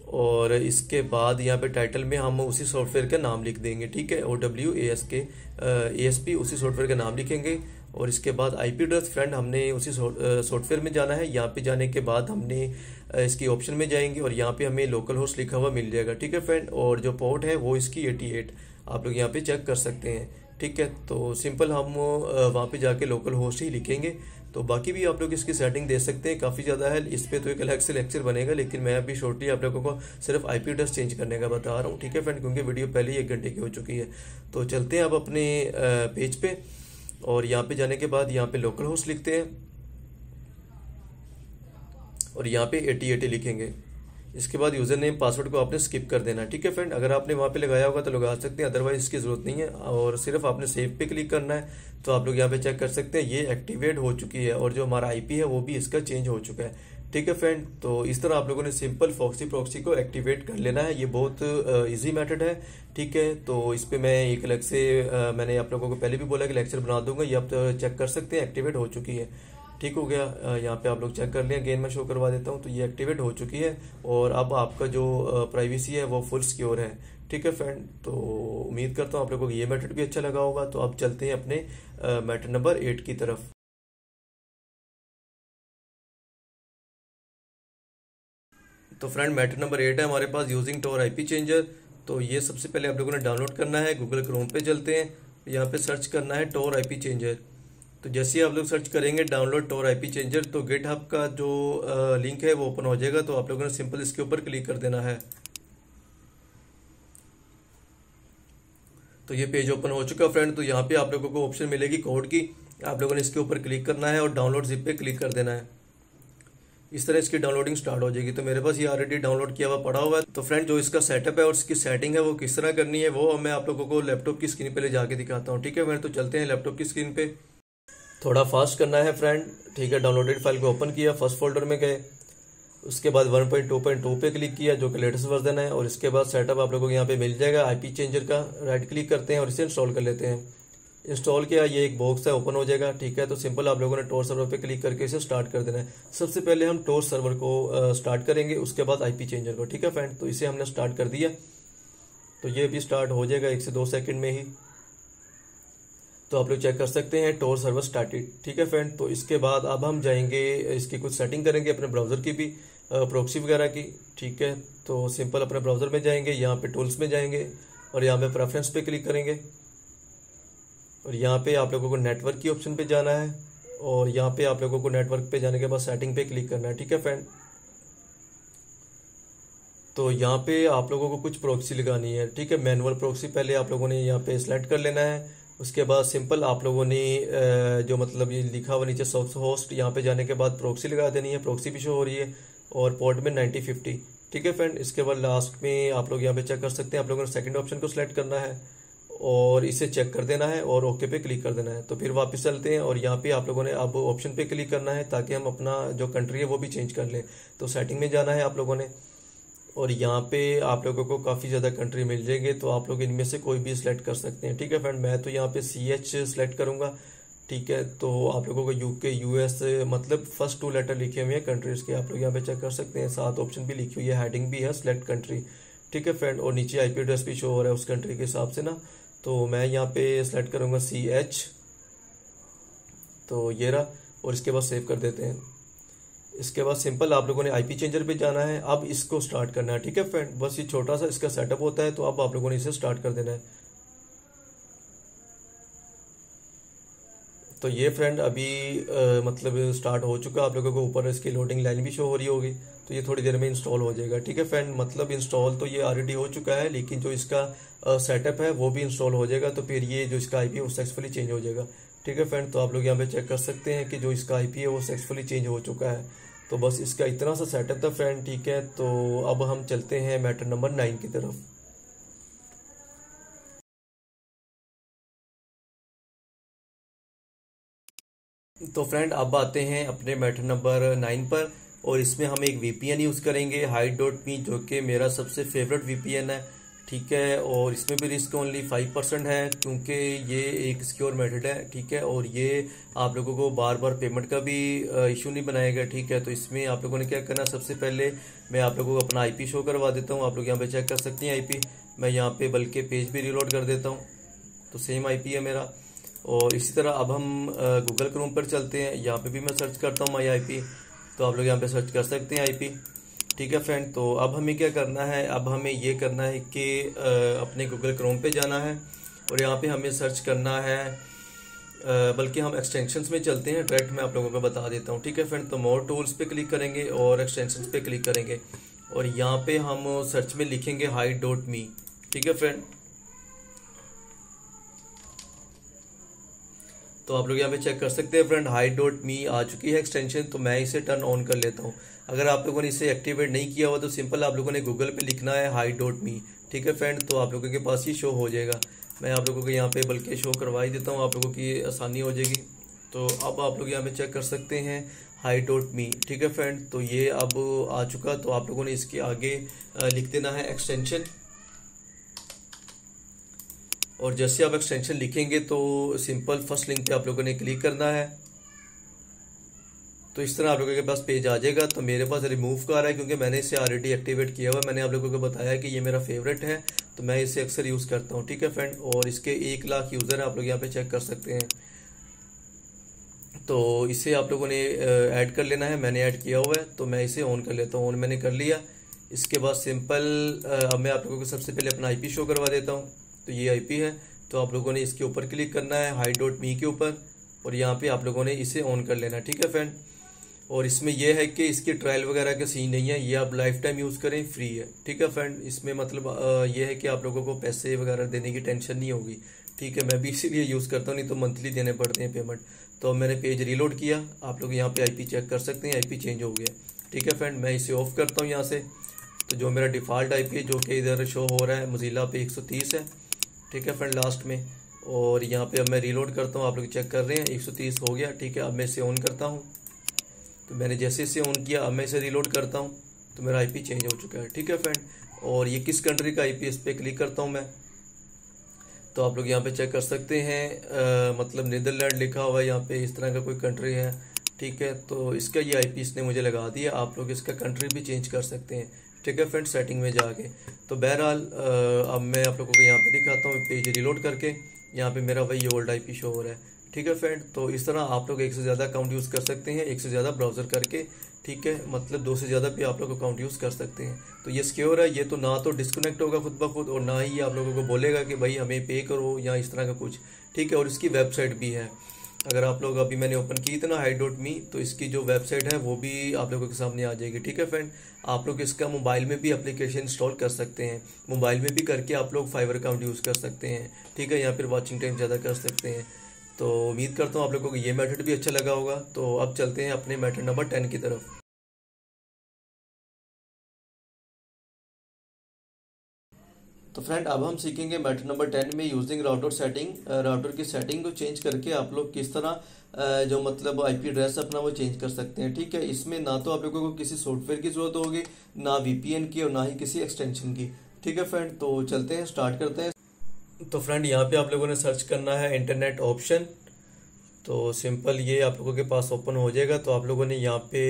और इसके बाद यहाँ पे टाइटल में हम उसी सॉफ्टवेयर का नाम लिख देंगे। ठीक है, OWASP उसी सॉफ्टवेयर का नाम लिखेंगे और इसके बाद IP एड्रेस फ्रेंड हमने उसी सॉफ्टवेयर में जाना है। यहाँ पे जाने के बाद हमने इसकी ऑप्शन में जाएंगे और यहाँ पे हमें लोकल होस्ट लिखा हुआ मिल जाएगा। ठीक है फ्रेंड, और जो पोर्ट है वो इसकी 88 आप लोग यहाँ पे चेक कर सकते हैं। ठीक है, तो सिंपल हम वहाँ पे जाके लोकल होस्ट ही लिखेंगे। तो बाकी भी आप लोग इसकी सेटिंग दे सकते हैं, काफ़ी ज़्यादा है। इस पर तो एक अलग से लेक्चर बनेगा, लेकिन मैं अभी शॉर्टली आप लोगों को सिर्फ IP एड्रेस चेंज करने का बता रहा हूँ। ठीक है फ्रेंड, क्योंकि वीडियो पहले ही 1 घंटे की हो चुकी है। तो चलते हैं अब अपने पेज पे और यहाँ पे जाने के बाद यहाँ पे लोकल होस्ट लिखते हैं और यहाँ पे 8080 लिखेंगे। इसके बाद यूज़र नेम पासवर्ड को आपने स्किप कर देना है। ठीक है फ्रेंड, अगर आपने वहाँ पे लगाया होगा तो लगा सकते हैं, अदरवाइज इसकी ज़रूरत नहीं है और सिर्फ आपने सेव पे क्लिक करना है। तो आप लोग यहाँ पे चेक कर सकते हैं ये एक्टिवेट हो चुकी है और जो हमारा IP है वो भी इसका चेंज हो चुका है। ठीक है फ्रेंड, तो इस तरह आप लोगों ने सिंपल फॉक्सी प्रॉक्सी को एक्टिवेट कर लेना है। ये बहुत ईजी मेथड है। ठीक है, तो इस पर मैं एक अलग से मैंने आप लोगों को पहले भी बोला कि लेक्चर बना दूंगा, ये आप चेक कर सकते हैं एक्टिवेट हो चुकी है। ठीक हो गया, यहाँ पे आप लोग चेक कर लें, अगेन मैं शो करवा देता हूँ। तो ये एक्टिवेट हो चुकी है और अब आपका जो प्राइवेसी है वो फुल सिक्योर है। ठीक है फ्रेंड, तो उम्मीद करता हूँ आप लोगों को ये मेथड भी अच्छा लगा होगा। तो अब चलते हैं अपने मेथड नंबर 8 की तरफ। तो फ्रेंड मेथड नंबर 8 है हमारे पास यूजिंग टोर IP चेंजर। तो ये सबसे पहले आप लोगों ने डाउनलोड करना है। गूगल क्रोम पे चलते हैं, यहाँ पे सर्च करना है टोर IP चेंजर। तो जैसे ही आप लोग सर्च करेंगे डाउनलोड टोर IP चेंजर, तो गिटहब का जो लिंक है वो ओपन हो जाएगा। तो आप लोगों ने सिंपल इसके ऊपर क्लिक कर देना है। तो ये पेज ओपन हो चुका फ्रेंड। तो यहाँ पे आप लोगों को ऑप्शन मिलेगी कोड की, आप लोगों ने इसके ऊपर क्लिक करना है और डाउनलोड जिप पे क्लिक कर देना है। इस तरह इसकी डाउनलोडिंग स्टार्ट हो जाएगी। तो मेरे पास ये ऑलरेडी डाउनलोड किया हुआ पड़ा हुआ है। तो फ्रेंड जो इसका सेटअप है और इसकी सेटिंग है वो किस तरह करनी है वो मैं आप लोगों को लैपटॉप की स्क्रीन पे ले जाके दिखाता हूँ। ठीक है फ्रेंड, तो चलते हैं लैपटॉप की स्क्रीन पे। थोड़ा फास्ट करना है फ्रेंड। ठीक है, डाउनलोडेड फाइल को ओपन किया, फर्स्ट फोल्डर में गए, उसके बाद 1.2.2 पे क्लिक किया जो कि लेटेस्ट वर्जन है और इसके बाद सेटअप आप लोगों को यहाँ पे मिल जाएगा IP चेंजर का। राइट क्लिक करते हैं और इसे इंस्टॉल कर लेते हैं। इंस्टॉल किया, ये एक बॉक्स है ओपन हो जाएगा। ठीक है, तो सिंपल आप लोगों ने टोर सर्वर पे क्लिक करके इसे स्टार्ट कर देना है। सबसे पहले हम टोर सर्वर को स्टार्ट करेंगे, उसके बाद IP चेंजर को। ठीक है फ्रेंड, तो इसे हमने स्टार्ट कर दिया, तो ये भी स्टार्ट हो जाएगा 1 से 2 सेकंड में ही। तो आप लोग चेक कर सकते हैं टोर सर्वर स्टार्टेड। ठीक है फ्रेंड, तो इसके बाद अब हम जाएंगे इसकी कुछ सेटिंग करेंगे अपने ब्राउज़र की भी, प्रॉक्सी वगैरह की। ठीक है, तो सिंपल अपने ब्राउज़र में जाएंगे, यहाँ पे टूल्स में जाएंगे और यहाँ पे प्रेफरेंस पे क्लिक करेंगे और यहाँ पे आप लोगों को नेटवर्क की ऑप्शन पे जाना है और यहाँ पे आप लोगों को नेटवर्क पे जाने के बाद सेटिंग पे क्लिक करना है। ठीक है फ्रेंड, तो यहाँ पे आप लोगों को कुछ प्रॉक्सी लगानी है। ठीक है, मैनुअल प्रॉक्सी पहले आप लोगों ने यहाँ पे सिलेक्ट कर लेना है। उसके बाद सिंपल आप लोगों ने जो मतलब ये लिखा हुआ नीचे सोर्स होस्ट, यहाँ पे जाने के बाद प्रॉक्सी लगा देनी है। प्रॉक्सी भी शो हो रही है और पोर्ट में 9050। ठीक है फ्रेंड, इसके बाद लास्ट में आप लोग यहाँ पे चेक कर सकते हैं, आप लोगों ने सेकंड ऑप्शन को सिलेक्ट करना है और इसे चेक कर देना है और ओके पे क्लिक कर देना है। तो फिर वापस चलते हैं और यहाँ पे आप लोगों ने अब ऑप्शन पे क्लिक करना है ताकि हम अपना जो कंट्री है वो भी चेंज कर लें। तो सेटिंग में जाना है आप लोगों ने और यहाँ पे आप लोगों को काफ़ी ज़्यादा कंट्री मिल जाएंगे, तो आप लोग इनमें से कोई भी सिलेक्ट कर सकते हैं। ठीक है फ्रेंड, मैं तो यहाँ पे CH सिलेक्ट करूँगा। ठीक है, तो आप लोगों को UK US मतलब फर्स्ट 2 लेटर लिखे हुए हैं कंट्रीज़ के, आप लोग यहाँ पे चेक कर सकते हैं। 7 ऑप्शन भी लिखी हुई है, हेडिंग भी है सिलेक्ट कंट्री। ठीक है फ्रेंड, और नीचे IP एड्रेस भी शो हो रहा है उस कंट्री के हिसाब से ना। तो मैं यहाँ पे सिलेक्ट करूँगा CH, तो ये रहा। और इसके बाद सेव कर देते हैं। इसके बाद सिंपल आप लोगों ने आईपी चेंजर पे जाना है। अब इसको स्टार्ट करना है, ठीक है फ्रेंड। बस ये छोटा सा इसका सेटअप होता है, तो अब आप लोगों ने इसे स्टार्ट कर देना है। तो ये फ्रेंड अभी मतलब स्टार्ट हो चुका। आप लोगों को ऊपर इसकी लोडिंग लाइन भी शो हो रही होगी, तो ये थोड़ी देर में इंस्टॉल हो जाएगा, ठीक है फ्रेंड। मतलब इंस्टॉल तो ये ऑलरेडी हो चुका है, लेकिन जो इसका सेटअप है वो भी इंस्टॉल हो जाएगा, तो फिर ये जो इसका आईपी है वो सक्सेसफुली चेंज हो जाएगा, ठीक है फ्रेंड। तो आप लोग यहाँ पे चेक कर सकते हैं कि जो इसका आईपी है वो सक्सेसफुली चेंज हो चुका है। तो बस इसका इतना सा सेटअप था फ्रेंड, ठीक है। तो अब हम चलते हैं मैटर नंबर 9 की तरफ। तो फ्रेंड अब आते हैं अपने मैटर नंबर 9 पर, और इसमें हम एक वीपीएन यूज़ करेंगे hide.me, जो कि मेरा सबसे फेवरेट वीपीएन है, ठीक है। और इसमें भी रिस्क ओनली 5% है, क्योंकि ये एक सिक्योर मेथड है, ठीक है। और ये आप लोगों को बार बार पेमेंट का भी इशू नहीं बनाएगा, ठीक है। तो इसमें आप लोगों ने क्या करना, सबसे पहले मैं आप लोगों को अपना आईपी शो करवा देता हूँ। आप लोग यहाँ पे चेक कर सकते हैं आईपी। मैं यहाँ पे बल्कि पेज भी रिलोड कर देता हूँ, तो सेम आईपी है मेरा। और इसी तरह अब हम गूगल क्रोम पर चलते हैं। यहाँ पे भी मैं सर्च करता हूँ माई आईपी, तो आप लोग यहाँ पे सर्च कर सकते हैं आईपी, ठीक है फ्रेंड। तो अब हमें क्या करना है, अब हमें ये करना है कि अपने गूगल क्रोम पे जाना है, और यहाँ पे हमें सर्च करना है, बल्कि हम एक्सटेंशंस में चलते हैं डायरेक्ट। मैं आप लोगों को बता देता हूँ, ठीक है फ्रेंड। तो मोर टूल्स पे क्लिक करेंगे और एक्सटेंशंस पे क्लिक करेंगे, और यहाँ पे हम सर्च में लिखेंगे hide.me, ठीक है फ्रेंड। तो आप लोग यहाँ पे चेक कर सकते हैं फ्रेंड, hide.me आ चुकी है एक्सटेंशन। तो मैं इसे टर्न ऑन कर लेता हूँ। अगर आप लोगों ने इसे एक्टिवेट नहीं किया हुआ तो सिंपल आप लोगों ने गूगल पे लिखना है hide.me, ठीक है फ्रेंड। तो आप लोगों के पास ही शो हो जाएगा। मैं आप लोगों को यहाँ पे बल्कि शो करवा ही देता हूँ, आप लोगों की आसानी हो जाएगी। तो अब आप लोग यहाँ पे चेक कर सकते हैं hide.me, ठीक है फ्रेंड। तो ये अब आ चुका। तो आप लोगों ने इसके आगे लिख देना है एक्सटेंशन, और जैसे आप एक्सटेंशन लिखेंगे तो सिंपल फर्स्ट लिंक पे आप लोगों ने क्लिक करना है। तो इस तरह आप लोगों के पास पेज आ जाएगा। तो मेरे पास रिमूव का आ रहा है, क्योंकि मैंने इसे ऑलरेडी एक्टिवेट किया हुआ है। मैंने आप लोगों को बताया कि ये मेरा फेवरेट है, तो मैं इसे अक्सर यूज़ करता हूँ, ठीक है फ्रेंड। और इसके 1 लाख यूज़र है, आप लोग यहाँ पे चेक कर सकते हैं। तो इसे आप लोगों ने ऐड कर लेना है। मैंने ऐड किया हुआ है, तो मैं इसे ऑन कर लेता हूँ। ऑन मैंने कर लिया। इसके बाद सिंपल अब मैं आप लोगों को सबसे पहले अपना आईपी शो करवा देता हूँ। तो ये आईपी है, तो आप लोगों ने इसके ऊपर क्लिक करना है hide.me के ऊपर, और यहाँ पे आप लोगों ने इसे ऑन कर लेना है, ठीक है फ्रेंड। और इसमें यह है कि इसकी ट्रायल वगैरह का सीन नहीं है, ये आप लाइफ टाइम यूज़ करें, फ्री है, ठीक है फ्रेंड। इसमें मतलब यह है कि आप लोगों को पैसे वगैरह देने की टेंशन नहीं होगी, ठीक है। मैं भी इसीलिए यूज़ करता हूँ, नहीं तो मंथली देने पड़ते हैं पेमेंट। तो मैंने पेज रिलोड किया, आप लोग यहाँ पे आईपी चेक कर सकते हैं, आईपी चेंज हो गया, ठीक है फ्रेंड। मैं इसे ऑफ करता हूँ यहाँ से। तो जो मेरा डिफ़ॉल्ट आईपी है, जो कि इधर शो हो रहा है मोज़िला पे 130 है, ठीक है फ्रेंड, लास्ट में। और यहाँ पे अब मैं रीलोड करता हूँ, आप लोग चेक कर रहे हैं 130 हो गया, ठीक है। अब मैं इसे ऑन करता हूँ। तो मैंने जैसे इसे ऑन किया, अब मैं इसे रीलोड करता हूँ, तो मेरा आईपी चेंज हो चुका है, ठीक है फ्रेंड। और ये किस कंट्री का आईपी, इस पर क्लिक करता हूँ मैं। तो आप लोग यहाँ पे चेक कर सकते हैं, मतलब नीदरलैंड लिखा हुआ है यहाँ पे, इस तरह का कोई कंट्री है, ठीक है। तो इसका ये आईपी इसने मुझे लगा दिया। आप लोग इसका कंट्री भी चेंज कर सकते हैं, ठीक है फ्रेंड, सेटिंग में जाके। तो बहरहाल अब मैं आप लोगों को यहाँ पे दिखाता हूँ पेज रिलोड करके। यहाँ पे मेरा वही ओल्ड आईपी शो हो रहा है, ठीक है फ्रेंड। तो इस तरह आप लोग एक से ज़्यादा अकाउंट यूज़ कर सकते हैं, एक से ज़्यादा ब्राउज़र करके, ठीक है। मतलब 2 से ज़्यादा भी आप लोग अकाउंट यूज़ कर सकते हैं। तो ये सिक्योर है, ये तो ना तो डिस्कनेक्ट होगा खुद ब खुद, और ना ही आप लोगों को बोलेगा कि भाई हमें पे करो या इस तरह का कुछ, ठीक है। और इसकी वेबसाइट भी है। अगर आप लोग अभी मैंने ओपन की थी ना hide.me, तो इसकी जो वेबसाइट है वो भी आप लोगों के सामने आ जाएगी, ठीक है फ्रेंड। आप लोग इसका मोबाइल में भी एप्लीकेशन इंस्टॉल कर सकते हैं, मोबाइल में भी करके आप लोग फाइवर अकाउंट यूज़ कर सकते हैं, ठीक है। या फिर वॉचिंग टाइम ज़्यादा कर सकते हैं। तो उम्मीद करता हूँ आप लोगों को ये मेथड भी अच्छा लगा होगा। तो अब चलते हैं अपने मेथड नंबर 10 की तरफ। तो फ्रेंड अब हम सीखेंगे मेथड नंबर 10 में यूजिंग राउटर सेटिंग। राउटर की सेटिंग को चेंज करके आप लोग किस तरह जो मतलब आईपी एड्रेस अपना वो चेंज कर सकते हैं, ठीक है। इसमें ना तो आप लोगों को किसी सॉफ्टवेयर की जरूरत होगी, ना वीपीएन की, और ना ही किसी एक्सटेंशन की, ठीक है फ्रेंड। तो चलते हैं, स्टार्ट करते हैं। तो फ्रेंड यहाँ पे आप लोगों ने सर्च करना है इंटरनेट ऑप्शन। तो सिंपल ये आप लोगों के पास ओपन हो जाएगा। तो आप लोगों ने यहाँ पे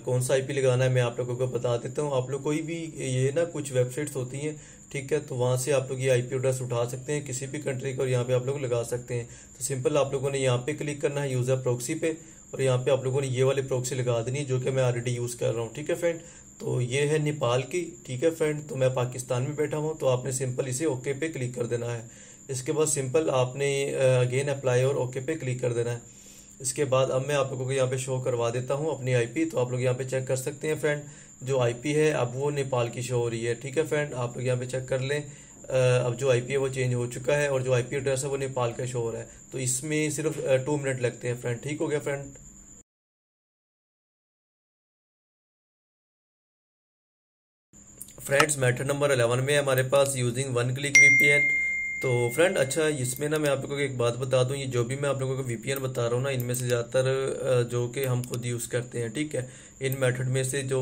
कौन सा आईपी लगाना है मैं आप लोगों को बता देता हूँ। आप लोग कोई भी ये ना कुछ वेबसाइट्स होती हैं, ठीक है, तो वहाँ से आप लोग ये आईपी एड्रेस उठा सकते हैं किसी भी कंट्री का, और यहाँ पे आप लोग लगा सकते हैं। तो सिंपल आप लोगों ने यहाँ पे क्लिक करना है यूज़र प्रॉक्सी पे, और यहाँ पे आप लोगों ने ये वाली प्रॉक्सी लगा देनी है जो कि मैं ऑलरेडी यूज़ कर रहा हूँ। ठीक है फ्रेंड, तो ये है नेपाल की। ठीक है फ्रेंड, तो मैं पाकिस्तान में बैठा हूँ, तो आपने सिंपल इसे ओके पे क्लिक कर देना है। इसके बाद सिंपल आपने अगेन अप्लाई और ओके पे क्लिक कर देना है। इसके बाद अब मैं आप लोगों को यहाँ पे शो करवा देता हूँ अपनी आईपी। तो आप लोग यहाँ पे चेक कर सकते हैं फ्रेंड, जो आईपी है अब वो नेपाल की शो हो रही है। ठीक है फ्रेंड, आप लोग यहाँ पे चेक कर लें, अब जो आईपी है वो चेंज हो चुका है और जो आईपी एड्रेस है वो नेपाल का शो हो रहा है। तो इसमें सिर्फ 2 मिनट लगते हैं फ्रेंड। ठीक हो गया फ्रेंड। फ्रेंड्स, मैटर नंबर 11 में हमारे पास यूजिंग वन क्लिक वीपीएन। तो फ्रेंड अच्छा, इसमें ना मैं आप लोगों को एक बात बता दूं, ये जो भी मैं आप लोगों को वीपीएन बता रहा हूँ ना, इनमें से ज़्यादातर जो कि हम खुद यूज़ करते हैं। ठीक है, इन मेथड में से जो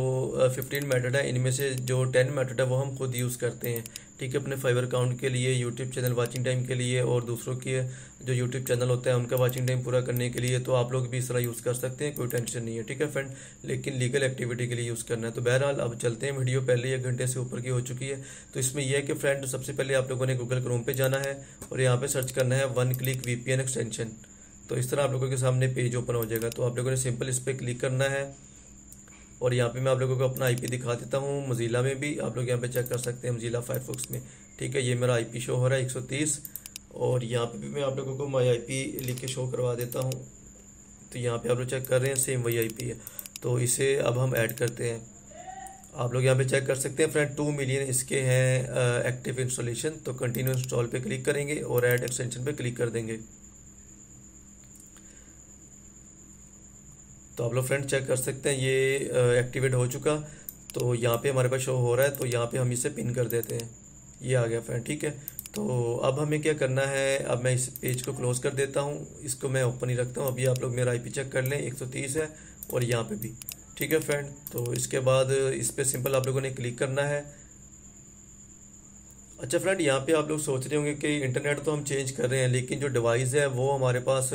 15 मेथड है, इनमें से जो 10 मेथड है वो हम खुद यूज़ करते हैं। ठीक है, अपने फाइवर अकाउंट के लिए, यूट्यूब चैनल वाचिंग टाइम के लिए और दूसरों के जो यूट्यूब चैनल होता है उनका वाचिंग टाइम पूरा करने के लिए। तो आप लोग भी इस तरह यूज़ कर सकते हैं, कोई टेंशन नहीं है। ठीक है फ्रेंड, लेकिन लीगल एक्टिविटी के लिए यूज़ करना है। तो बहरहाल अब चलते हैं, वीडियो पहले ही 1 घंटे से ऊपर की हो चुकी है। तो इसमें यह है कि फ्रेंड सबसे पहले आप लोगों ने गूगल क्रोम पे जाना है और यहाँ पे सर्च करना है वन क्लिक वीपीएन एक्सटेंशन। तो इस तरह आप लोगों के सामने पेज ओपन हो जाएगा। तो आप लोगों ने सिंपल इस पर क्लिक करना है और यहाँ पे मैं आप लोगों को अपना आईपी दिखा देता हूँ। मोज़िला में भी आप लोग यहाँ पे चेक कर सकते हैं, मोज़िला फायरफॉक्स में। ठीक है, ये मेरा आईपी शो हो रहा है 130 और यहाँ पे भी मैं आप लोगों को माई आईपी लिख के शो करवा देता हूँ। तो यहाँ पे आप लोग चेक कर रहे हैं, सेम वही आईपी है। तो इसे अब हम ऐड करते हैं। आप लोग यहाँ पे चेक कर सकते हैं फ्रेंड, 2 मिलियन इसके हैं एक्टिव इंस्टॉलेशन। तो कंटिन्यू इंस्टॉल पे क्लिक करेंगे और ऐड एक्सटेंशन पे क्लिक कर देंगे। तो आप लोग फ्रेंड चेक कर सकते हैं, ये एक्टिवेट हो चुका। तो यहाँ पे हमारे पास शो हो रहा है, तो यहाँ पे हम इसे पिन कर देते हैं। ये आ गया फ्रेंड। ठीक है, तो अब हमें क्या करना है, अब मैं इस पेज को क्लोज कर देता हूँ, इसको मैं ओपन ही रखता हूँ। अभी आप लोग मेरा आईपी चेक कर लें, 130 है और यहाँ पे भी। ठीक है फ्रेंड, तो इसके बाद इस पर सिंपल आप लोगों ने क्लिक करना है। अच्छा फ्रेंड, यहाँ पे आप लोग सोच रहे होंगे कि इंटरनेट तो हम चेंज कर रहे हैं, लेकिन जो डिवाइस है वो हमारे पास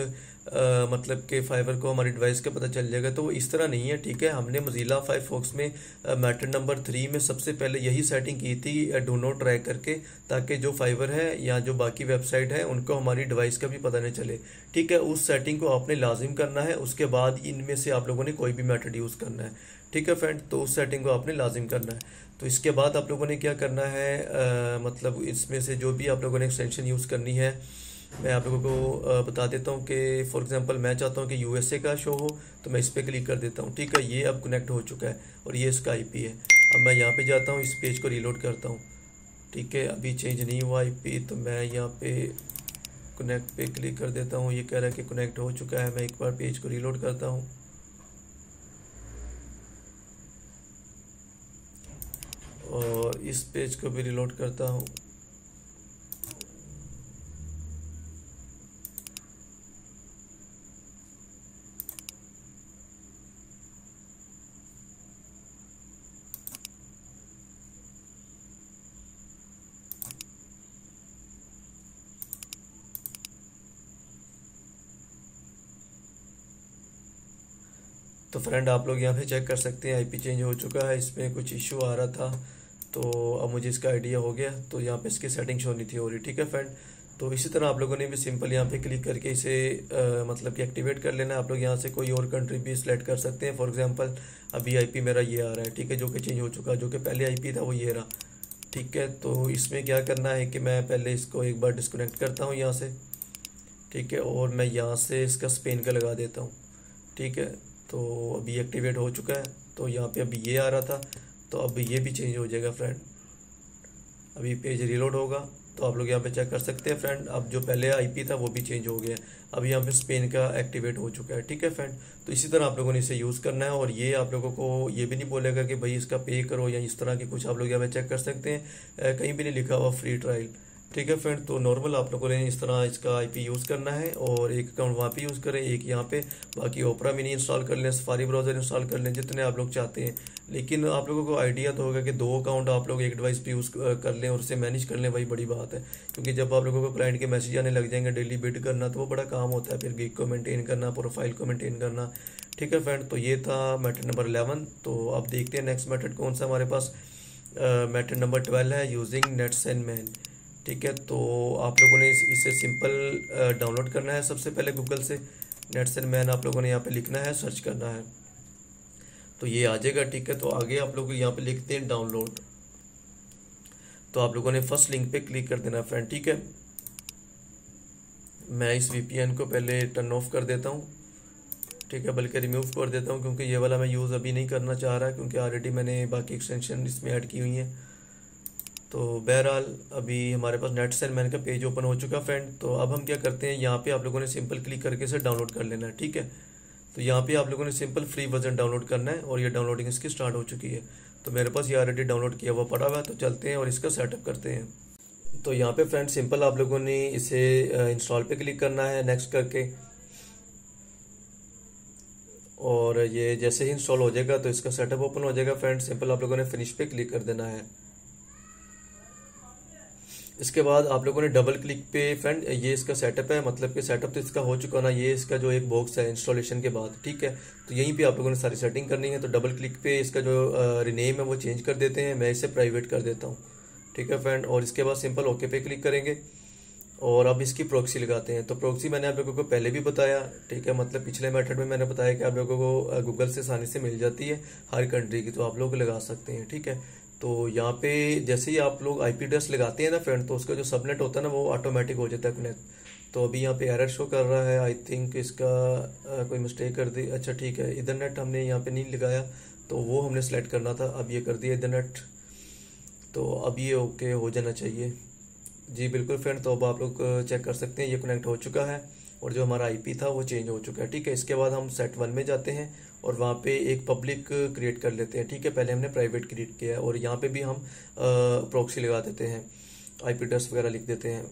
मतलब कि फाइबर को हमारी डिवाइस का पता चल जाएगा। तो वो इस तरह नहीं है। ठीक है, हमने मोज़िला फायरफॉक्स में मैटर नंबर 3 में सबसे पहले यही सेटिंग की थी, डू नॉट ट्रैक करके, ताकि जो फाइबर है या जो बाकी वेबसाइट है उनको हमारी डिवाइस का भी पता नहीं चले। ठीक है, उस सेटिंग को आपने लाजिम करना है। उसके बाद इनमें से आप लोगों ने कोई भी मेथड यूज़ करना है। ठीक है फ्रेंड, तो उस सेटिंग को आपने लाजिम करना है। तो इसके बाद आप लोगों ने क्या करना है, मतलब इसमें से जो भी आप लोगों ने एक्सटेंशन यूज़ करनी है, मैं आप लोगों को बता देता हूँ कि फॉर एग्जांपल मैं चाहता हूँ कि यूएसए का शो हो, तो मैं इस पर क्लिक कर देता हूँ। ठीक है, ये अब कनेक्ट हो चुका है और ये इसका आईपी है। अब मैं यहाँ पे जाता हूँ, इस पेज को रीलोड करता हूँ। ठीक है, अभी चेंज नहीं हुआ आईपी, तो मैं यहाँ पे कनेक्ट पे क्लिक कर देता हूँ। ये कह रहा है कि कनेक्ट हो चुका है। मैं एक बार पेज को रीलोड करता हूँ और इस पेज को भी रीलोड करता हूँ। तो फ्रेंड आप लोग यहाँ पे चेक कर सकते हैं, आईपी चेंज हो चुका है। इसमें कुछ इशू आ रहा था, तो अब मुझे इसका आइडिया हो गया। तो यहाँ पे इसकी सेटिंग शो नहीं थी हो रही। ठीक है फ्रेंड, तो इसी तरह आप लोगों ने भी सिंपल यहाँ पे क्लिक करके इसे मतलब कि एक्टिवेट कर लेना है। आप लोग यहाँ से कोई और कंट्री भी सिलेक्ट कर सकते हैं। फॉर एग्जांपल अभी आईपी मेरा ये आ रहा है। ठीक है, जो कि चेंज हो चुका, जो कि पहले आईपी था वो ये रहा। ठीक है, तो इसमें क्या करना है कि मैं पहले इसको एक बार डिस्कनेक्ट करता हूँ यहाँ से। ठीक है, और मैं यहाँ से इसका स्पेन का लगा देता हूँ। ठीक है, तो अभी एक्टिवेट हो चुका है। तो यहाँ पे अभी ये आ रहा था, तो अब ये भी चेंज हो जाएगा फ्रेंड। अभी पेज रीलोड होगा, तो आप लोग यहाँ पे चेक कर सकते हैं फ्रेंड, अब जो पहले आईपी था वो भी चेंज हो गया। अब यहाँ पे स्पेन का एक्टिवेट हो चुका है। ठीक है फ्रेंड, तो इसी तरह आप लोगों ने इसे यूज़ करना है। और ये आप लोगों को ये भी नहीं बोलेगा कि भाई इसका पे करो या इस तरह के कुछ। आप लोग यहाँ पे चेक कर सकते हैं, कहीं भी नहीं लिखा हुआ फ्री ट्रायल। ठीक है फ्रेंड, तो नॉर्मल आप लोगों ने इस तरह इसका आईपी यूज़ करना है और एक अकाउंट वहाँ पे यूज़ करें, एक यहाँ पे। बाकी ओपरा मिनी इंस्टॉल कर लें, सफारी ब्राउज़र इंस्टॉल कर लें, जितने आप लोग चाहते हैं। लेकिन आप लोगों को आइडिया तो होगा कि 2 अकाउंट आप लोग एक डिवाइस पे यूज़ कर लें और उसे मैनेज कर लें, वही बड़ी बात है। क्योंकि जब आप लोगों को क्लाइंट के मैसेज आने लग जाएंगे डेली बिड करना, तो वो बड़ा काम होता है। फिर गिग को मेंटेन करना, प्रोफाइल को मेंटेन करना। ठीक है फ्रेंड, तो ये था मैथड नंबर 11। तो अब देखते हैं नेक्स्ट मैथड कौन सा हमारे पास। मैथड नंबर 12 है यूजिंग नेटसेंडमैन। ठीक है, तो आप लोगों ने इसे सिंपल डाउनलोड करना है सबसे पहले गूगल से। नेटसनमैन आप लोगों ने यहाँ पे लिखना है, सर्च करना है तो ये आ जाएगा। ठीक है, तो आगे आप लोग यहाँ पे लिखते हैं डाउनलोड, तो आप लोगों ने फर्स्ट लिंक पे क्लिक कर देना फ्रेंड। ठीक है, मैं इस वीपीएन को पहले टर्न ऑफ कर देता हूँ। ठीक है, बल्कि रिमूव कर देता हूँ क्योंकि ये वाला मैं यूज़ अभी नहीं करना चाह रहा क्योंकि ऑलरेडी मैंने बाकी एक्सटेंशन इसमें ऐड की हुई हैं। तो बहरहाल अभी हमारे पास नेटसनमैन का पेज ओपन हो चुका फ्रेंड। तो अब हम क्या करते हैं, यहाँ पे आप लोगों ने सिंपल क्लिक करके इसे डाउनलोड कर लेना है। ठीक है, तो यहाँ पे आप लोगों ने सिंपल फ्री वर्जन डाउनलोड करना है और ये डाउनलोडिंग इसकी स्टार्ट हो चुकी है। तो मेरे पास ये ऑलरेडी डाउनलोड किया हुआ पड़ा हुआ है, तो चलते हैं और इसका सेटअप करते हैं। तो यहाँ पे फ्रेंड सिंपल आप लोगों ने इसे इंस्टॉल पे क्लिक करना है नेक्स्ट करके, और ये जैसे ही इंस्टॉल हो जाएगा तो इसका सेटअप ओपन हो जाएगा फ्रेंड। सिंपल आप लोगों ने फिनिश पे क्लिक कर देना है। इसके बाद आप लोगों ने डबल क्लिक पे फ्रेंड, ये इसका सेटअप है, मतलब कि सेटअप तो इसका हो चुका ना, ये इसका जो एक बॉक्स है इंस्टॉलेशन के बाद। ठीक है, तो यहीं पे आप लोगों ने सारी सेटिंग करनी है। तो डबल क्लिक पे इसका जो रिनेम है वो चेंज कर देते हैं, मैं इसे प्राइवेट कर देता हूँ। ठीक है फ्रेंड, और इसके बाद सिंपल ओके पे क्लिक करेंगे और अब इसकी प्रॉक्सी लगाते हैं। तो प्रॉक्सी मैंने आप लोगों को पहले भी बताया। ठीक है, मतलब पिछले मेथड में मैंने बताया कि आप लोगों को गूगल से आसानी से मिल जाती है हर कंट्री की, तो आप लोग लगा सकते हैं। ठीक है, तो यहाँ पे जैसे ही आप लोग आईपी एड्रेस लगाते हैं ना फ्रेंड, तो उसका जो सबनेट होता है ना वो ऑटोमेटिक हो जाता है कनेक्ट। तो अभी यहाँ पे एरर शो कर रहा है, आई थिंक इसका कोई मिस्टेक कर दी। अच्छा ठीक है, इथरनेट हमने यहाँ पे नहीं लगाया तो वो हमने सेलेक्ट करना था, अब ये कर दिया इथरनेट। तो अब ये ओके हो जाना चाहिए जी, बिल्कुल फ्रेंड। तो अब आप लोग चेक कर सकते हैं ये कनेक्ट हो चुका है और जो हमारा आईपी था वो चेंज हो चुका है। ठीक है, इसके बाद हम सेट 1 में जाते हैं और वहाँ पे एक पब्लिक क्रिएट कर लेते हैं। ठीक है, पहले हमने प्राइवेट क्रिएट किया है और यहाँ पे भी हम प्रॉक्सी लगा देते हैं, आईपी एड्रेस वगैरह लिख देते हैं।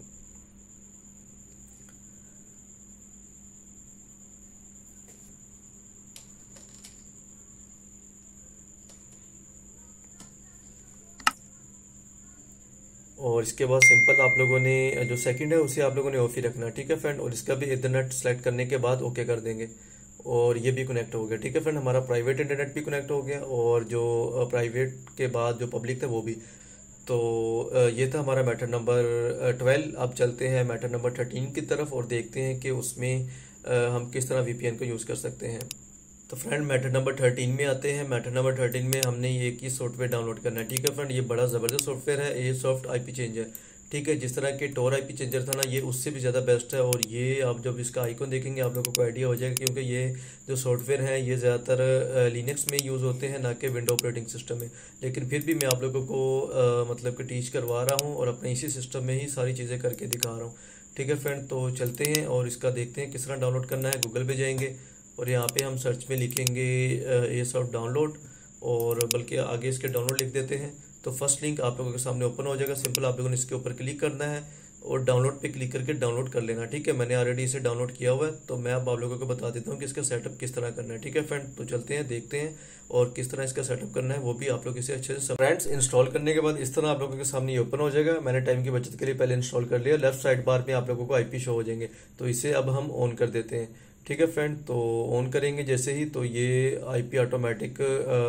और इसके बाद सिंपल आप लोगों ने जो सेकंड है उसे आप लोगों ने ऑफ ही रखना है। ठीक है फ्रेंड, और इसका भी इंटरनेट सेलेक्ट करने के बाद ओके कर देंगे और ये भी कनेक्ट हो गया। ठीक है फ्रेंड, हमारा प्राइवेट इंटरनेट भी कनेक्ट हो गया और जो प्राइवेट के बाद जो पब्लिक था वो भी। तो ये था हमारा मैटर नंबर 12। अब चलते हैं मैटर नंबर 13 की तरफ और देखते हैं कि उसमें हम किस तरह वीपीएन को यूज़ कर सकते हैं। तो फ्रेंड मैटर नंबर 13 में आते हैं। मैटर नंबर 13 में हमने ये एक ही सॉफ्टवेयर डाउनलोड करना है। ठीक है फ्रेंड, ये बड़ा ज़बरदस्त सॉफ्टवेयर है, एयरसॉफ्ट आईपी चेंजर। ठीक है, जिस तरह के टोर आईपी चेंजर था ना, ये उससे भी ज़्यादा बेस्ट है। और ये आप जब इसका आइकन देखेंगे आप लोगों को आइडिया हो जाएगा, क्योंकि ये जो सॉफ्टवेयर है ये ज़्यादातर लिनक्स में यूज़ होते हैं, ना कि विंडो ऑपरेटिंग सिस्टम में। लेकिन फिर भी मैं आप लोगों को मतलब कि टीच करवा रहा हूँ और अपने इसी सिस्टम में ही सारी चीज़ें करके दिखा रहा हूँ। ठीक है फ्रेंड, तो चलते हैं और इसका देखते हैं किस तरह डाउनलोड करना है। गूगल पे जाएंगे और यहाँ पे हम सर्च में लिखेंगे एयरसॉफ्ट डाउनलोड, और बल्कि आगे इसके डाउनलोड लिख देते हैं। तो फर्स्ट लिंक आप लोगों के सामने ओपन हो जाएगा। सिंपल आप लोगों ने इसके ऊपर क्लिक करना है और डाउनलोड पे क्लिक करके डाउनलोड कर लेना। ठीक है, मैंने ऑलरेडी इसे डाउनलोड किया हुआ है, तो मैं अब आप लोगों को बता देता हूँ कि इसका सेटअप किस तरह करना है। ठीक है फ्रेंड, तो चलते हैं देखते हैं और किस तरह इसका सेटअप करना है वो भी आप लोग इसे अच्छे से। फ्रेंड्स, इंस्टॉल करने के बाद इस तरह आप लोगों के सामने ये ओपन हो जाएगा। मैंने टाइम की बचत के लिए पहले इंस्टॉल कर लिया। लेफ्ट साइड बार में आप लोगों को आईपी शो हो जाएंगे, तो इसे अब हम ऑन कर देते हैं। ठीक है फ्रेंड, तो ऑन करेंगे जैसे ही तो ये आईपी ऑटोमेटिक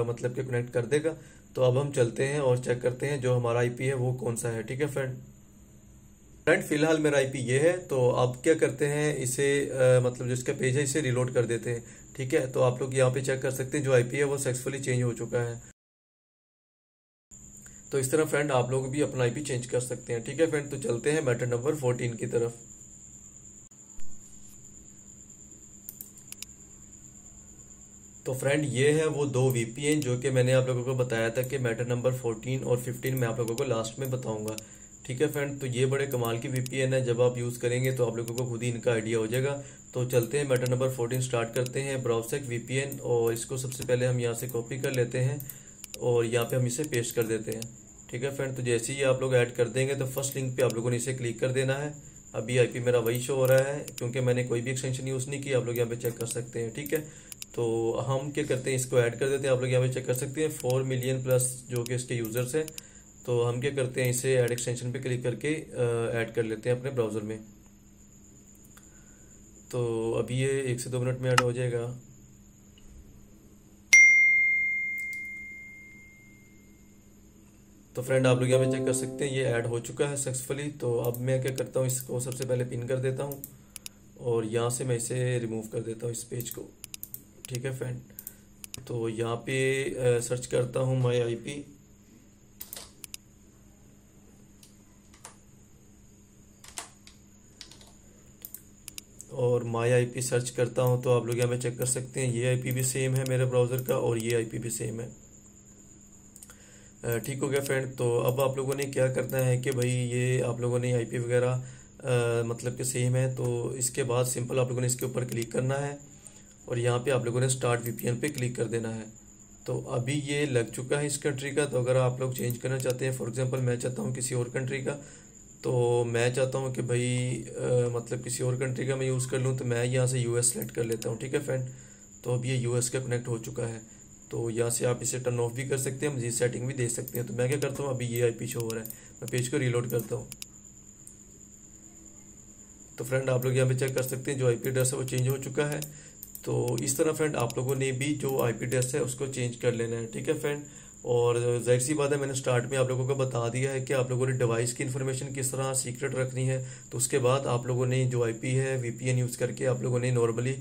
मतलब कि कनेक्ट कर देगा। तो अब हम चलते हैं और चेक करते हैं जो हमारा आईपी है वो कौन सा है। ठीक है फ्रेंड, फिलहाल मेरा आईपी ये है। तो अब क्या करते हैं, इसे मतलब जिसका पेज है इसे रिलोड कर देते हैं। ठीक है, तो आप लोग यहाँ पे चेक कर सकते हैं जो आईपी है वो सक्सेसफुली चेंज हो चुका है। तो इस तरह फ्रेंड आप लोग भी अपना आईपी चेंज कर सकते हैं। ठीक है फ्रेंड, तो चलते हैं मैटर नंबर 14 की तरफ। तो फ्रेंड, ये है वो दो वीपीएन जो कि मैंने आप लोगों को बताया था कि मैटर नंबर 14 और 15 मैं आप लोगों को लास्ट में बताऊंगा। ठीक है फ्रेंड, तो ये बड़े कमाल की वीपीएन है, जब आप यूज़ करेंगे तो आप लोगों को खुद ही इनका आइडिया हो जाएगा। तो चलते हैं मैटर नंबर 14 स्टार्ट करते हैं। ब्राउसेक वीपीएन, और इसको सबसे पहले हम यहाँ से कॉपी कर लेते हैं और यहाँ पे हम इसे पेस्ट कर देते हैं। ठीक है फ्रेंड, तो जैसे ही आप लोग ऐड कर देंगे तो फर्स्ट लिंक पे आप लोगों ने इसे क्लिक कर देना है। अभी आईपी मेरा वही शो हो रहा है क्योंकि मैंने कोई भी एक्सटेंशन यूज़ नहीं की, आप लोग यहाँ पे चेक कर सकते हैं। ठीक है, तो हम क्या करते हैं, इसको ऐड कर देते हैं। आप लोग यहाँ पे चेक कर सकते हैं 4 मिलियन प्लस जो कि इसके यूज़र्स हैं। तो हम क्या करते हैं, इसे ऐड एक्सटेंशन पे क्लिक करके ऐड कर लेते हैं अपने ब्राउज़र में। तो अभी ये 1 से 2 मिनट में ऐड हो जाएगा। तो फ्रेंड आप लोग यहाँ पे चेक कर सकते हैं ये ऐड हो चुका है सक्सेसफुली। तो अब मैं क्या करता हूँ, इसको सबसे पहले पिन कर देता हूँ और यहाँ से मैं इसे रिमूव कर देता हूँ इस पेज को। ठीक है फ्रेंड, तो यहाँ पे सर्च करता हूँ माई आईपी। और माई आईपी सर्च करता हूँ तो आप लोग यहाँ पे चेक कर सकते हैं, ये आईपी भी सेम है मेरे ब्राउज़र का और ये आईपी भी सेम है। ठीक हो गया फ्रेंड। तो अब आप लोगों ने क्या करना है कि भाई ये आप लोगों ने आईपी वगैरह मतलब कि सेम है, तो इसके बाद सिंपल आप लोगों ने इसके ऊपर क्लिक करना है और यहाँ पे आप लोगों ने स्टार्ट वीपीएन पे क्लिक कर देना है। तो अभी ये लग चुका है इस कंट्री का। तो अगर आप लोग चेंज करना चाहते हैं, फॉर एग्जांपल मैं चाहता हूँ किसी और कंट्री का, तो मैं चाहता हूँ कि भाई मतलब किसी और कंट्री का मैं यूज़ कर लूँ, तो मैं यहाँ से यूएस सेलेक्ट कर लेता हूँ। ठीक है फ्रेंड, तो अब ये यूएस का कनेक्ट हो चुका है। तो यहाँ से आप इसे टर्न ऑफ भी कर सकते हैं, मजीद सेटिंग भी दे सकते हैं। तो मैं क्या करता हूँ, अभी ये आईपी शो हो रहा है, मैं पेज को रीलोड करता हूँ। तो फ्रेंड आप लोग यहाँ पे चेक कर सकते हैं जो आईपी एड्रेस है वो चेंज हो चुका है। तो इस तरह फ्रेंड आप लोगों ने भी जो आईपी एड्रेस है उसको चेंज कर लेना है। ठीक है फ्रेंड, और जाहिर सी बात है मैंने स्टार्ट में आप लोगों को बता दिया है कि आप लोगों ने डिवाइस की इन्फॉर्मेशन किस तरह सीक्रेट रखनी है। तो उसके बाद आप लोगों ने जो आईपी है वीपीएन यूज़ करके आप लोगों ने नॉर्मली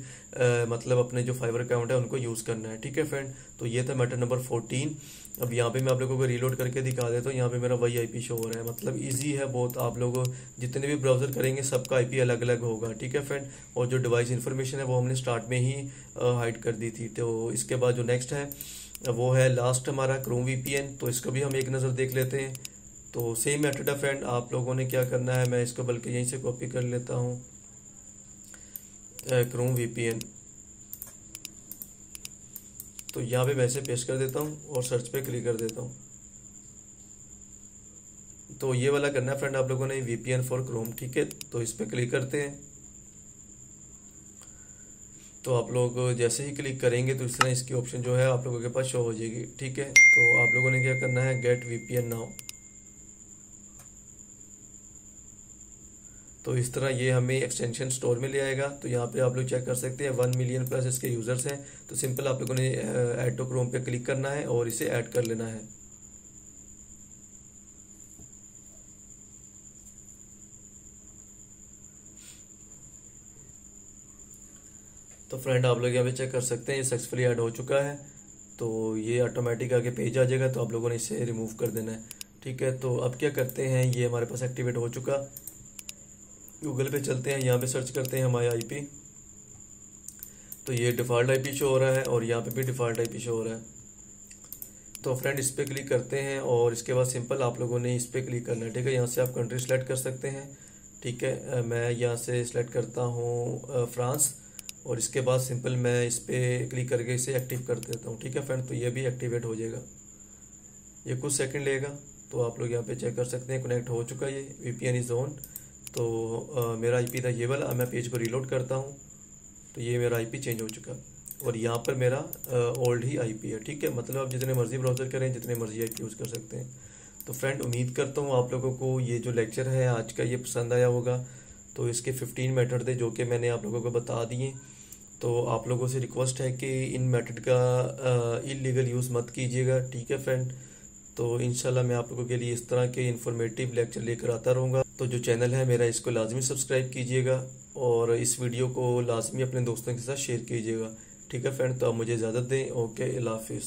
मतलब अपने जो फाइबर अकाउंट है उनको यूज़ करना है। ठीक है फ्रेंड, तो ये था मैटर नंबर 14। अब यहाँ पे मैं आप लोगों को रीलोड करके दिखा देता हूँ। यहाँ पे मेरा वही आईपी शो हो रहा है, मतलब इजी है बहुत। आप लोग जितने भी ब्राउज़र करेंगे सबका आईपी अलग अलग होगा। ठीक है फ्रेंड, और जो डिवाइस इन्फॉर्मेशन है वो हमने स्टार्ट में ही हाइड कर दी थी। तो इसके बाद जो नेक्स्ट है वो है लास्ट हमारा क्रोम वीपीएन। तो इसको भी हम एक नज़र देख लेते हैं। तो सेम मेथड है फ्रेंड, आप लोगों ने क्या करना है, मैं इसको बल्कि यहीं से कॉपी कर लेता हूँ क्रोम वीपीएन। तो यहाँ पे मैं इसे पेस्ट कर देता हूँ और सर्च पे क्लिक कर देता हूँ। तो ये वाला करना है फ्रेंड आप लोगों ने, वीपीएन फॉर क्रोम। ठीक है, तो इस पे क्लिक करते हैं। तो आप लोग जैसे ही क्लिक करेंगे तो इस तरह इसकी ऑप्शन जो है आप लोगों के पास शो हो जाएगी। ठीक है, तो आप लोगों ने क्या करना है, गेट वीपीएन नाउ। तो इस तरह ये हमें एक्सटेंशन स्टोर में ले आएगा। तो यहाँ पे आप लोग चेक कर सकते हैं 1 मिलियन प्लस इसके यूज़र्स हैं। तो सिंपल आप लोगों ने ऐड टू क्रोम पे क्लिक करना है और इसे ऐड कर लेना है। तो फ्रेंड आप लोग यहाँ पे चेक कर सकते हैं ये सक्सेसफुली ऐड हो चुका है। तो ये ऑटोमेटिक आगे पेज आ जाएगा, तो आप लोगों ने इसे रिमूव कर देना है। ठीक है, तो अब क्या करते हैं, ये हमारे पास एक्टिवेट हो चुका। गूगल पे चलते हैं, यहाँ पे सर्च करते हैं हमारा आईपी। तो ये डिफ़ॉल्ट आईपी शो हो रहा है और यहाँ पे भी डिफ़ॉल्ट आईपी शो हो रहा है। तो फ्रेंड इस पर क्लिक करते हैं और इसके बाद सिंपल आप लोगों ने इस पर क्लिक करना है। ठीक है, यहाँ से आप कंट्री सेलेक्ट कर सकते हैं। ठीक है, मैं यहाँ से सिलेक्ट करता हूँ फ्रांस और इसके बाद सिंपल मैं इस पर क्लिक करके इसे एक्टिव कर देता हूँ। ठीक है फ्रेंड, तो ये भी एक्टिवेट हो जाएगा, ये कुछ सेकंड लेगा। तो आप लोग यहाँ पे चेक कर सकते हैं कनेक्ट हो चुका है, ये वीपीएन इज ऑन। तो मेरा आईपी था ये वाला। मैं पेज को रीलोड करता हूँ तो ये मेरा आईपी चेंज हो चुका और यहाँ पर मेरा ओल्ड ही आईपी है। ठीक है, मतलब आप जितने मर्जी ब्राउज़र करें, जितने मर्जी आईपी यूज़ कर सकते हैं। तो फ्रेंड उम्मीद करता हूँ आप लोगों को ये जो लेक्चर है आज का ये पसंद आया होगा। तो इसके 15 मेथड थे जो कि मैंने आप लोगों को बता दिए। तो आप लोगों से रिक्वेस्ट है कि इन मेथड का इलीगल यूज़ मत कीजिएगा। ठीक है फ्रेंड, तो इंशाल्लाह मैं आप लोगों के लिए इस तरह के इन्फॉर्मेटिव लेक्चर लेकर आता रहूँगा। तो जो चैनल है मेरा इसको लाजमी सब्सक्राइब कीजिएगा और इस वीडियो को लाजमी अपने दोस्तों के साथ शेयर कीजिएगा। ठीक है फ्रेंड, तो आप मुझे इजाज़त दें। ओके, अल्लाह हाफिज़।